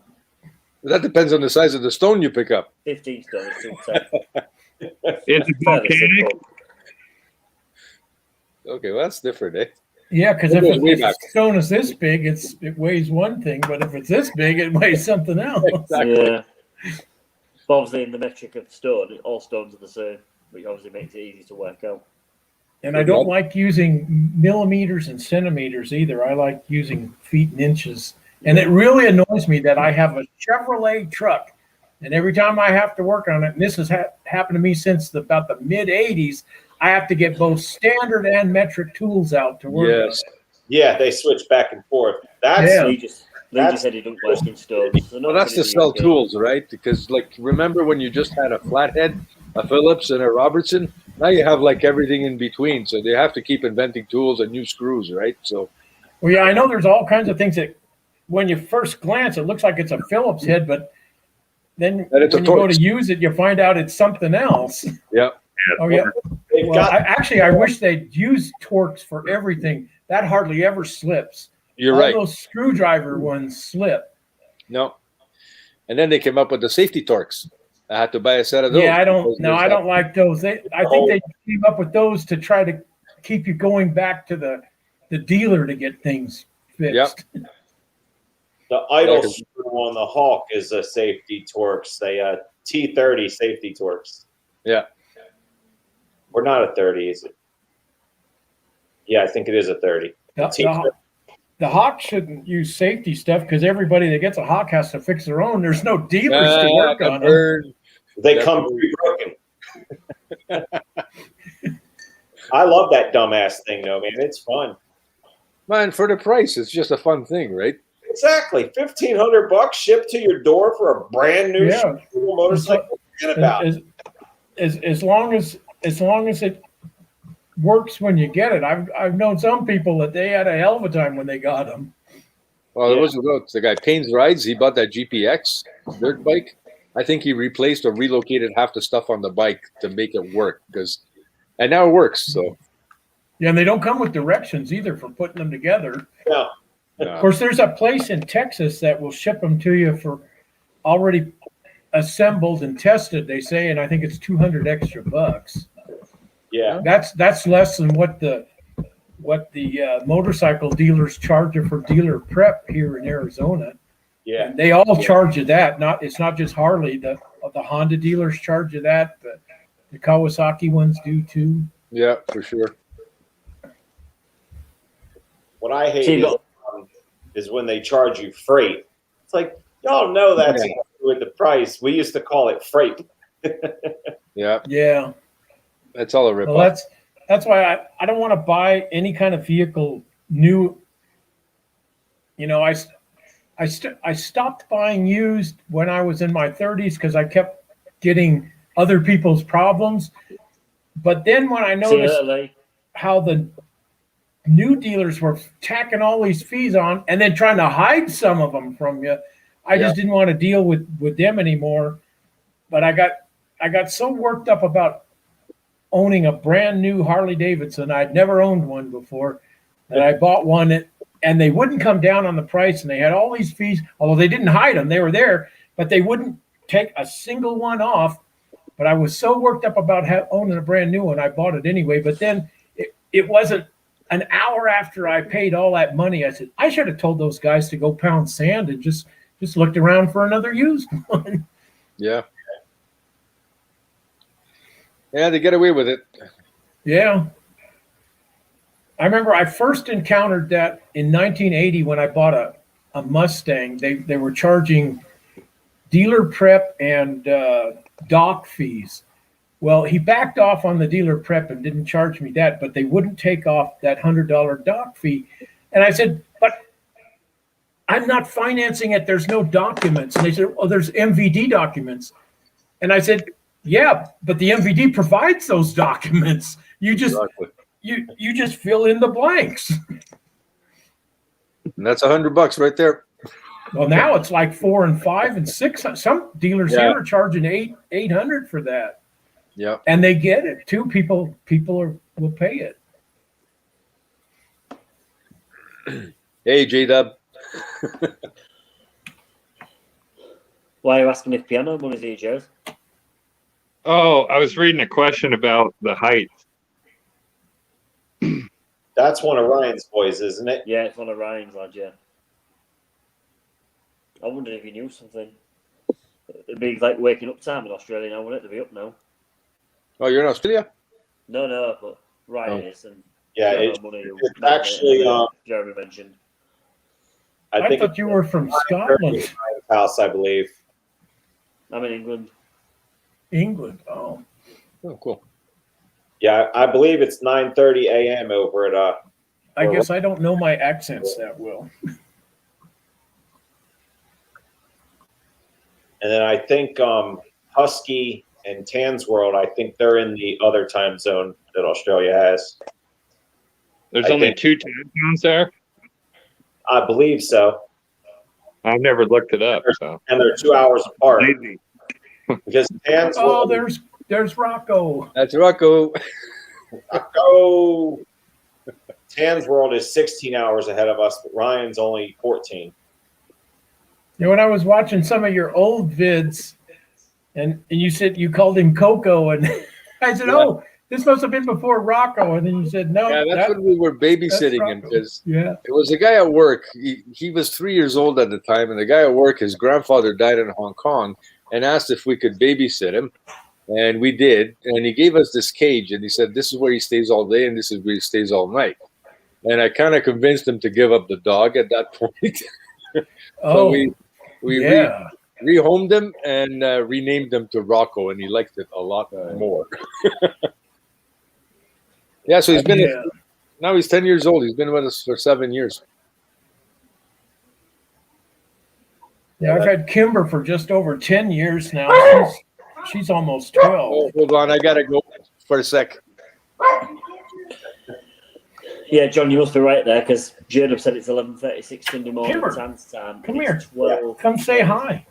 That depends on the size of the stone you pick up. 15 stone is £210. Is it volcanic? Okay, well that's different, eh? Yeah, because It if goes way the back. stone is this big, it weighs one thing, but if it's this big, it weighs something else. Exactly. Yeah. But obviously, in the metric of stone, all stones are the same, which obviously makes it easy to work out. And I don't like using millimeters and centimeters either. I like using feet and inches. And it really annoys me that I have a Chevrolet truck, and every time I have to work on it, and this has happened to me since about the mid 80s, I have to get both standard and metric tools out to work on it. Yeah, they switch back and forth. That's Yeah. Lee just said he don't work in stones. So Well, that's to sell tools, right? Because like, remember when you just had a flathead, a Phillips, and a Robertson? Now you have like everything in between, so they have to keep inventing tools and new screws, right? So, Well, yeah, I know there's all kinds of things that when you first glance, it looks like it's a Phillips head, but then And it's a when you go Torx. to use it, you find out it's something else. yeah. Oh, yeah. They've Well, got I wish they'd use Torx for everything. That hardly ever slips. You're All right. those screwdriver ones slip. No. And then they came up with the safety Torx. I had to buy a set of those. Yeah, I because don't there's like those. I think they came up with those to try to keep you going back to the dealer to get things fixed. Yep. the idle screw on the Hawk is a safety Torx. They T30 safety Torx. Yeah. Or not a 30, is it? Yeah, I think it is a 30. The Hawk shouldn't use safety stuff because everybody that gets a Hawk has to fix their own. There's no dealers to work on them. They come pre-broken. I love that dumbass thing, though, man. It's fun. Man, for the price, it's just a fun thing, right? Exactly. $1,500 shipped to your door for a brand new motorcycle. Forget about it. As long as it works when you get it. I've known some people that they had a hell of a time when they got them. Well, there was the guy Payne's Rides. He bought that GPX dirt bike. I think he replaced or relocated half the stuff on the bike to make it work and now it works. So yeah, and they don't come with directions either for putting them together. No. Of course, there's a place in Texas that will ship them to you for already assembled and tested. They say, and I think it's $200 extra. Yeah, that's less than what the motorcycle dealers charge you for dealer prep here in Arizona. Yeah, and they all charge you that. It's not just Harley. The Honda dealers charge you that. The Kawasaki ones do too. Yeah, for sure. What I hate is when they charge you freight. It's like, y'all know that's with the price. We used to call it freight. Yeah. Yeah. That's all a rip Well, that's why I don't want to buy any kind of vehicle new. You know, I stopped buying used when I was in my 30s because I kept getting other people's problems. But then when I noticed how the new dealers were tacking all these fees on and then trying to hide some of them from you, I just didn't want to deal with them anymore. But I got so worked up about owning a brand new Harley Davidson. I'd never owned one before, that I bought one, and they wouldn't come down on the price, and they had all these fees, although they didn't hide them. They were there, but they wouldn't take a single one off. But I was so worked up about owning a brand new one, I bought it anyway. But then it wasn't an hour after I paid all that money. I said, I should have told those guys to go pound sand and just looked around for another used one. Yeah. Yeah, they get away with it. Yeah. I remember I first encountered that in 1980 when I bought a Mustang. They were charging dealer prep and dock fees. Well, he backed off on the dealer prep and didn't charge me that, but they wouldn't take off that $100 dock fee. And I said, but I'm not financing it. There's no documents. And they said, oh, there's MVD documents. And I said, yeah, but the MVD provides those documents. You just Exactly. you just fill in the blanks. And that's $100 right there. Well, now it's like 4 and 5 and 6. Some dealers Yeah. here are charging $800 for that. Yeah. And they get it too. People will pay it. Hey, J-Dub. Why are you asking if piano money's EJs? Oh, I was reading a question about the height. That's one of Ryan's boys, isn't it? Yeah, it's one of Ryan's lads, yeah. I wondered if you knew something. It'd be like waking up time in Australia now, wouldn't it? To be up now. Oh, you're in Australia? No, but Ryan is. And Yeah, piano money, it's actually Jeremy mentioned. I think thought you were from Scotland. Ryan's house, I believe. I'm in England. England. Oh. Oh, cool. Yeah, I believe it's 9:30 a.m. over at I guess I don't know my accents that well. And then I think Husky and Tan's World, I think they're in the other time zone that Australia has. There's I only think- 2 time zones there. I believe so. I've never looked it up. So And they're 2 hours apart lazy. because Tan's Oh, World. there's Rocco. That's Rocco. Go. Tan's World is 16 hours ahead of us, but Ryan's only 14. Yeah, when I was watching some of your old vids, and you said you called him Coco, and I said, "Oh, this must have been before Rocco," and then you said, "No." Yeah, that's when we were babysitting him because Yeah. it was a guy at work. He was 3 years old at the time, and the guy at work, his grandfather died in Hong Kong, and asked if we could babysit him, and we did. And he gave us this cage, and he said, "This is where he stays all day, and this is where he stays all night." And I kind of convinced him to give up the dog at that point. Oh, we yeah. rehomed him and renamed him to Rocco, and he liked it a lot more. Yeah, so he's been Yeah. now he's 10 years old. He's been with us for 7 years. Yeah, I've had Kimber for just over 10 years now. She's almost 12. Oh, hold on, I gotta go for a sec. Yeah, John, you must be right there because Jacob said it's 11:36 Sunday morning. Kimber, Tan's time. come It's here. 12. Come say hi.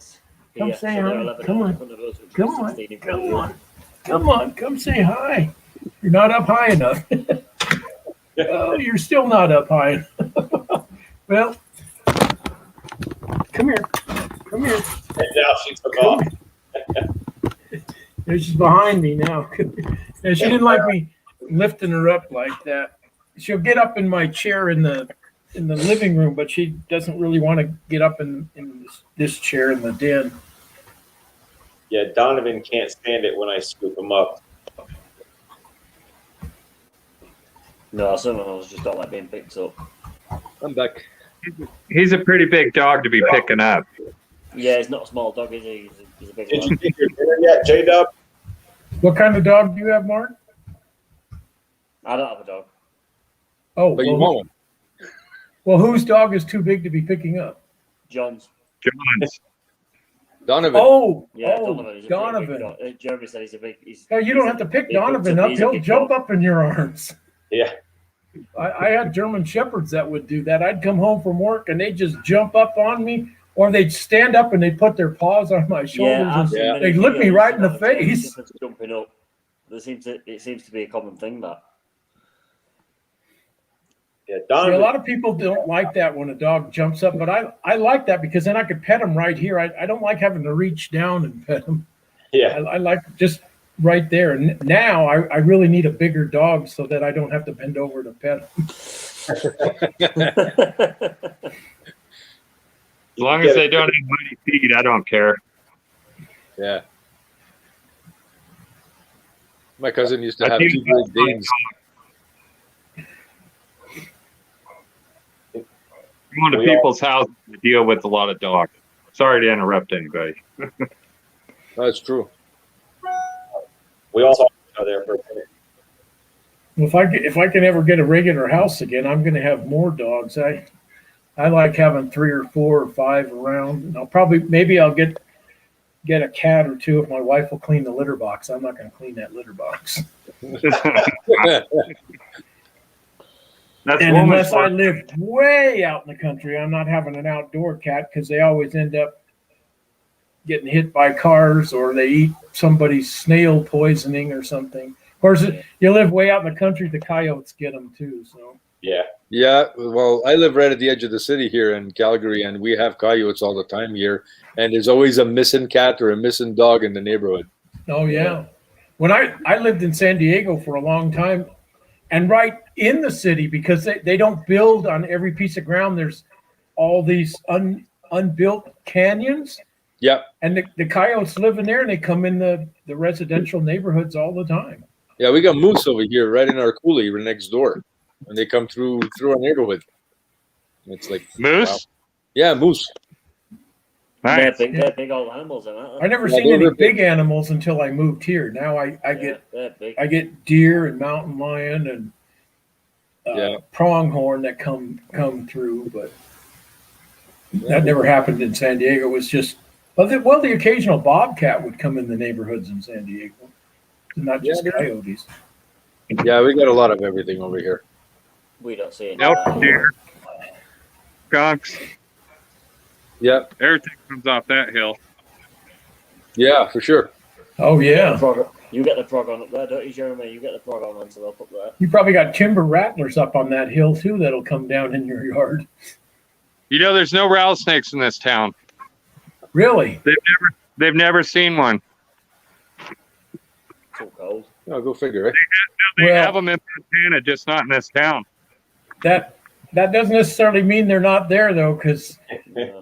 Come Yeah, say so they're hi. 11 Come in on. front of us, which is Come on. 16 in front of Come you. on. Come on. Come say hi. You're not up high enough. Oh, you're still not up high enough. Well, come here. Come here. And now she took off. Yeah, she's behind me now. And she didn't like me lifting her up like that. She'll get up in my chair in the living room, but she doesn't really want to get up in this chair in the den. Yeah, Donovan can't stand it when I scoop him up. No, some of us just don't like being picked up. I'm back. He's a pretty big dog to be picking up. Yeah, he's not a small dog, is he? He's a big Did you one. get your dinner yet, J-Dub? What kind of dog do you have, Mark? I don't have a dog. Oh, But you want one. well, whose dog is too big to be picking up? John's. John's. Donovan. Oh, Yeah, oh, Donovan. He's a Donovan. big dog. Jeremy said he's a big. No, you don't have to pick he Donovan picks up. he's a He'll big jump dog. up in your arms. Yeah. I had German Shepherds that would do that. I'd come home from work and they'd just jump up on me, or they'd stand up and they'd put their paws on my shoulders. Yeah, I've and seen many they'd look me videos right in the of German face. Shepherds jumping up. It seems to be a common thing that. Yeah, See, a Donovan. lot of people don't like that when a dog jumps up, but I like that because then I could pet him right here. I don't like having to reach down and pet him. Yeah. I like just right there. And now I really need a bigger dog so that I don't have to bend over to pet him. As long as they don't have muddy feet, I don't care. Yeah. My cousin used to have 2 Great Danes. Going to people's houses to deal with a lot of dogs. Sorry to interrupt anybody. That's true. We all saw each other for a minute. If I can ever get a regular house again, I'm going to have more dogs. I like having 3 or 4 or 5 around. And maybe I'll get a cat or 2 if my wife will clean the litter box. I'm not going to clean that litter box. That's and unless I work. live way out in the country, I'm not having an outdoor cat because they always end up getting hit by cars or they eat somebody's snail poisoning or something. Of course, you live way out in the country, the coyotes get them too. So Yeah. Yeah, well, I live right at the edge of the city here in Calgary, and we have coyotes all the time here. And there's always a missing cat or a missing dog in the neighborhood. Oh, yeah. When I lived in San Diego for a long time, and right in the city, because they don't build on every piece of ground, there's all these unbuilt canyons. Yeah. And the coyotes live in there, and they come in the residential neighborhoods all the time. Yeah, we got moose over here right in our coulee right next door. And they come through our neighborhood. It's like moose? Wow. Yeah, moose. Nice. They're big old animals, aren't I never seen any big animals until I moved here. Now I get deer and mountain lion and pronghorn that come through, but that never happened in San Diego. It was just the occasional bobcat would come in the neighborhoods in San Diego, not just coyotes. Yeah, we got a lot of everything over here. We don't see it. Nope, deer, skunks. Yep. Everything comes off that hill. Yeah, for sure. Oh, yeah. You get the prog on up there, don't you, Jeremy? You get the prog on antelope up there. You probably got timber rattlers up on that hill, too, that'll come down in your yard. You know, there's no rattlesnakes in this town. Really? They've never seen one. Too cold. Oh, go figure, right? They have them in Montana, just not in this town. That doesn't necessarily mean they're not there, though, because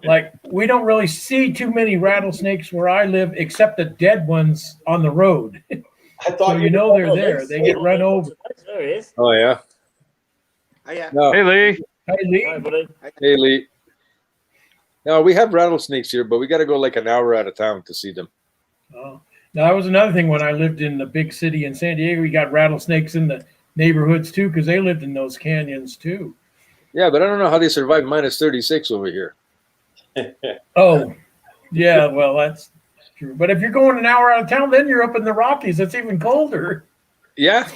like we don't really see too many rattlesnakes where I live, except the dead ones on the road. I thought so they're there. They get run over. There he is. Oh, yeah. Oh, yeah. No. Hey, Lee. Hi, Lee. Hi, buddy. Hey, Lee. No, we have rattlesnakes here, but we got to go like an hour out of town to see them. Oh. Now, that was another thing when I lived in the big city in San Diego. We got rattlesnakes in the neighborhoods, too, because they lived in those canyons, too. Yeah, but I don't know how they survive minus 36 over here. Oh, yeah, well, that's true. But if you're going an hour out of town, then you're up in the Rockies. It's even colder. Yeah.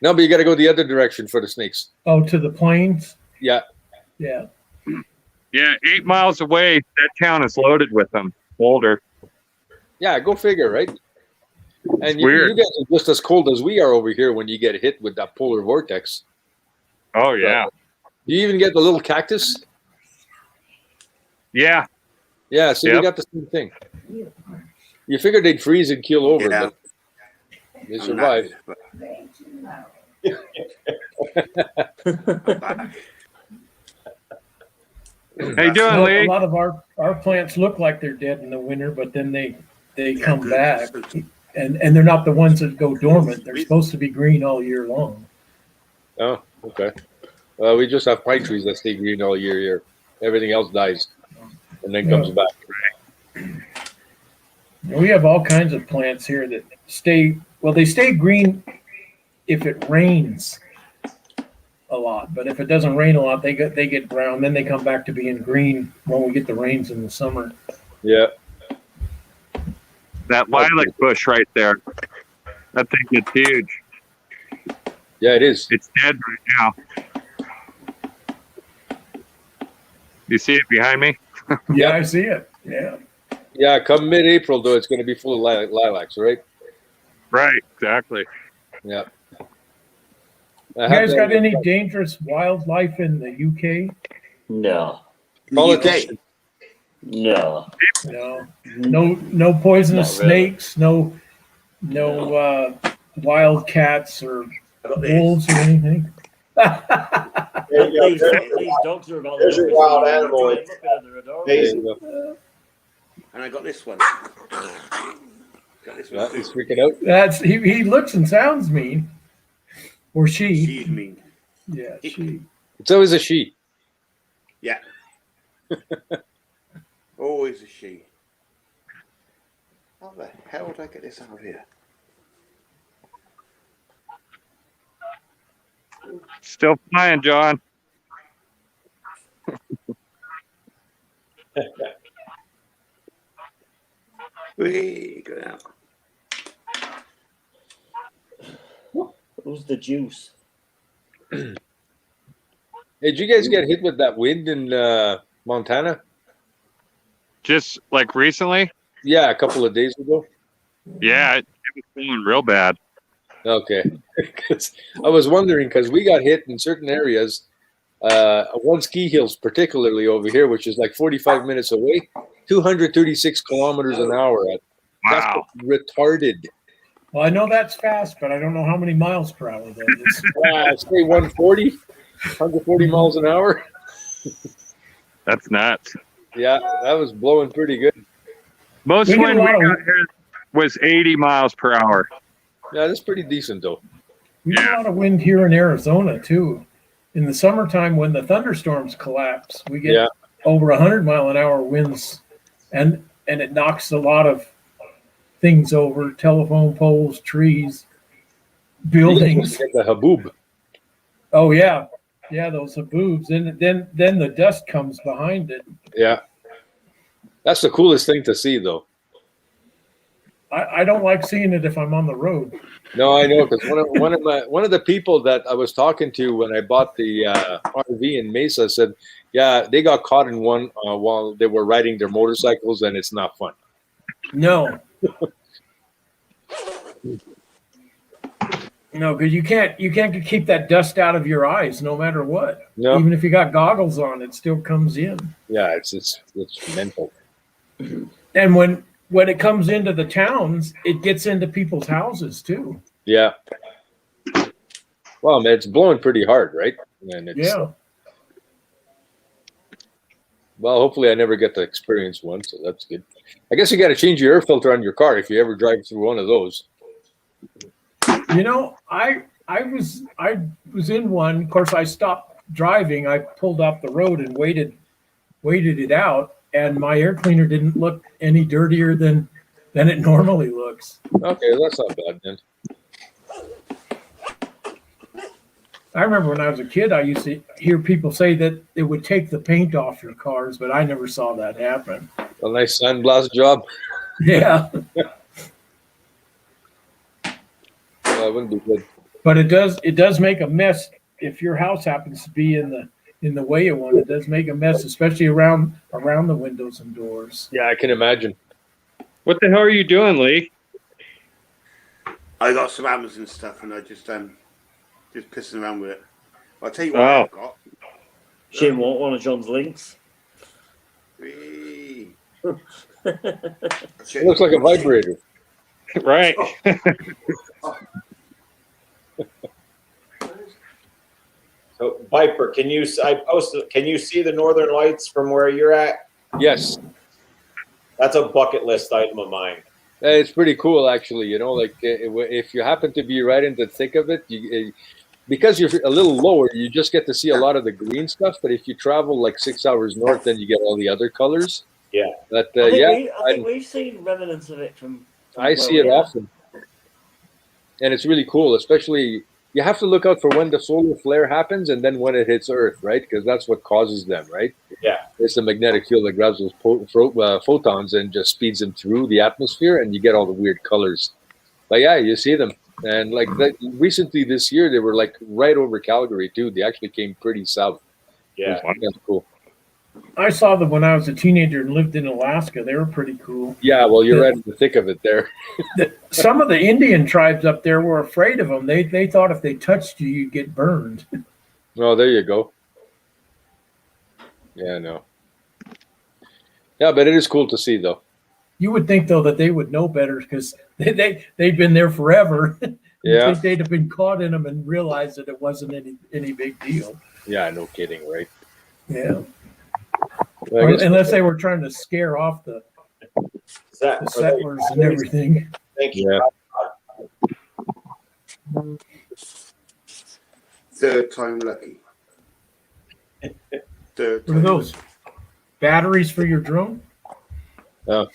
No, but you got to go the other direction for the snakes. Oh, to the plains? Yeah. Yeah. Yeah, 8 miles away, that town is loaded with them. Boulder. Yeah, go figure, right? And you Weird. guys are just as cold as we are over here when you get hit with that polar vortex. Oh, yeah. You even get the little cactus? Yeah. Yeah, so we got the same thing. You figured they'd freeze and keel over, but they survived. How you doing, Lee? A lot of our plants look like they're dead in the winter, but then they come back. And they're not the ones that go dormant. They're supposed to be green all year long. Oh, okay. Well, we just have pine trees that stay green all year here. Everything else dies and then comes back. We have all kinds of plants here that they stay green if it rains a lot. But if it doesn't rain a lot, they get brown. Then they come back to being green when we get the rains in the summer. Yeah. That lilac bush right there. That thing is huge. Yeah, it is. It's dead right now. You see it behind me? Yeah, I see it. Yeah. Yeah, come mid-April, though, it's going to be full of lilacs, right? Right, exactly. Yeah. You guys got any dangerous wildlife in the UK? No. Politicians. No. No poisonous Not really. snakes. No No wildcats or I got this. wolves or anything. There you go. These dogs are about There's the a youngest wild thing in the animal. UK. Look at them, they're adorable. There Amazing. you go. And I got this one. Got this Yeah, one he's too. freaking out. That's he looks and sounds mean. Or she. She's mean. Yeah, she. It's always a she. Yeah. Always a she. How the hell did I get this out of here? Still flying, John. Whee, go out. Who's the juice? Hey, did you guys get hit with that wind in Montana? Just like recently? Yeah, a couple of days ago. Yeah, it was blowing real bad. Okay. 'Cause I was wondering because we got hit in certain areas. One ski hills, particularly over here, which is like 45 minutes away, 236 kilometers an hour. That's Wow. retarded. Well, I know that's fast, but I don't know how many miles per hour that is. Say 140 miles an hour. That's nuts. Yeah, that was blowing pretty good. Most We get a wind we lot of- got here was 80 miles per hour. Yeah, that's pretty decent though. We get a lot of wind here in Arizona too. In the summertime, when the thunderstorms collapse, we get over 100-mile-an-hour winds, and it knocks a lot of things over: telephone poles, trees, buildings. Get the haboob. Oh yeah, those haboobs. And then the dust comes behind it. Yeah, that's the coolest thing to see though. I don't like seeing it if I'm on the road. No, I know, because one of the people that I was talking to when I bought the RV in Mesa said, yeah, they got caught in one while they were riding their motorcycles, and it's not fun. No. No, because you can't keep that dust out of your eyes no matter what. No. Even if you got goggles on, it still comes in. Yeah, it's mental. And when it comes into the towns, it gets into people's houses too. Yeah. Well, man, it's blowing pretty hard, right? And it's, Yeah. Well, hopefully I never get to experience one, so that's good. I guess you got to change your air filter on your car if you ever drive through one of those. You know, I was in one. Of course, I stopped driving. I pulled off the road and waited it out, and my air cleaner didn't look any dirtier than it normally looks. Okay, that's not bad then. I remember when I was a kid, I used to hear people say that it would take the paint off your cars, but I never saw that happen. A nice sandblast job. Yeah. That wouldn't be good. But it does make a mess if your house happens to be in the way of one. It does make a mess, especially around the windows and doors. Yeah, I can imagine. What the hell are you doing, Lee? I got some Amazon stuff, and I just pissing around with it. I'll tell you what I've got. Shane want one of John's links. Whee. It looks like a vibrator. Right. So Viper, can you see the northern lights from where you're at? Yes. That's a bucket list item of mine. It's pretty cool, actually. You know, like if you happen to be right in the thick of it, because you're a little lower, you just get to see a lot of the green stuff. But if you travel like 6 hours north, then you get all the other colors. Yeah. But I think we've seen remnants of it from I see it often, and it's really cool. Especially, you have to look out for when the solar flare happens and then when it hits Earth, right? Because that's what causes them, right? Yeah. It's the magnetic field that grabs those photons and just speeds them through the atmosphere, and you get all the weird colors. But yeah, you see them, and like recently this year, they were like right over Calgary too. They actually came pretty south. Yeah, that's cool. I saw them when I was a teenager and lived in Alaska. They were pretty cool. Yeah, well, you're right in the thick of it there. Some of the Indian tribes up there were afraid of them. They thought if they touched you, you'd get burned. Oh, there you go. Yeah, no. Yeah, but it is cool to see, though. You would think though that they would know better because they've been there forever. You Yeah. think they'd have been caught in them and realized that it wasn't any big deal. Yeah, no kidding, right? Yeah. Well, I guess Unless they were trying to scare off the settlers and everything. Thank you. Yeah. Third time lucky. Third What are time those? Batteries for your drone? Oh.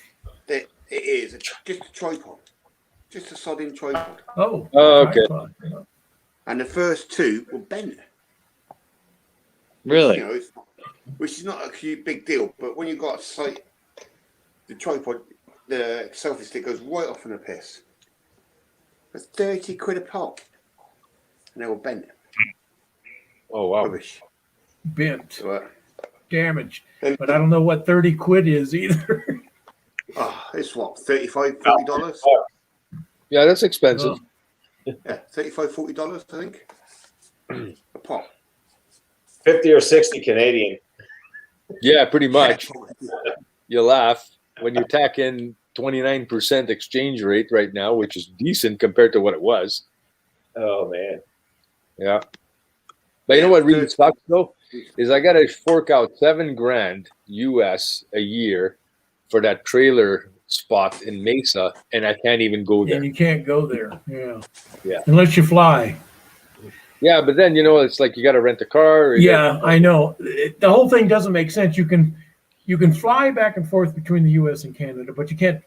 It is just a tripod. Just a sodding tripod. Oh. Okay. Tripod, yeah. And the first two were bent. Really? You know, which is not a huge big deal, but when you got a sight, the tripod, the selfie stick goes right off in a piss. It's 30 quid a pop. And they were bent. Oh, wow. Rubbish. Bent. So, damaged. But I don't know what 30 quid is either. It's what, $35, $40? Yeah, that's expensive. Yeah, $35, $40, I think. A pop. 50 or 60 Canadian. Yeah, pretty much. You laugh when you tack in 29% exchange rate right now, which is decent compared to what it was. Oh man. Yeah. But you know what really sucks though? Is I gotta fork out $7,000 US a year for that trailer spot in Mesa, and I can't even go there. And you can't go there. Yeah. Yeah. Unless you fly. Yeah, but then it's like you gotta rent a car. Yeah, I know. The whole thing doesn't make sense. You can fly back and forth between the US and Canada, but you can't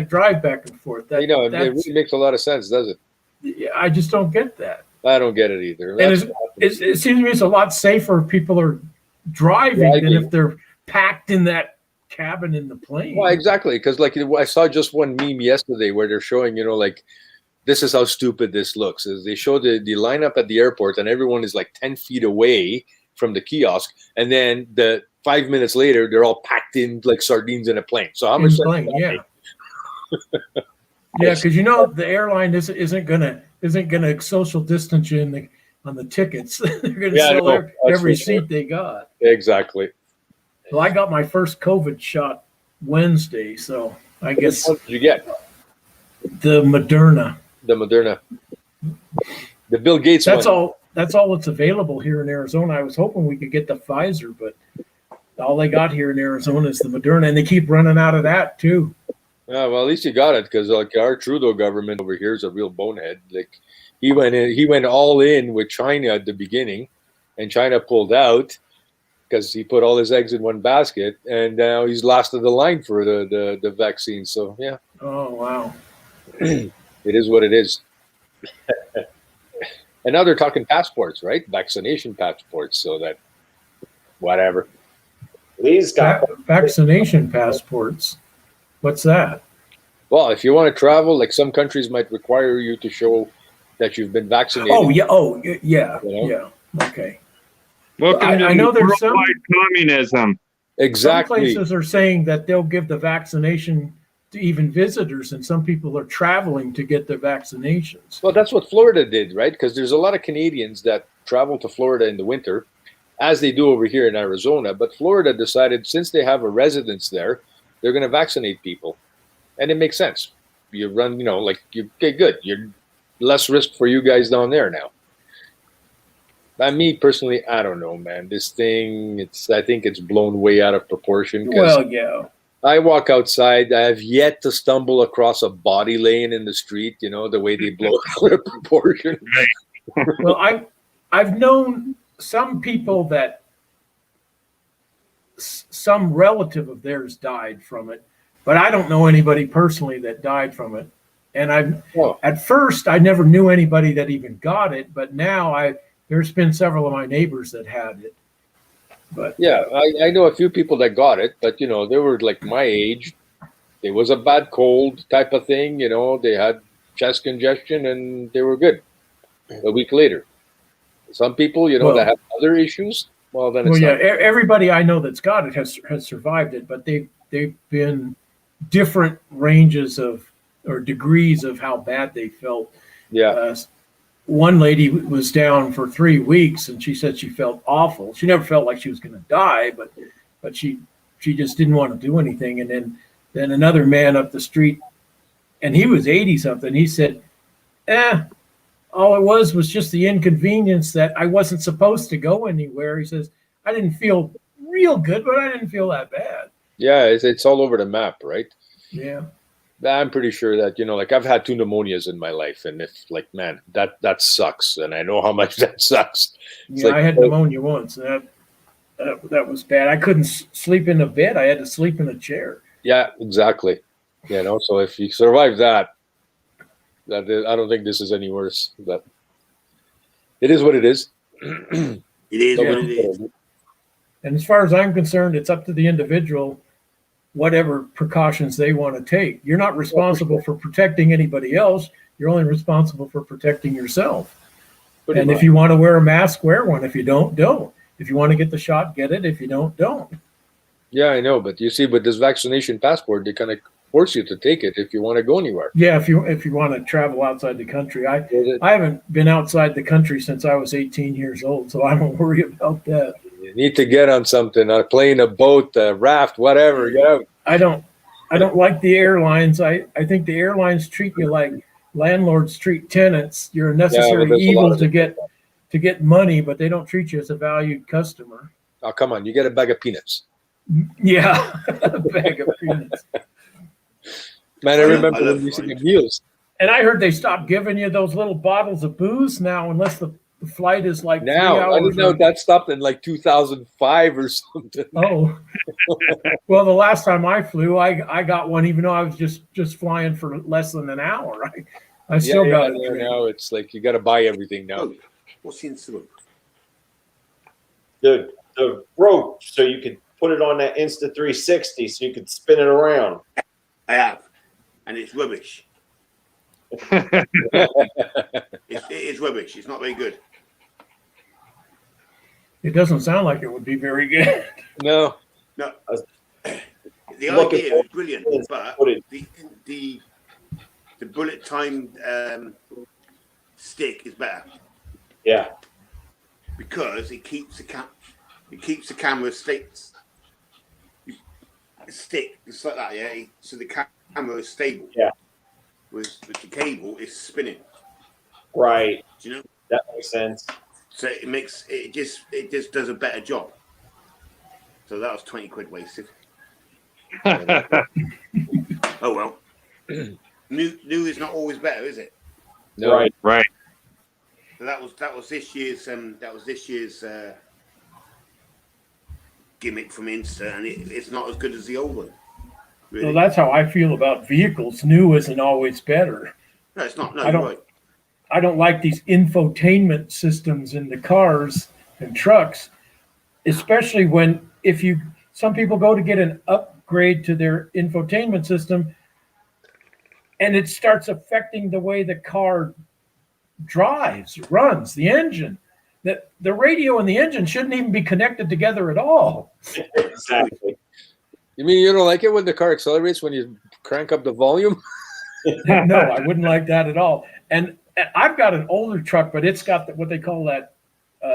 drive back and forth. It really makes a lot of sense, does it? I just don't get that. I don't get it either. And it seems to me it's a lot safer if people are driving than if they're packed in that cabin in the plane. Well, exactly, because like I saw just one meme yesterday where they're showing, like this is how stupid this looks. Is they show the lineup at the airport and everyone is like 10 feet away from the kiosk, and then 5 minutes later they're all packed in like sardines in a plane. So how much? Plane, yeah. Yeah, because the airline isn't gonna social distance you on the tickets. They're gonna sell every seat they got. Exactly. Well, I got my first COVID shot Wednesday, so I guess. What did you get? The Moderna. The Moderna. The Bill Gates That's one. all. That's all that's available here in Arizona. I was hoping we could get the Pfizer, but all they got here in Arizona is the Moderna, and they keep running out of that too. Yeah, well, at least you got it, because like our Trudeau government over here is a real bonehead. Like he went all in with China at the beginning, and China pulled out because he put all his eggs in one basket, and now he's last of the line for the vaccine. So yeah. Oh wow. It is what it is. And now they're talking passports, right? Vaccination passports, so that whatever. Lee's got vaccination passports. What's that? Well, if you want to travel, like some countries might require you to show that you've been vaccinated. Oh yeah. Yeah. Okay. Welcome to I know there's some communism. Exactly. Some places are saying that they'll give the vaccination to even visitors, and some people are traveling to get their vaccinations. Well, that's what Florida did, right? Because there's a lot of Canadians that travel to Florida in the winter, as they do over here in Arizona. But Florida decided, since they have a residence there, they're going to vaccinate people. And it makes sense. You run, okay, good. You're less risk for you guys down there now. By me personally, I don't know, man. This thing, I think it's blown way out of proportion. Well, yeah. I walk outside. I have yet to stumble across a body laying in the street, the way they blow out of proportion. Well, I've known some people that some relative of theirs died from it, but I don't know anybody personally that died from it. And at first I never knew anybody that even got it, but now there's been several of my neighbors that had it. But yeah, I know a few people that got it, but they were like my age. It was a bad cold type of thing, they had chest congestion and they were good a week later. Some people, that have other issues, well, then it's everybody I know that's got it has survived it, but they've been different ranges or degrees of how bad they felt. Yeah. One lady was down for 3 weeks, and she said she felt awful. She never felt like she was going to die, but she just didn't want to do anything. And then then another man up the street, and he was 80 something. He said, all it was just the inconvenience that I wasn't supposed to go anywhere. He says, I didn't feel real good, but I didn't feel that bad. Yeah, it's all over the map, right? Yeah. I'm pretty sure that, like I've had 2 pneumonias in my life, and if like, man, that sucks, and I know how much that sucks. It's Yeah, like, I had pneumonia once, and that was bad. I couldn't sleep in a bed. I had to sleep in a chair. Yeah, exactly. So if you survive that, I don't think this is any worse. But it is what it is. It is what it is. And as far as I'm concerned, it's up to the individual, whatever precautions they want to take. You're not responsible for protecting anybody else. You're only responsible for protecting yourself. Pretty and much. If you want to wear a mask, wear one. If you don't. If you want to get the shot, get it. If you don't. Yeah, I know. But you see, with this vaccination passport, they kind of force you to take it if you want to go anywhere. Yeah, if you want to travel outside the country. I haven't been outside the country since I was 18 years old, so I don't worry about that. You need to get on something, a plane, a boat, a raft, whatever. Yeah. I don't like the airlines. I think the airlines treat you like landlords treat tenants. You're a necessary evil to get money, but they don't treat you as a valued customer. Oh, come on. You get a bag of peanuts. Yeah, a bag of peanuts. Man, I remember when we used to get meals. And I heard they stopped giving you those little bottles of booze now unless the flight is like 3 hours. I didn't know that stopped in like 2005 or something. Oh. Well, the last time I flew, I got one even though I was just flying for less than an hour. I still got it. Now it's like you got to buy everything now. What's the instrument? The rope, so you could put it on that Insta360 so you could spin it around. I have, and it's rubbish. It's rubbish. It's not very good. It doesn't sound like it would be very good. No. The idea is brilliant, but the bullet time stick is better. Yeah. Because it keeps the camera stick just like that. Yeah. So the camera is stable. Yeah. With the cable is spinning. Right. Do you know? That makes sense. So it just does a better job. So that was 20 quid wasted. Oh well. New is not always better, is it? No. Right. So that was this year's gimmick from Insta, and it's not as good as the old one. Really. Well, that's how I feel about vehicles. New isn't always better. No, it's not. No, I don't like these infotainment systems in the cars and trucks, especially when some people go to get an upgrade to their infotainment system and it starts affecting the way the car drives, runs, the engine. That the radio and the engine shouldn't even be connected together at all. Exactly. You mean you don't like it when the car accelerates when you crank up the volume? No, I wouldn't like that at all. And I've got an older truck, but it's got what they call that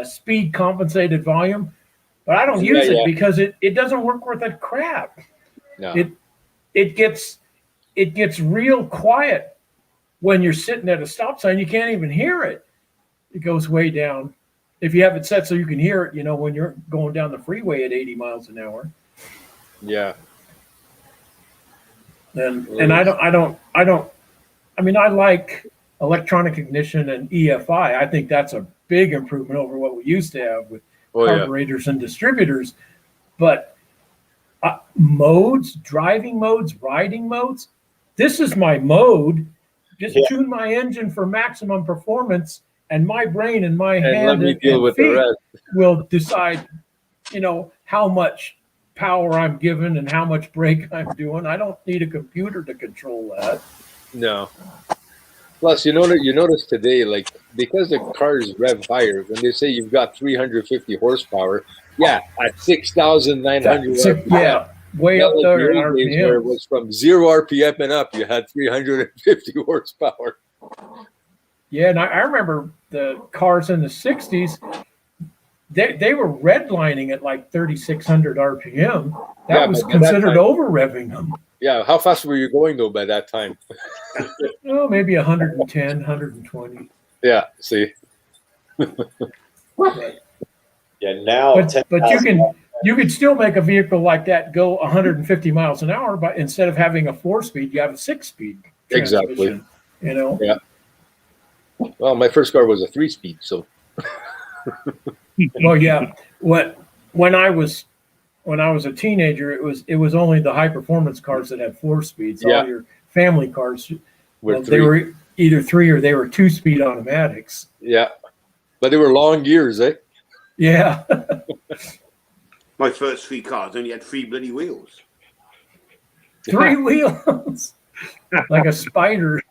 speed compensated volume. But I don't use it because it doesn't work worth a crap. No. It gets real quiet when you're sitting at a stop sign. You can't even hear it. It goes way down. If you have it set so you can hear it, when you're going down the freeway at 80 miles an hour. Yeah. And I like electronic ignition and EFI. I think that's a big improvement over what we used to have with carburetors and distributors. But driving modes, riding modes, this is my mode. Just tune my engine for maximum performance, and my brain and my hand and feet will decide, how much power I'm given and how much brake I'm doing. I don't need a computer to control that. No. Plus, you notice today, like, because the cars rev higher, when they say you've got 350 horsepower, at 6,900 RPM. Way up there in RPM. Where it was from 0 RPM and up, you had 350 horsepower. Yeah, and I remember the cars in the 60s, they were redlining at like 3,600 RPM. That was considered over-revving them. Yeah. How fast were you going though by that time? Oh, maybe 110, 120. Yeah. See. But, Yeah, now but you could still make a vehicle like that go 150 miles an hour, but instead of having a 4-speed, you have a 6-speed transmission. Exactly. You know. Yeah. Well, my first car was a 3-speed, so. Well, yeah. When I was a teenager, it was only the high performance cars that had 4 speeds. Yeah. All your family cars, they 3. were either 3 or they were 2-speed automatics. Yeah, but they were long years, eh? Yeah. My first 3 cars only had 3 bloody wheels. 3 wheels, like a spider.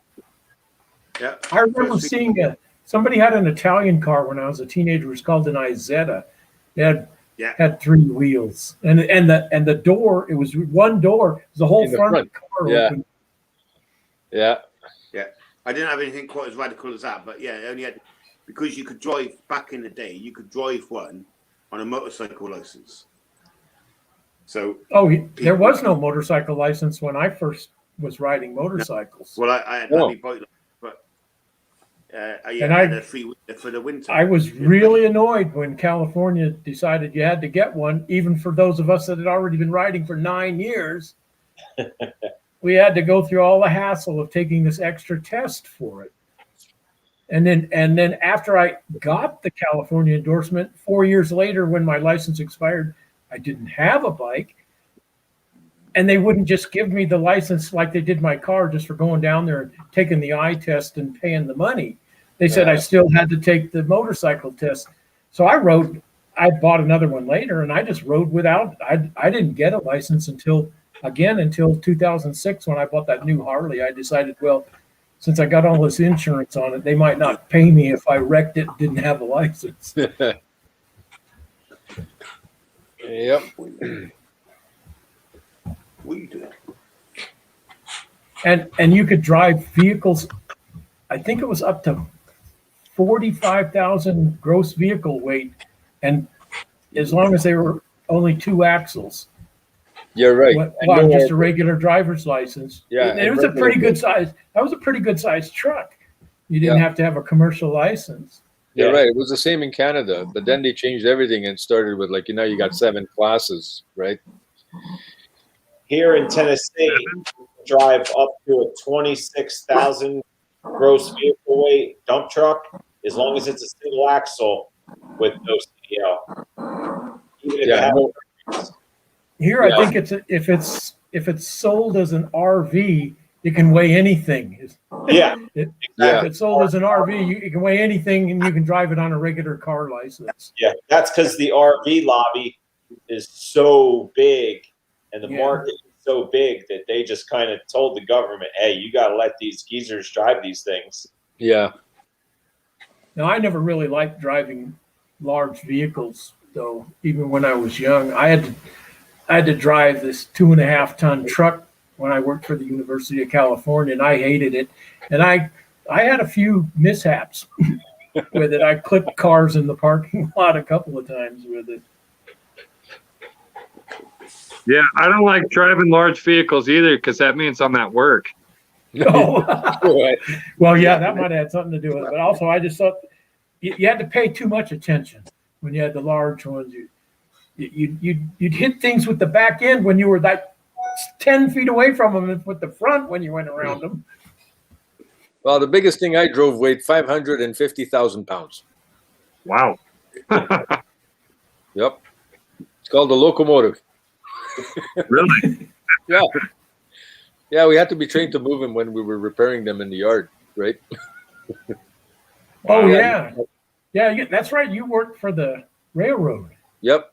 Yeah. I remember seeing somebody had an Italian car when I was a teenager. It was called an Isetta. It had 3 wheels, and the door. It was one door. It was the whole front car open. Yeah. Yeah. I didn't have anything quite as radical as that, but yeah, I only had, because you could drive back in the day. You could drive one on a motorcycle license. So. There was no motorcycle license when I first was riding motorcycles. Well, I had my bike, but I had a 3-wheeler for the winter. I was really annoyed when California decided you had to get one, even for those of us that had already been riding for 9 years. We had to go through all the hassle of taking this extra test for it. And then after I got the California endorsement, 4 years later, when my license expired, I didn't have a bike. And they wouldn't just give me the license like they did my car just for going down there and taking the eye test and paying the money. They said I still had to take the motorcycle test. So I bought another one later, and I just rode without. I didn't get a license until 2006 when I bought that new Harley. I decided, well, since I got all this insurance on it, they might not pay me if I wrecked it and didn't have a license. Yep. What are you doing? And you could drive vehicles, I think it was up to 45,000 gross vehicle weight, and as long as they were only 2 axles. You're right. Well, just a regular driver's license. Yeah, it was a pretty good size. That was a pretty good sized truck. You didn't have to have a commercial license. You're right. It was the same in Canada, but then they changed everything and started with you got 7 classes, right? Here in Tennessee, you can drive up to a 26,000 gross vehicle weight dump truck, as long as it's a single axle with no CDL. Here, I think if it's sold as an RV, you can weigh anything. Yeah. If it's sold as an RV, you can weigh anything, and you can drive it on a regular car license. Yeah, that's because the RV lobby is so big, and the market is so big that they just kind of told the government, "Hey, you got to let these geezers drive these things." Yeah. Now, I never really liked driving large vehicles, though. Even when I was young, I had to drive this 2.5-ton truck when I worked for the University of California, and I hated it. And I had a few mishaps with it. I clipped cars in the parking lot a couple of times with it. Yeah, I don't like driving large vehicles either because that means I'm at work. Well, yeah, that might have had something to do with it. But also, I just thought you had to pay too much attention when you had the large ones. You'd hit things with the back end when you were that 10 feet away from them, and with the front when you went around them. Well, the biggest thing I drove weighed 550,000 pounds. Wow. Yep. It's called a locomotive. Really? Yeah. Yeah, we had to be trained to move them when we were repairing them in the yard, right? Oh, yeah. Yeah, that's right. You worked for the railroad. Yep.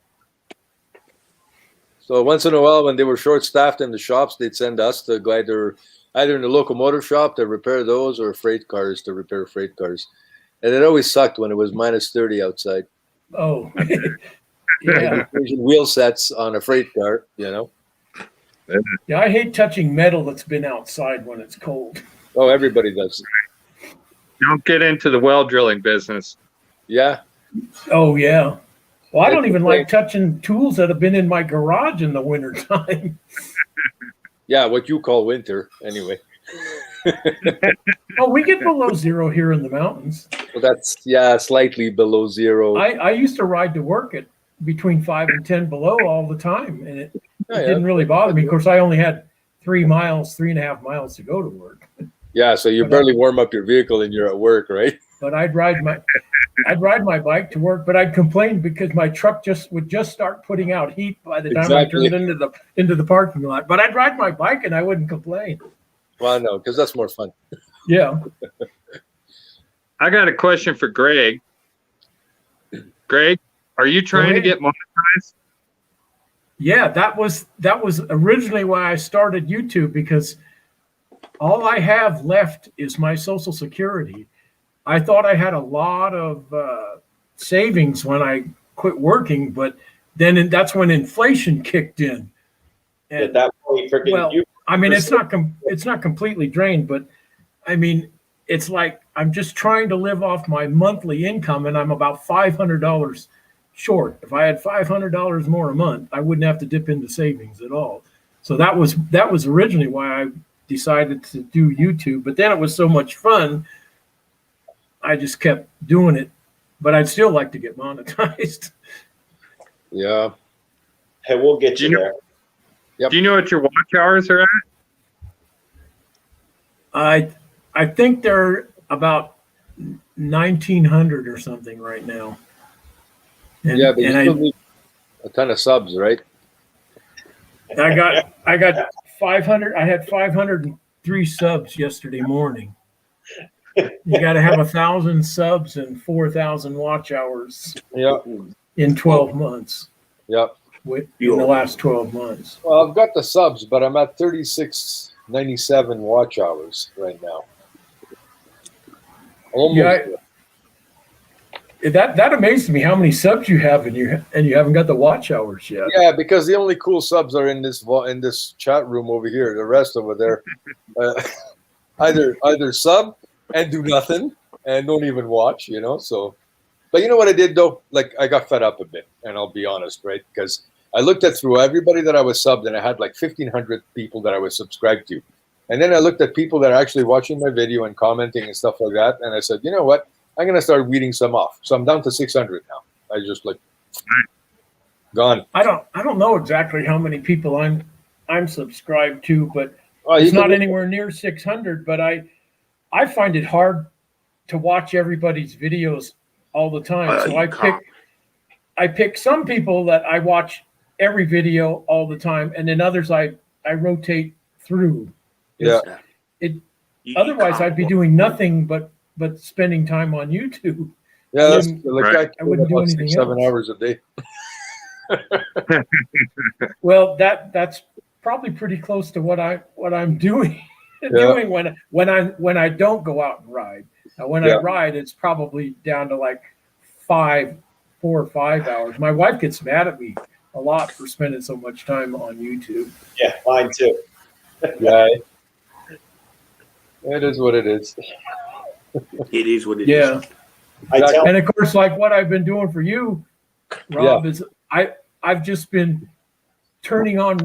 So once in a while, when they were short-staffed in the shops, they'd send us to go either in the locomotive shop to repair those or freight cars to repair freight cars. And it always sucked when it was minus 30 outside. Oh, yeah. Wheel sets on a freight car, Yeah, I hate touching metal that's been outside when it's cold. Oh, everybody does. Don't get into the well drilling business. Yeah. Oh, yeah. Well, I don't even like touching tools that have been in my garage in the wintertime. Yeah, what you call winter, anyway. Oh, we get below zero here in the mountains. Well, that's slightly below zero. I used to ride to work at between 5 and 10 below all the time, and it didn't really bother me. Of course, I only had 3.5 miles to go to work. Yeah, so you barely warm up your vehicle and you're at work, right? But I'd ride my bike to work, but I'd complain because my truck would just start putting out heat by the time I turned into the parking lot. But I'd ride my bike and I wouldn't complain. Well, no, because that's more fun. Yeah. I got a question for Greg. Greg, are you trying to get monetized? Yeah, that was originally why I started YouTube, because all I have left is my Social Security. I thought I had a lot of savings when I quit working, but then that's when inflation kicked in. And, at that point, I mean, it's not completely drained, but I mean, it's like I'm just trying to live off my monthly income, and I'm about $500 short. If I had $500 more a month, I wouldn't have to dip into savings at all. So that was originally why I decided to do YouTube. But then it was so much fun, I just kept doing it. But I'd still like to get monetized. Yeah. Hey, we'll get you there. Yep. Do you know what your watch hours are at? I think they're about 1,900 or something right now. And, yeah, but you still need a ton of subs, right? I got 500. I had 503 subs yesterday morning. You got to have 1,000 subs and 4,000 watch hours. Yeah. In 12 months. Yep. In the last 12 months. Well, I've got the subs, but I'm at 3697 watch hours right now. Almost. Yeah, that amazed me how many subs you have, and you haven't got the watch hours yet. Yeah, because the only cool subs are in this chat room over here. The rest over there, either sub and do nothing and don't even watch, you know. So, but you know what I did though? Like I got fed up a bit, and I'll be honest, right? Because I looked through everybody that I was subbed, and I had like 1,500 people that I was subscribed to, and then I looked at people that are actually watching my video and commenting and stuff like that, and I said, you know what? I'm gonna start weeding some off. So I'm down to 600 now. I just gone. I don't know exactly how many people I'm subscribed to, but it's not anywhere near 600. But I find it hard to watch everybody's videos all the time. So I pick some people that I watch every video all the time, and then others I rotate through. Yeah. Otherwise, I'd be doing nothing but spending time on YouTube. Yeah, that's like I wouldn't do anything 6-7 hours a day. Well, that's probably pretty close to what I'm doing doing when I don't go out and ride. Now, when I ride, it's probably down to like 4 or 5 hours. My wife gets mad at me a lot for spending so much time on YouTube. Yeah, mine too. Yeah, it is what it is. It is what it is. Yeah. And of course, like what I've been doing for you, Rob, is I've just been turning on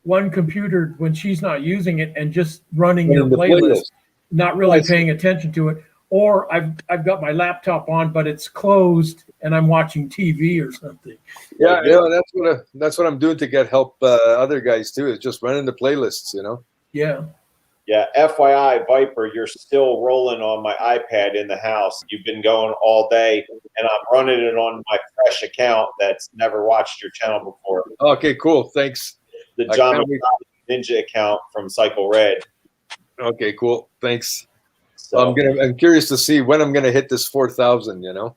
one computer when she's not using it and just running your playlist, not really paying attention to it. Or I've got my laptop on, but it's closed and I'm watching TV or something. Yeah, that's what I'm doing to get help other guys too. Is just running the playlists, you know. Yeah. Yeah, FYI, Viper, you're still rolling on my iPad in the house. You've been going all day, and I'm running it on my fresh account that's never watched your channel before. Okay, cool. Thanks. The John Ninja account from CycleRED. Okay, cool. Thanks. So, I'm curious to see when I'm gonna hit this 4,000. You know.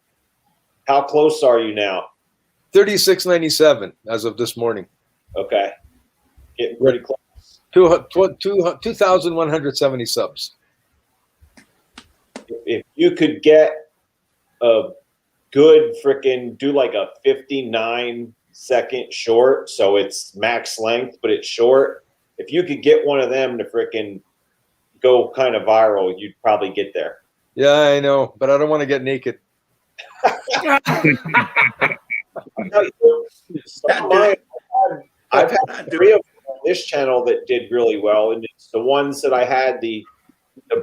How close are you now? 3697 as of this morning. Okay, getting pretty close. 2,170 subs. If you could get a good freaking do like a 59-second short, so it's max length, but it's short. If you could get one of them to freaking go kind of viral, you'd probably get there. Yeah, I know, but I don't want to get naked. I've had 3 of them. this channel that did really well, and it's the ones that I had the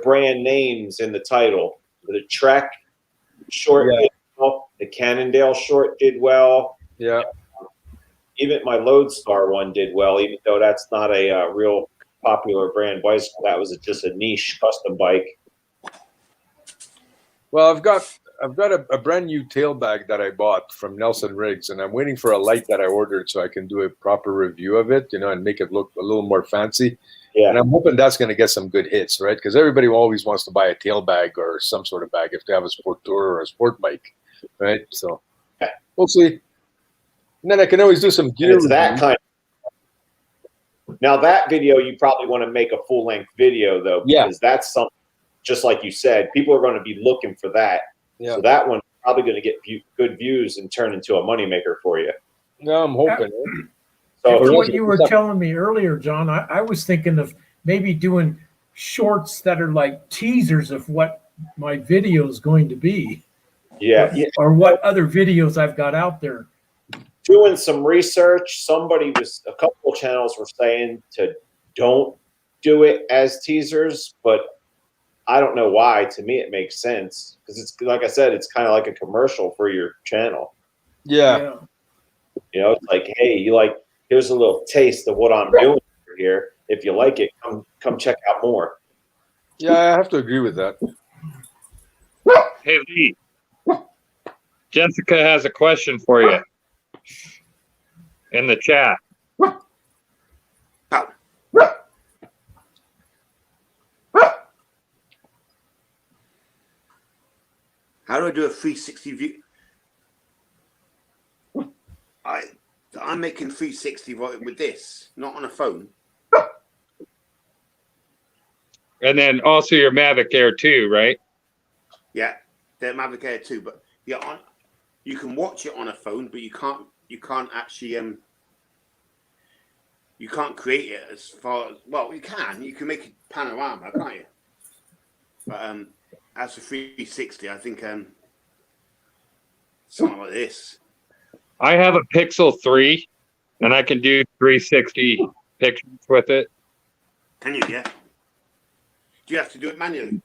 brand names in the title. The Trek short did well. The Cannondale short did well. Yeah. Even my Lodestar one did well, even though that's not a real popular brand bicycle. That was just a niche custom bike. Well, I've got a brand new tail bag that I bought from Nelson Riggs, and I'm waiting for a light that I ordered so I can do a proper review of it, and make it look a little more fancy. Yeah. And I'm hoping that's going to get some good hits, right? Because everybody always wants to buy a tail bag or some sort of bag if they have a sport tour or a sport bike, right? So we'll see. And then I can always do some gear. And it's that kind of. Now that video, you probably want to make a full length video though, because that's something. Just like you said, people are going to be looking for that. Yeah. So that one's probably going to get good views and turn into a moneymaker for you. No, I'm hoping. So After what you were telling me earlier, John, I was thinking of maybe doing shorts that are like teasers of what my video is going to be. Yeah. Or what other videos I've got out there. Doing some research, a couple of channels were saying to don't do it as teasers, but I don't know why. To me, it makes sense because it's like I said, it's kind of like a commercial for your channel. Yeah. It's like, hey, here's a little taste of what I'm doing here. If you like it, come check out more. Yeah, I have to agree with that. Hey, Lee. Jessica has a question for you in the chat. How do I do a 360 view? I'm making 360 right with this, not on a phone. And then also your Mavic Air 2, right? Yeah, the Mavic Air 2, but you can watch it on a phone, but you can't actually you can't create it as far as you can make it panorama, can't you? But as for 360, I think something like this. I have a Pixel 3, and I can do 360 pictures with it. Can you? Yeah. Do you have to do it manually?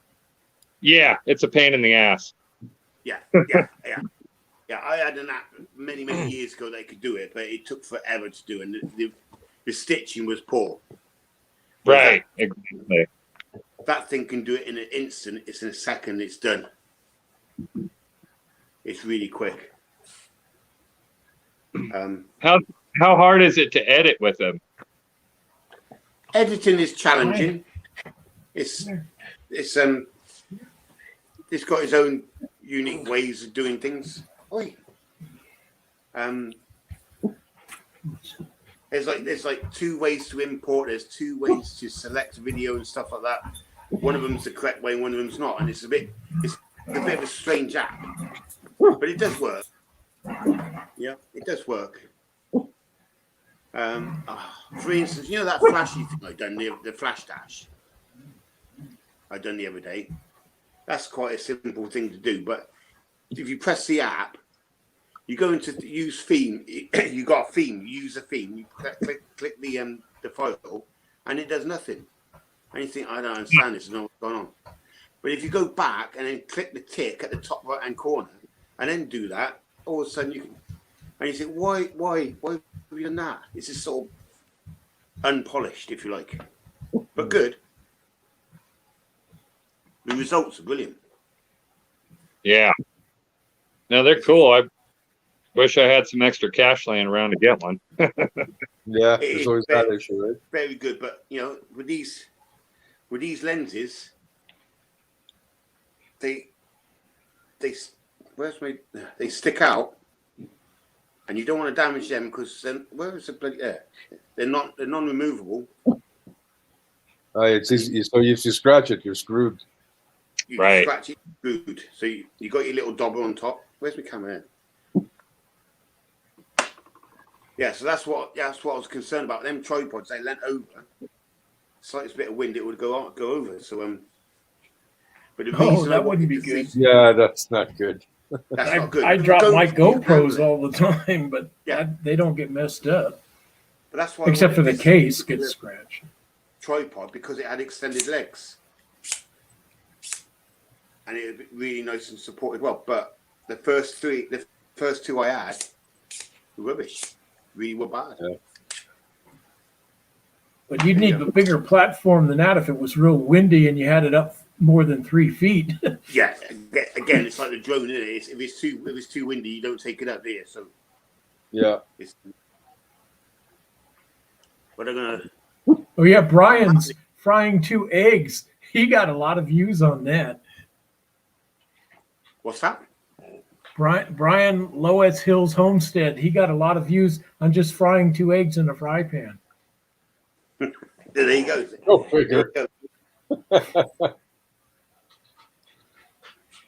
Yeah, it's a pain in the ass. Yeah. I had an app many years ago that could do it, but it took forever to do, and the stitching was poor. Right. Exactly. That thing can do it in an instant. It's in a second. It's done. It's really quick. How hard is it to edit with them? Editing is challenging. It's got its own unique ways of doing things. There's like two ways to import. There's two ways to select video and stuff like that. One of them's the correct way, and one of them's not. And it's a bit of a strange app, but it does work. Yeah, it does work. For instance, that flashy thing I done, the flash dash I done the other day. That's quite a simple thing to do, but if you press the app, you go into use theme. You got a theme. You use a theme. You click the file, and it does nothing. And you think, I don't understand this. I don't know what's going on. But if you go back and then click the tick at the top right hand corner, and then do that, all of a sudden you can. And you think, why have you done that? It's just sort of unpolished, if you like, but good. The results are brilliant. Yeah. No, they're cool. I wish I had some extra cash laying around to get one. Yeah, there's always that issue, right? Very good, but with these lenses, they stick out, and you don't want to damage them because then where is the bloody air? They're non-removable. It's easy. So if you scratch it, you're screwed. You right. Scratch it, screwed. So you got your little dobber on top. Where's my camera? In? Yeah, so that's what I was concerned about. Them tripods, they leant over. Slightest bit of wind, it would go over. So but the reason that wouldn't be good. Yeah, that's not good. That's not good. I drop my GoPros all the time, but they don't get messed up. But that's why. Except for the case gets scratched. Tripod because it had extended legs, and it was really nice and supported well. But the first two I had, were rubbish. Really were bad. Yeah. But you'd need a bigger platform than that if it was real windy and you had it up more than 3 feet. Yeah, again, it's like the drone. Isn't it? If it's too windy, you don't take it up there. So Yeah. But they're gonna. Oh yeah, Brian's frying 2 eggs. He got a lot of views on that. What's that? Brian Loess Hills Homestead. He got a lot of views on just frying 2 eggs in a fry pan. There you go. Go figure.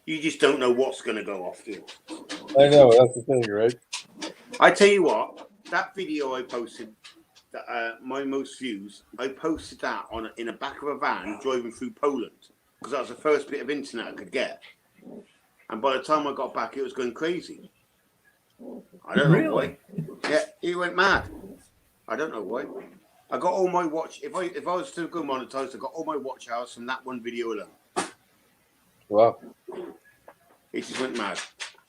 You just don't know what's going to go off, do you? I know, that's the thing, right? I tell you what, that video I posted, my most views, I posted that in the back of a van driving through Poland because that was the first bit of internet I could get. And by the time I got back, it was going crazy. I don't know why. Yeah, he went mad. I don't know why. I got all my watch. If I was to go monetized, I got all my watch hours from that one video alone. Wow. It just went mad.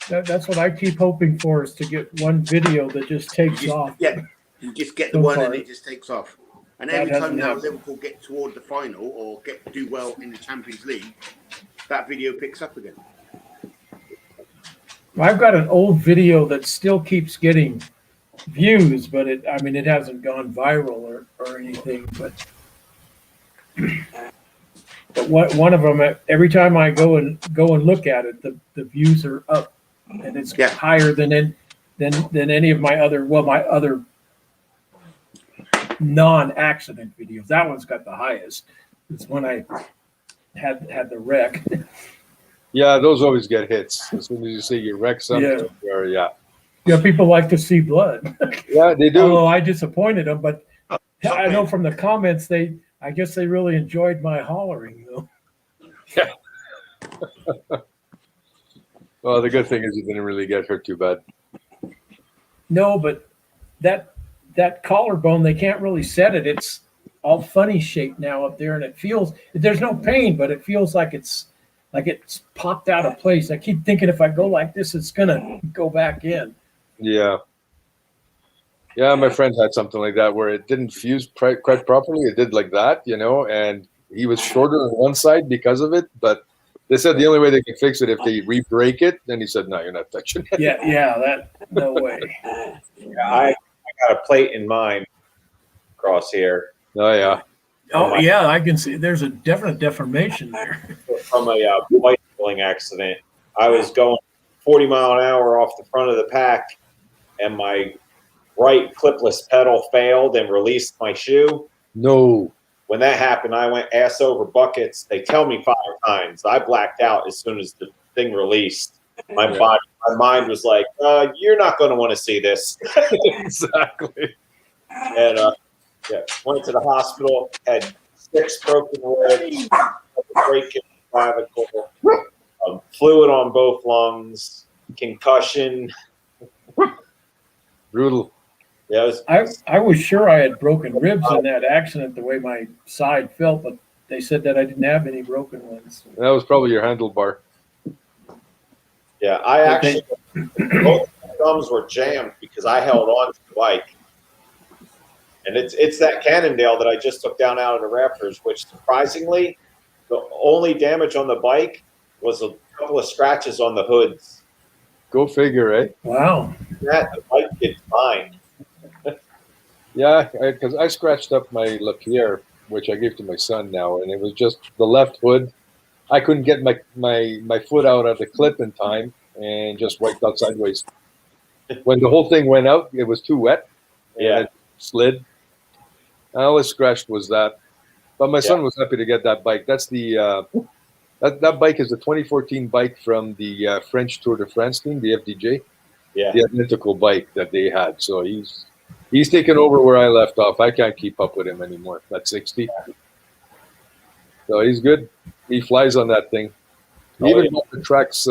That's what I keep hoping for, is to get one video that just takes off. Yeah, you just get the one and it just takes off. And every time now Liverpool get toward the final or do well in the Champions League, that video picks up again. I've got an old video that still keeps getting views, but it hasn't gone viral or anything. But one of them, every time I go and look at it, the views are up, and it's higher than any of my other non-accident videos. That one's got the highest. It's when I had the wreck. Yeah, those always get hits. As soon as you see you wreck something, Yeah, people like to see blood. Yeah, they do. Although I disappointed them, but I know from the comments I guess they really enjoyed my hollering, though. Yeah. Well, the good thing is you didn't really get hurt too bad. No, but that collarbone, they can't really set it. It's all funny shaped now up there, and there's no pain, but it feels like it's popped out of place. I keep thinking if I go like this, it's gonna go back in. Yeah. Yeah, my friend had something like that where it didn't fuse quite properly. It did like that, and he was shorter on one side because of it. But they said the only way they can fix it if they re-break it. Then he said, "No, you're not touching it." Yeah, no way. Yeah, I got a plate in mine across here. Oh yeah. Oh yeah, I can see there's a definite deformation there. From a bicycling accident. I was going 40 mile an hour off the front of the pack, and my right clipless pedal failed and released my shoe. No. When that happened, I went ass over buckets. They tell me 5 times. I blacked out as soon as the thing released. My mind was like, "You're not going to want to see this." Exactly. And went to the hospital. Had 6 broken ribs, break in the clavicle, fluid on both lungs, concussion. Brutal. Yeah, I was sure I had broken ribs in that accident, the way my side felt, but they said that I didn't have any broken ones. That was probably your handlebar. Yeah, I actually both my thumbs were jammed because I held on to the bike, and it's that Cannondale that I just took down out of the rafters. Which surprisingly, the only damage on the bike was a couple of scratches on the hoods. Go figure, eh? Wow. That the bike did fine. Yeah, because I scratched up my Lapierre, which I gave to my son now, and it was just the left hood. I couldn't get my foot out of the clip in time and just wiped out sideways. When the whole thing went out, it was too wet. Yeah. It slid. All it scratched was that. But my son was happy to get that bike. That's the that bike is the 2014 bike from the French Tour de France team, the FDJ. Yeah. The identical bike that they had. So he's taken over where I left off. I can't keep up with him anymore at 60. So he's good. He flies on that thing. He even got the Trax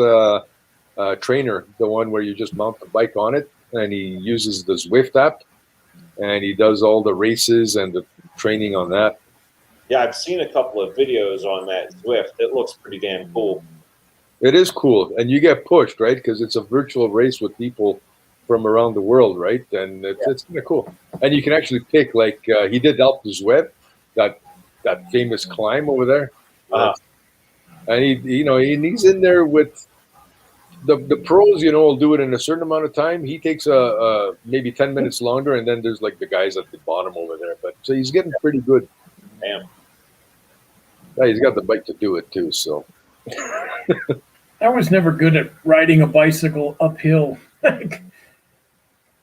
trainer, the one where you just mount the bike on it, and he uses the Zwift app. and he does all the races and the training on that. Yeah, I've seen a couple of videos on that Zwift. It looks pretty damn cool. It is cool, and you get pushed, right? Because it's a virtual race with people from around the world, right? And it's kind of cool. And you can actually pick, like he did Alpe d'Huez, that famous climb over there. And he's in there with the pros. Will do it in a certain amount of time. He takes maybe 10 minutes longer, and then there's like the guys at the bottom over there. But so he's getting pretty good. Damn. Yeah, he's got the bike to do it too. So. I was never good at riding a bicycle uphill.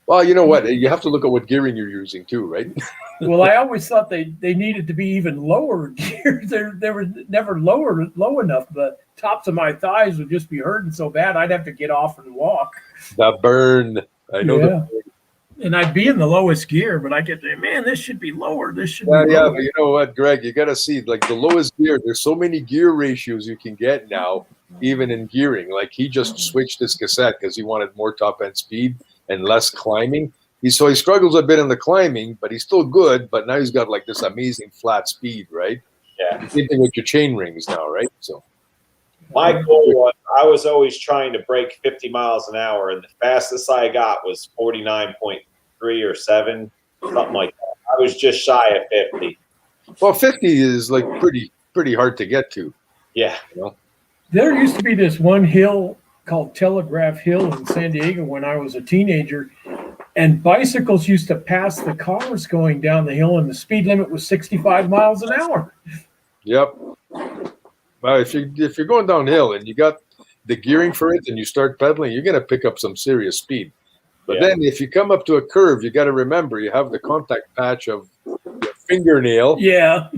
Well, you know what? You have to look at what gearing you're using too, right? Well, I always thought they needed to be even lower gears. They were never low enough. The tops of my thighs would just be hurting so bad I'd have to get off and walk. The burn. I know. Yeah. And I'd be in the lowest gear, but I get there, man, this should be lower. This should be Yeah, lower. but you know what, Greg? You got to see, like, the lowest gear. There's so many gear ratios you can get now, even in gearing. Like, he just switched his cassette because he wanted more top-end speed and less climbing. So he struggles a bit in the climbing, but he's still good. But now he's got, like, this amazing flat speed, right? Yeah. Same thing with your chain rings now, right? So my goal was, I was always trying to break 50 miles an hour, and the fastest I got was 49.3 or 7, something like that. I was just shy of 50. Well, 50 is like pretty hard to get to. Yeah. There used to be this one hill called Telegraph Hill in San Diego when I was a teenager, and bicycles used to pass the cars going down the hill, and the speed limit was 65 miles an hour. Yep. Well, if you're going downhill and you got the gearing for it and you start pedaling, you're going to pick up some serious speed. But then if you come up to a curve, you got to remember you have the contact patch of your fingernail. Yeah.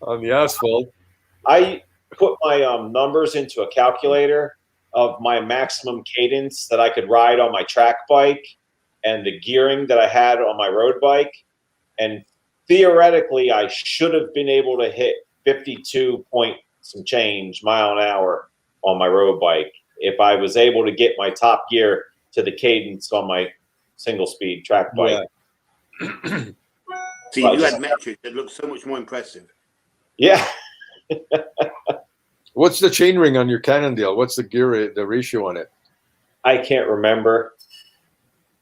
On the asphalt. I put my numbers into a calculator of my maximum cadence that I could ride on my track bike and the gearing that I had on my road bike. And theoretically, I should have been able to hit 52 point some change mile an hour on my road bike if I was able to get my top gear to the cadence on my single speed track bike. Yeah. See, you had metrics that looked so much more impressive. Yeah. What's the chain ring on your Cannondale? What's the gear, the ratio on it? I can't remember.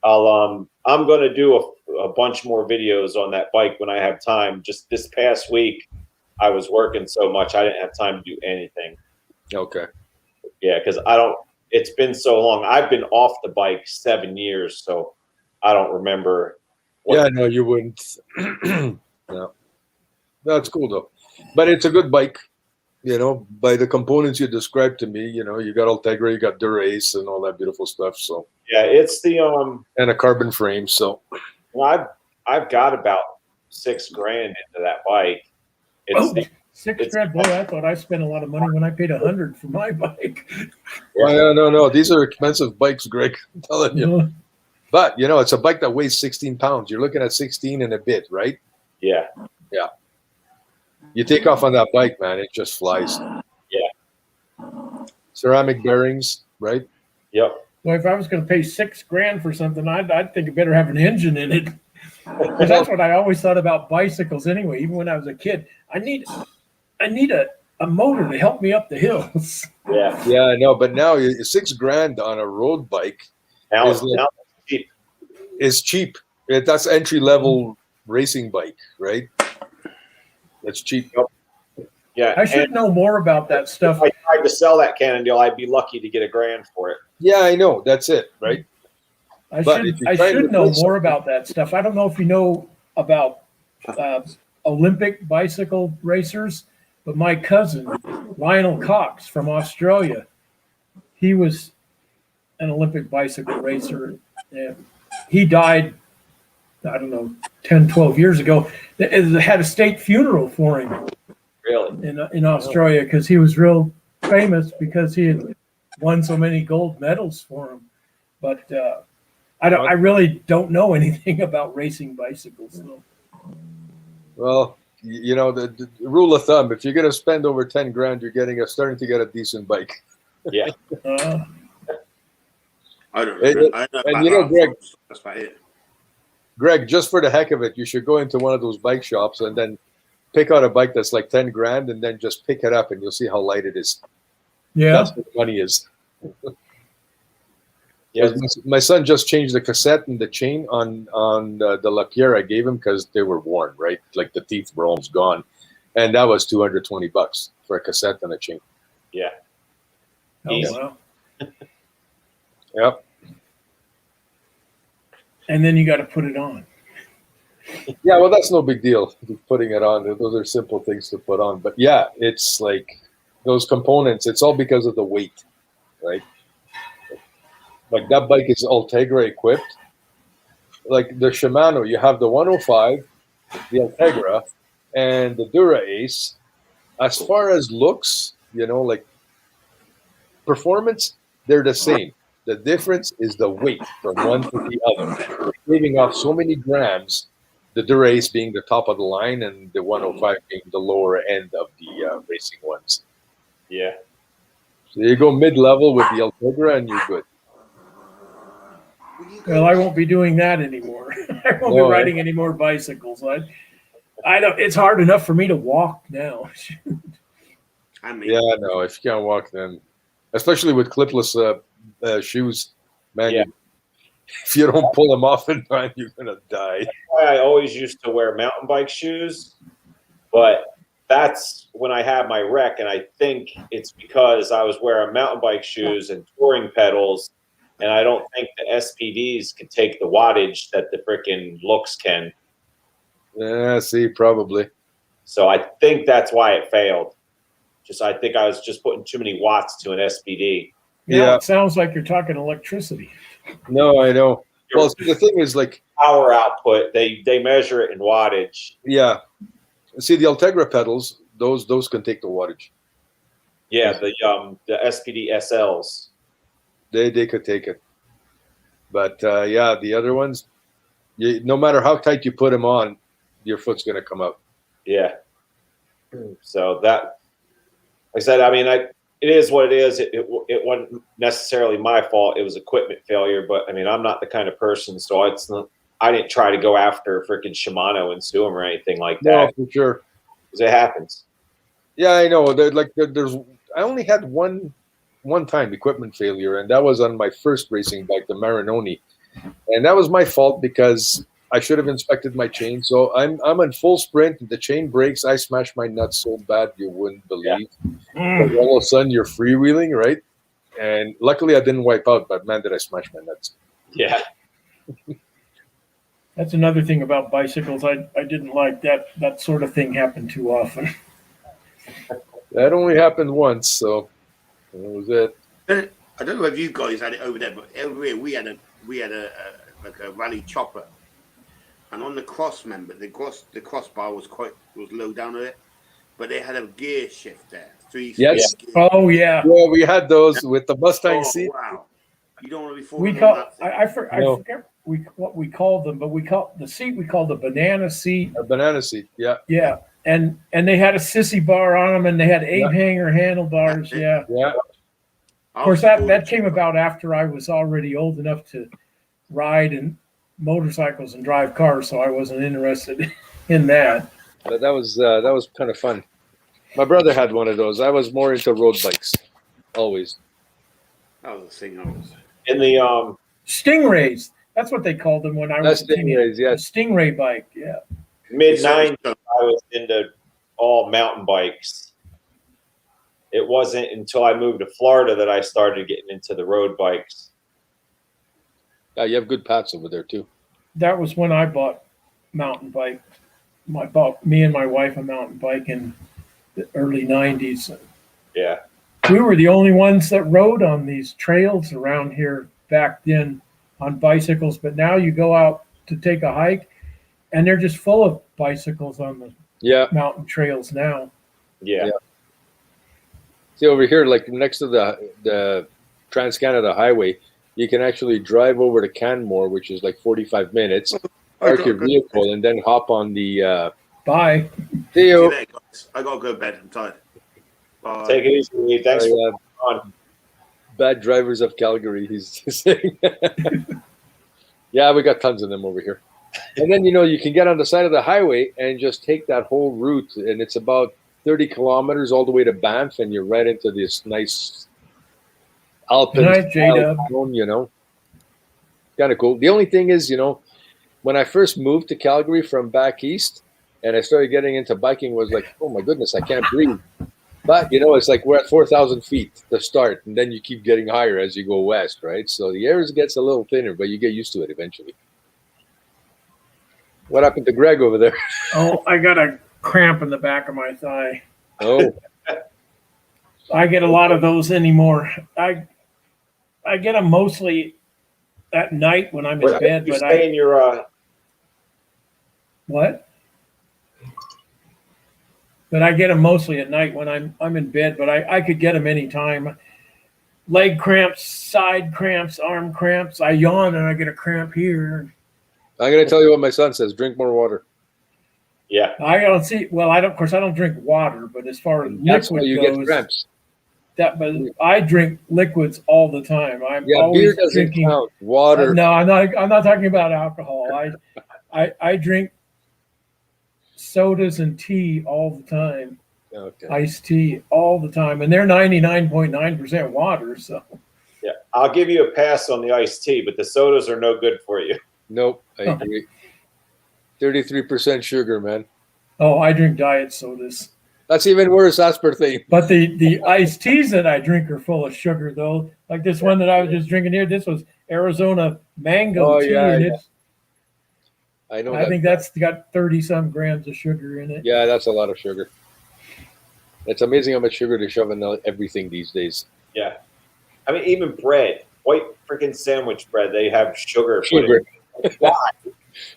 I'm going to do a bunch more videos on that bike when I have time. Just this past week, I was working so much I didn't have time to do anything. Okay. Yeah, because it's been so long. I've been off the bike 7 years, so I don't remember. Yeah, no, you wouldn't. No. That's cool though. But it's a good bike, by the components you described to me. You got Ultegra, you got Dura-Ace and all that beautiful stuff. So yeah, it's the and a carbon frame. So I've got about $6,000 into that bike. It's $6,000, boy! I thought I spent a lot of money when I paid $100 for my bike. Well, no, these are expensive bikes, Greg. I'm telling you. But it's a bike that weighs 16 pounds. You're looking at 16 and a bit, right? Yeah. Yeah. You take off on that bike, man, it just flies. Yeah. Ceramic bearings, right? Yep. Well, if I was going to pay $6,000 for something, I'd think it better have an engine in it. Because that's what I always thought about bicycles anyway. Even when I was a kid, I need a motor to help me up the hills. Yeah. Yeah, I know. But now $6,000 on a road bike is cheap. That's entry level racing bike, right? That's cheap. Yeah. I should know more about that stuff. If I tried to sell that Cannondale, I'd be lucky to get $1,000 for it. Yeah, I know. That's it, right? I should know more about that stuff. I don't know if you know about Olympic bicycle racers, but my cousin, Lionel Cox from Australia, he was an Olympic bicycle racer. He died, I don't know, 10, 12 years ago. They had a state funeral for him. Really? In Australia, because he was real famous because he had won so many gold medals for him. But I really don't know anything about racing bicycles. So. Well, the rule of thumb: if you're going to spend over $10,000, you're starting to get a decent bike. Yeah. I don't know. I know And about you know, that. Greg, That's about it. Greg, just for the heck of it, you should go into one of those bike shops and then pick out a bike that's like 10 grand and then just pick it up and you'll see how light it is. Yeah. That's what money is. Yeah. My son just changed the cassette and the chain on the Lapierre I gave him because they were worn, right? Like the teeth were almost gone. And that was $220 for a cassette and a chain. Yeah. Oh, Easy. wow. Yep. And then you got to put it on. Yeah, well, that's no big deal, putting it on. Those are simple things to put on. But yeah, it's like those components, it's all because of the weight, right? Like that bike is Ultegra equipped. Like the Shimano, you have the 105, the Ultegra, and the Dura Ace. As far as looks, you know, like performance, they're the same. The difference is the weight from one to the other. Saving off so many grams, the Dura Ace being the top of the line and the 105 being the lower end of the racing ones. Yeah. So you go mid-level with the Ultegra and you're good. Well, I won't be doing that anymore. I won't be riding any more bicycles. I don't. It's hard enough for me to walk now. I mean, Yeah, no, if you can't walk, then especially with clipless shoes, man, Yeah. if you don't pull them off in time, you're gonna die. That's why I always used to wear mountain bike shoes, but that's when I had my wreck, and I think it's because I was wearing mountain bike shoes and touring pedals, and I don't think the SPDs can take the wattage that the freaking looks can. Yeah, see, probably. So I think that's why it failed. I think I was just putting too many watts to an SPD. Yeah, it sounds like you're talking electricity. No, I know. Well, see, the thing is, like power output, they measure it in wattage. Yeah. See, the Ultegra pedals, those can take the wattage. Yeah, the SPD SLs. They could take it. But yeah, the other ones, no matter how tight you put them on, your foot's going to come out. Yeah. So that, like I said, I mean, it is what it is. It wasn't necessarily my fault. It was equipment failure. But I mean, I'm not the kind of person, so I didn't try to go after freaking Shimano and sue them or anything like that. No, for sure. Because it happens. Yeah, I know. I only had one time equipment failure, and that was on my first racing bike, the Marinoni, and that was my fault because I should have inspected my chain. So I'm on full sprint. The chain breaks. I smashed my nuts so bad you wouldn't believe. Like all of a sudden you're freewheeling, right? And luckily I didn't wipe out, but man, did I smash my nuts. Yeah. That's another thing about bicycles. I didn't like that sort of thing happened too often. That only happened once, so that was it. I don't know if you guys had it over there, but over here we had a like a rally chopper, and on the cross member, the crossbar was low down on it, but they had a gear shift there. Yes. Oh yeah. Yeah, we had those with the Mustang seat. Wow. You don't want to be We falling call on that thing. I forget what we called them, but we call the seat we called the banana seat. A banana seat, yeah. Yeah, and they had a sissy bar on them, and they had Abe hanger handlebars. Yeah. Yeah. Of course, that came about after I was already old enough to ride in motorcycles and drive cars, so I wasn't interested in that. But that was kind of fun. My brother had one of those. I was more into road bikes, always. That was the thing I was. In the Stingrays. That's what they called them when I was a teenager. Stingrays, yeah. A Stingray bike, yeah. mid-90s, I was into all mountain bikes. It wasn't until I moved to Florida that I started getting into the road bikes. Yeah, you have good paths over there too. That was when I bought mountain bike. I bought me and my wife a mountain bike in the early 90s. Yeah. We were the only ones that rode on these trails around here back then on bicycles, but now you go out to take a hike and they're just full of bicycles on the mountain trails now. Yeah. See, over here, like next to the Trans-Canada Highway, you can actually drive over to Canmore, which is like 45 minutes, park your vehicle, and then hop on the... Bye. See you. I got to go to bed. I'm tired. Bye. Take it easy. Thanks for coming on. Bad drivers of Calgary, he's saying. Yeah, we got tons of them over here. And then, you can get on the side of the highway and just take that whole route. And it's about 30 kilometers all the way to Banff. And you're right into this nice Alpine Good night, J-Dub. town, Kind of cool. The only thing is, when I first moved to Calgary from back east and I started getting into biking, was like, oh my goodness, I can't breathe. But, it's like we're at 4,000 feet to start, and then you keep getting higher as you go west, right? So the air gets a little thinner, but you get used to it eventually. What happened to Greg over there? Oh, I got a cramp in the back of my thigh. Oh. I get a lot of those anymore. I get them mostly at night when I'm in bed. You stay in your what? But I get them mostly at night when I'm in bed. But I could get them anytime. Leg cramps, side cramps, arm cramps. I yawn and I get a cramp here. I'm going to tell you what my son says. Drink more water. Yeah. I don't see. Well, I don't. Of course, I don't drink water. But as far as That's liquid why you goes, get cramps. but I drink liquids all the time. I'm Yeah, always beer doesn't drinking. count. Water. No, I'm not talking about alcohol. I drink sodas and tea all the time. Okay. Iced tea all the time, and they're 99.9% water. So Yeah, I'll give you a pass on the iced tea, but the sodas are no good for you. Nope, I agree. 33% sugar, man. Oh, I drink diet sodas. That's even worse. Aspartame. But the iced teas that I drink are full of sugar, though. Like this one that I was just drinking here. This was Arizona mango tea, and it's. I know. I think that's got 30-some grams of sugar in it. Yeah, that's a lot of sugar. It's amazing how much sugar they shove in everything these days. Yeah. I mean, even bread, white freaking sandwich bread, they have sugar. Sugar. Why?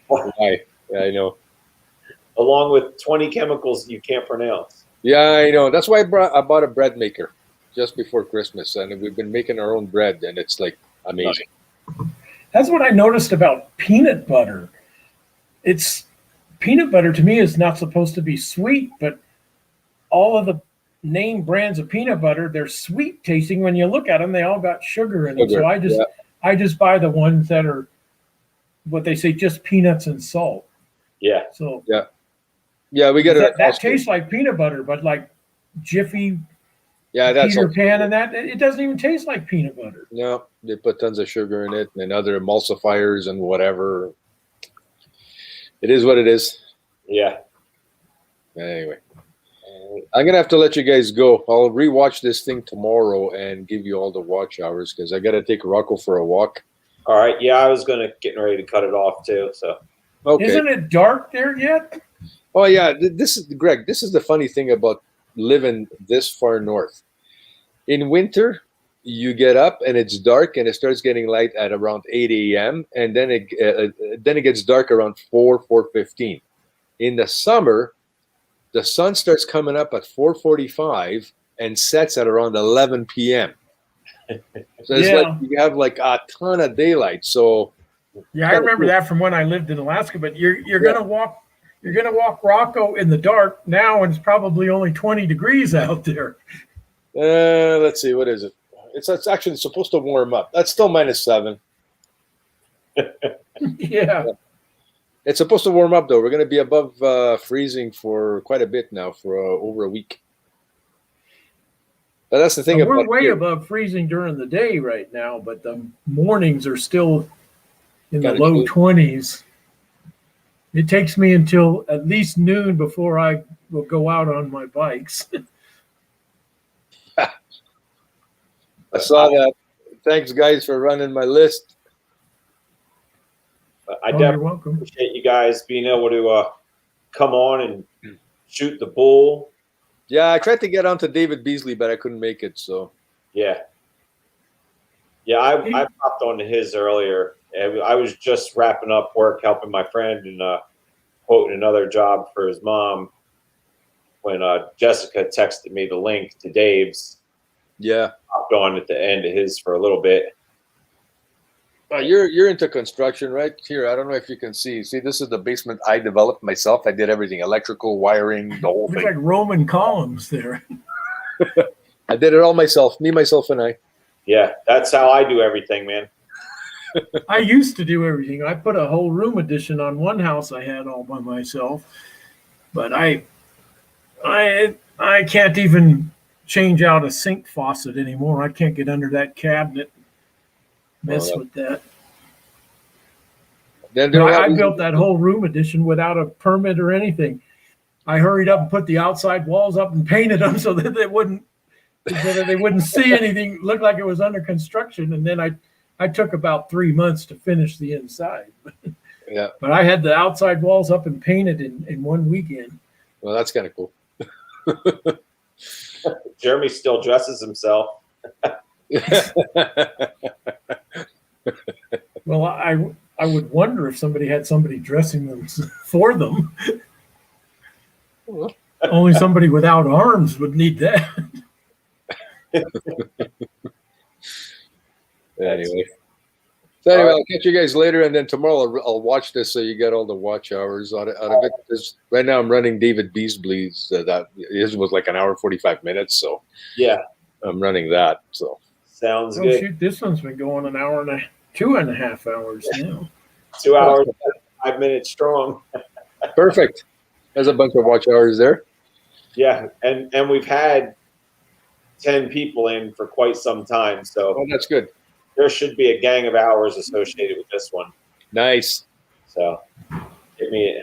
Why? Yeah, I know. Along with 20 chemicals you can't pronounce. Yeah, I know. That's why I bought a bread maker just before Christmas, and we've been making our own bread, and it's like amazing. That's what I noticed about peanut butter. It's peanut butter to me is not supposed to be sweet, but all of the name brands of peanut butter, they're sweet tasting. When you look at them, they all got sugar in them. So I just buy the ones that are what they say, just peanuts and salt. Yeah. So yeah, we get that tastes like peanut butter, but like Jiffy, that's Peter Pan, and that it doesn't even taste like peanut butter. No, they put tons of sugar in it and other emulsifiers and whatever. It is what it is. Yeah. Anyway, I'm gonna have to let you guys go. I'll rewatch this thing tomorrow and give you all the watch hours because I gotta take Rocco for a walk. All right. Yeah, I was getting ready to cut it off too. So. Okay. Isn't it dark there yet? Oh yeah, this is Greg. This is the funny thing about living this far north. In winter, you get up and it's dark and it starts getting light at around 8 a.m. and then it gets dark around 4:15. In the summer, the sun starts coming up at 4:45 and sets at around 11 p.m. So it's like you have like a ton of daylight. So yeah, I remember that from when I lived in Alaska. But you're gonna walk Rocco in the dark now, and it's probably only 20 degrees out there. Let's see, what is it? It's actually supposed to warm up. That's still -7. Yeah. It's supposed to warm up though. We're going to be above freezing for quite a bit now, for over a week. But that's the thing. We're way above freezing during the day right now, but the mornings are still in the low 20s. It takes me until at least noon before I will go out on my bikes. I saw that. Thanks, guys, for running my list. I definitely appreciate you guys being able to come on and shoot the bull. Yeah, I tried to get onto David Beasley, but I couldn't make it. So yeah, I popped onto his earlier. I was just wrapping up work, helping my friend, and quoting another job for his mom when Jessica texted me the link to Dave's. Yeah, popped on at the end of his for a little bit. You're into construction, right? Here, I don't know if you can see. See, this is the basement I developed myself. I did everything: electrical, wiring, the whole thing. Looks like Roman columns there. I did it all myself. Me, myself, and I. Yeah, that's how I do everything, man. I used to do everything. I put a whole room addition on one house I had all by myself, but I can't even change out a sink faucet anymore. I can't get under that cabinet, mess with that. Then But I built that whole room addition without a permit or anything. I hurried up and put the outside walls up and painted them so that they wouldn't see anything, look like it was under construction. And then I took about 3 months to finish the inside. Yeah. But I had the outside walls up and painted in one weekend. Well, that's kind of cool. Jeremy still dresses himself. Well, I would wonder if somebody had somebody dressing them for them. Only somebody without arms would need that. Anyway. So anyway, I'll catch you guys later, and then tomorrow I'll watch this so you get all the watch hours out of it. Right now I'm running David Beasley's. That his was like an hour 45 minutes, so yeah, I'm running that. So sounds Oh good. shoot, this one's been going an hour and 2.5 hours now. 2 hours, 5 minutes strong. Perfect. There's a bunch of watch hours there. Yeah, and we've had 10 people in for quite some time, so Oh, that's good. there should be a gang of hours associated with this one. Nice. So,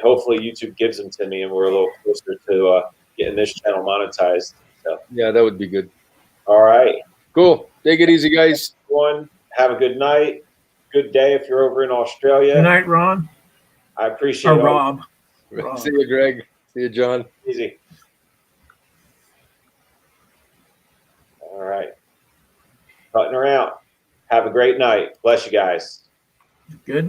hopefully YouTube gives them to me, and we're a little closer to getting this channel monetized. So, yeah, that would be good. All right. Cool. Take it easy, guys. Everyone, have a good night. Good day if you're over in Australia. Good night, Ron. I appreciate Or it. Rob. See you, Greg. See you, John. Easy. All right. Cutting her out. Have a great night. Bless you guys. Good